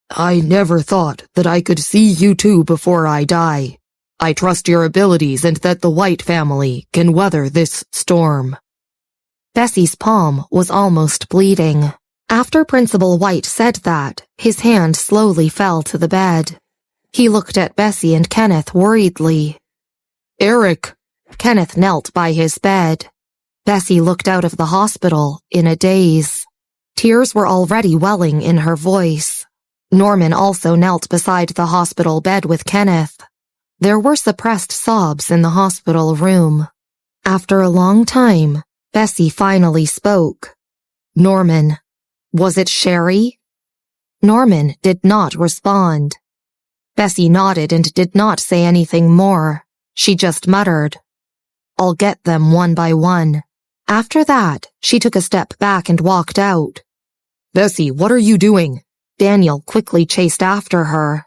I never thought that I could see you two before I die. I trust your abilities and that the White family can weather this storm. Bessy's palm was almost bleeding. After Principal White said that, his hand slowly fell to the bed. He looked at Bessy and Kenneth worriedly. Eric. Kenneth knelt by his bed. Bessy looked out of the hospital in a daze. Tears were already welling in her voice. Norman also knelt beside the hospital bed with Kenneth. There were suppressed sobs in the hospital room. After a long time, Bessy finally spoke. Norman, was it Sherry? Norman did not respond. Bessy nodded and did not say anything more. She just muttered, I'll get them one by one. After that, she took a step back and walked out. Bessy, what are you doing? Daniel quickly chased after her.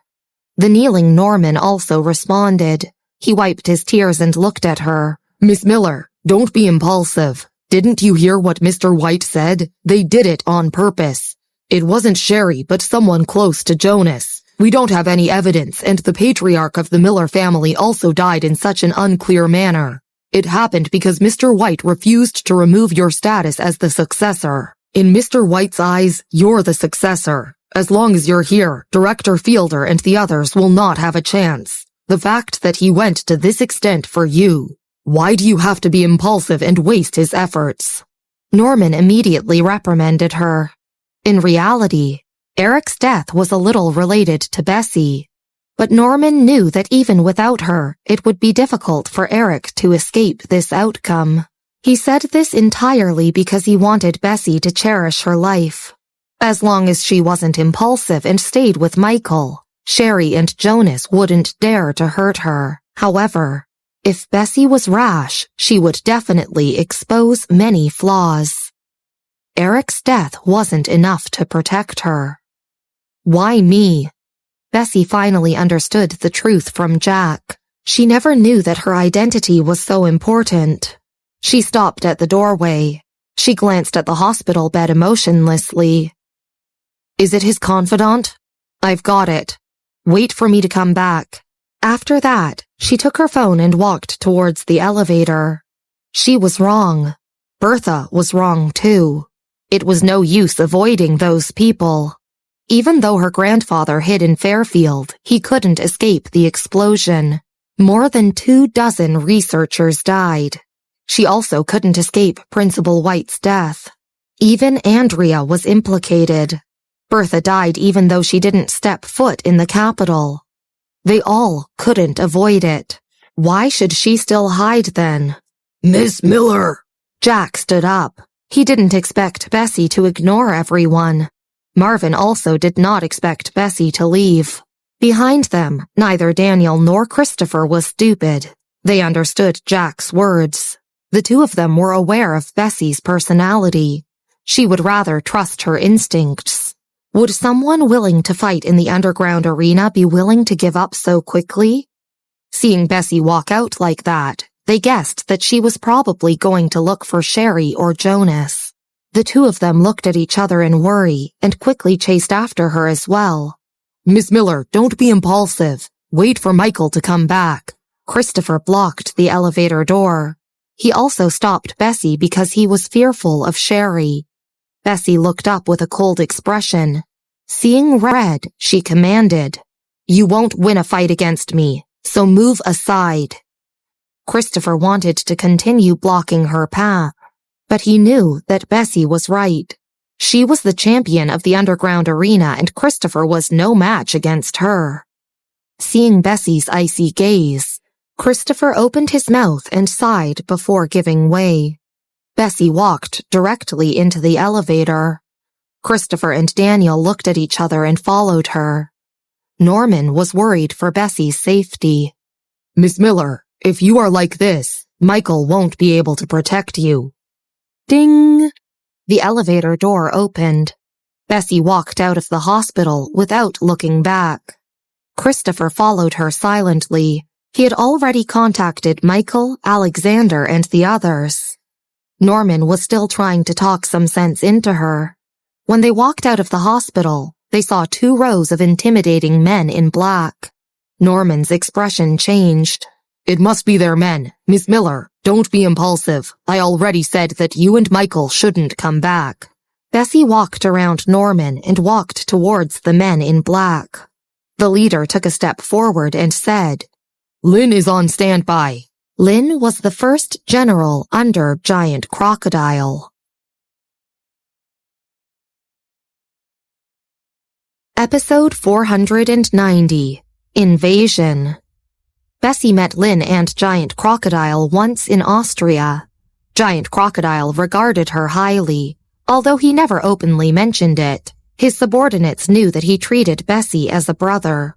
The kneeling Norman also responded. He wiped his tears and looked at her. Miss Miller, don't be impulsive. Didn't you hear what Mr. White said? They did it on purpose. It wasn't Sherry, but someone close to Jonas. We don't have any evidence, and the patriarch of the Miller family also died in such an unclear manner. It happened because Mr. White refused to remove your status as the successor. In Mr. White's eyes, you're the successor. As long as you're here, Director Fielder and the others will not have a chance. The fact that he went to this extent for you, why do you have to be impulsive and waste his efforts? Norman immediately reprimanded her. In reality, Eric's death was a little related to Bessy, but Norman knew that even without her, it would be difficult for Eric to escape this outcome. He said this entirely because he wanted Bessy to cherish her life. As long as she wasn't impulsive and stayed with Michael, Sherry and Jonas wouldn't dare to hurt her. However, if Bessy was rash, she would definitely expose many flaws. Eric's death wasn't enough to protect her. Why me? Bessy finally understood the truth from Jack. She never knew that her identity was so important. She stopped at the doorway. She glanced at the hospital bed emotionlessly. Is it his confidant? I've got it. Wait for me to come back. After that, she took her phone and walked towards the elevator. She was wrong. Bertha was wrong too. It was no use avoiding those people. Even though her grandfather hid in Fairfield, he couldn't escape the explosion. More than 24 researchers died. She also couldn't escape Principal White's death. Even Andrea was implicated. Bertha died even though she didn't step foot in the Capitol. They all couldn't avoid it. Why should she still hide then? Miss Miller! Jack stood up. He didn't expect Bessy to ignore everyone. Marvin also did not expect Bessy to leave. Behind them, neither Daniel nor Christopher was stupid. They understood Jack's words. The two of them were aware of Bessy's personality. She would rather trust her instincts. Would someone willing to fight in the underground arena be willing to give up so quickly? Seeing Bessy walk out like that, they guessed that she was probably going to look for Sherry or Jonas. The two of them looked at each other in worry and quickly chased after her as well. Miss Miller, don't be impulsive. Wait for Michael to come back. Christopher blocked the elevator door. He also stopped Bessy because he was fearful of Sherry. Bessy looked up with a cold expression. Seeing red, she commanded, "You won't win a fight against me, so move aside." Christopher wanted to continue blocking her path, but he knew that Bessy was right. She was the champion of the underground arena and Christopher was no match against her. Seeing Bessy's icy gaze, Christopher opened his mouth and sighed before giving way. Bessy walked directly into the elevator. Christopher and Daniel looked at each other and followed her. Norman was worried for Bessy's safety. Miss Miller, if you are like this, Michael won't be able to protect you. Ding! The elevator door opened. Bessy walked out of the hospital without looking back. Christopher followed her silently. He had already contacted Michael, Alexander, and the others. Norman was still trying to talk some sense into her. When they walked out of the hospital, they saw 2 rows of intimidating men in black. Norman's expression changed. It must be their men. Miss Miller, don't be impulsive. I already said that you and Michael shouldn't come back. Bessy walked around Norman and walked towards the men in black. The leader took a step forward and said, Lynn is on standby. Lynn was the first general under Giant Crocodile. Episode 490, Invasion. Bessy met Lynn and Giant Crocodile once in Austria. Giant Crocodile regarded her highly, although he never openly mentioned it. His subordinates knew that he treated Bessy as a brother.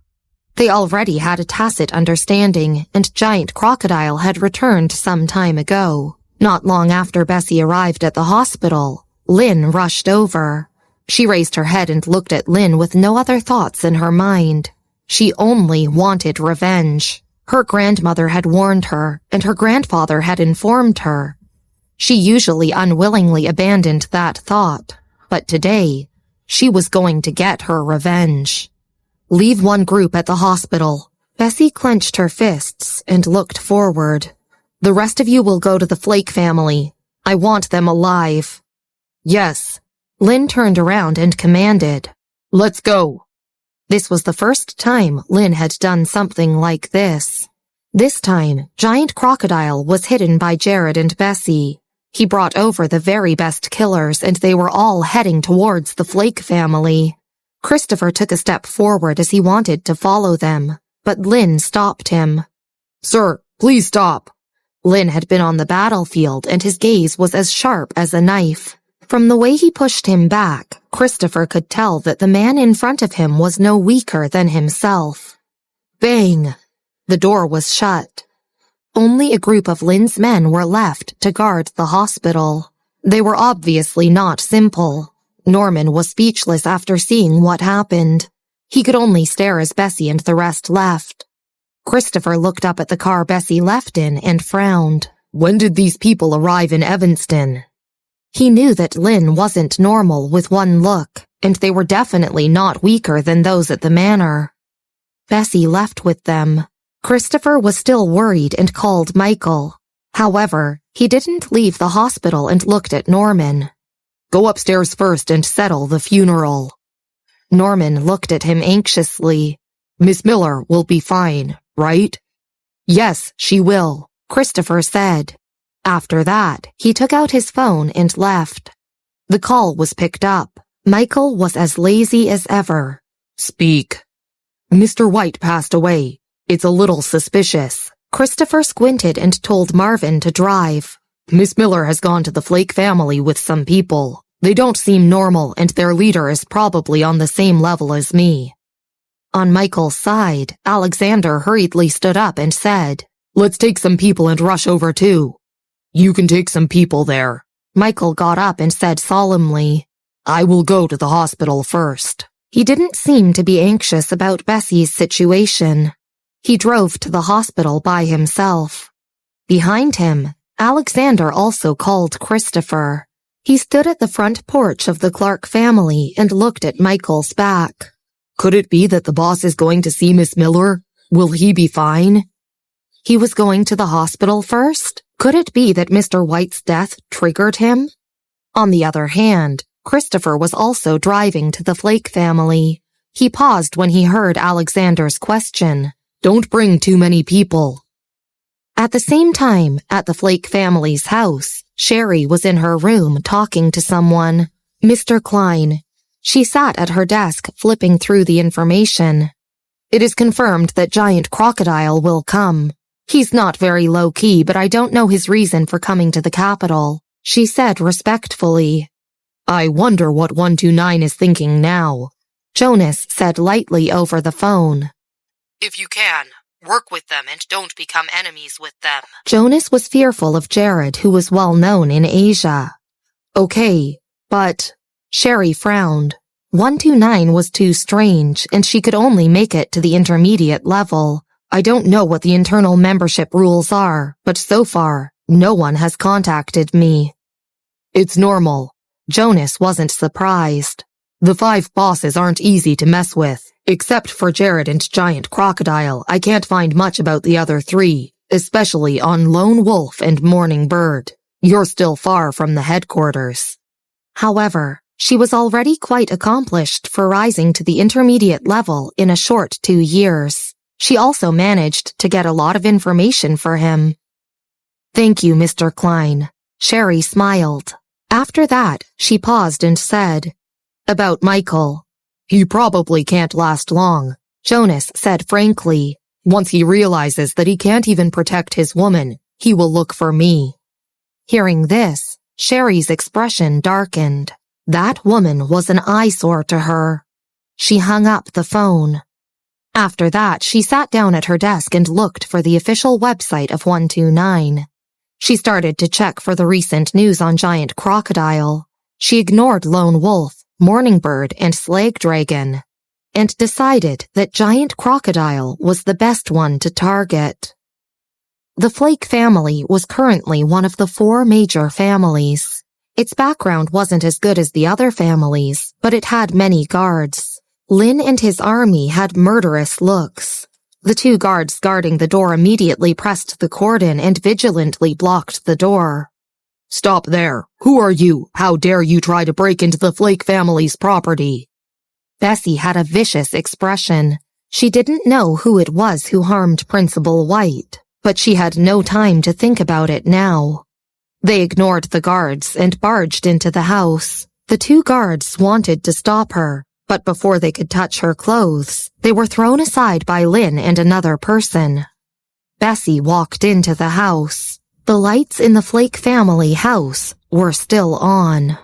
They already had a tacit understanding, and Giant Crocodile had returned some time ago. Not long after Bessy arrived at the hospital, Lynn rushed over. She raised her head and looked at Lynn with no other thoughts in her mind. She only wanted revenge. Her grandmother had warned her, and her grandfather had informed her. She usually unwillingly abandoned that thought, but today, she was going to get her revenge. Leave one group at the hospital. Bessy clenched her fists and looked forward. The rest of you will go to the Flake family. I want them alive. Yes. Lynn turned around and commanded, Let's go. This was the first time Lynn had done something like this. This time, Giant Crocodile was hidden by Jared and Bessy. He brought over the very best killers and they were all heading towards the Flake family. Christopher took a step forward as he wanted to follow them, but Lynn stopped him. Sir, please stop. Lynn had been on the battlefield and his gaze was as sharp as a knife. From the way he pushed him back, Christopher could tell that the man in front of him was no weaker than himself. Bang! The door was shut. Only a group of Lynn's men were left to guard the hospital. They were obviously not simple. Norman was speechless after seeing what happened. He could only stare as Bessy and the rest left. Christopher looked up at the car Bessy left in and frowned. When did these people arrive in Evanston? He knew that Lynn wasn't normal with one look, and they were definitely not weaker than those at the manor. Bessy left with them. Christopher was still worried and called Michael. However, he didn't leave the hospital and looked at Norman. Go upstairs first and settle the funeral. Norman looked at him anxiously. Miss Miller will be fine, right? Yes, she will, Christopher said. After that, he took out his phone and left. The call was picked up. Michael was as lazy as ever. Speak. Mr. White passed away. It's a little suspicious. Christopher squinted and told Marvin to drive. Miss Miller has gone to the Flake family with some people. They don't seem normal, and their leader is probably on the same level as me. On Michael's side, Alexander hurriedly stood up and said, Let's take some people and rush over too. You can take some people there. Michael got up and said solemnly, I will go to the hospital first. He didn't seem to be anxious about Bessy's situation. He drove to the hospital by himself. Behind him, Alexander also called Christopher. He stood at the front porch of the Clark family and looked at Michael's back. Could it be that the boss is going to see Miss Miller? Will he be fine? He was going to the hospital first? Could it be that Mr. White's death triggered him? On the other hand, Christopher was also driving to the Flake family. He paused when he heard Alexander's question. Don't bring too many people. At the same time, at the Flake family's house, Sherry was in her room talking to someone. Mr. Klein. She sat at her desk flipping through the information. It is confirmed that Giant Crocodile will come. He's not very low-key, but I don't know his reason for coming to the capital, she said respectfully. I wonder what 129 is thinking now, Jonas said lightly over the phone. If you can, work with them and don't become enemies with them. Jonas was fearful of Jared, who was well known in Asia. Okay, but... Sherry frowned. 129 was too strange, and she could only make it to the intermediate level. I don't know what the internal membership rules are, but so far, no one has contacted me. It's normal. Jonas wasn't surprised. The 5 bosses aren't easy to mess with. Except for Jared and Giant Crocodile, I can't find much about the other 3, especially on Lone Wolf and Morning Bird. You're still far from the headquarters. However, she was already quite accomplished for rising to the intermediate level in a short 2 years. She also managed to get a lot of information for him. Thank you, Mr. Klein. Sherry smiled. After that, she paused and said, About Michael. He probably can't last long, Jonas said frankly. Once he realizes that he can't even protect his woman, he will look for me. Hearing this, Sherry's expression darkened. That woman was an eyesore to her. She hung up the phone. After that, she sat down at her desk and looked for the official website of 129. She started to check for the recent news on Giant Crocodile. She ignored Lone Wolf, Morning Bird, and Slag Dragon, and decided that Giant Crocodile was the best one to target. The Flake family was currently one of the 4 major families. Its background wasn't as good as the other families, but it had many guards. Lynn and his army had murderous looks. The 2 guards guarding the door immediately pressed the cordon and vigilantly blocked the door. Stop there. Who are you? How dare you try to break into the Flake family's property? Bessy had a vicious expression. She didn't know who it was who harmed Principal White, but she had no time to think about it now. They ignored the guards and barged into the house. The 2 guards wanted to stop her, but before they could touch her clothes, they were thrown aside by Lynn and another person. Bessy walked into the house. The lights in the Flake family house were still on.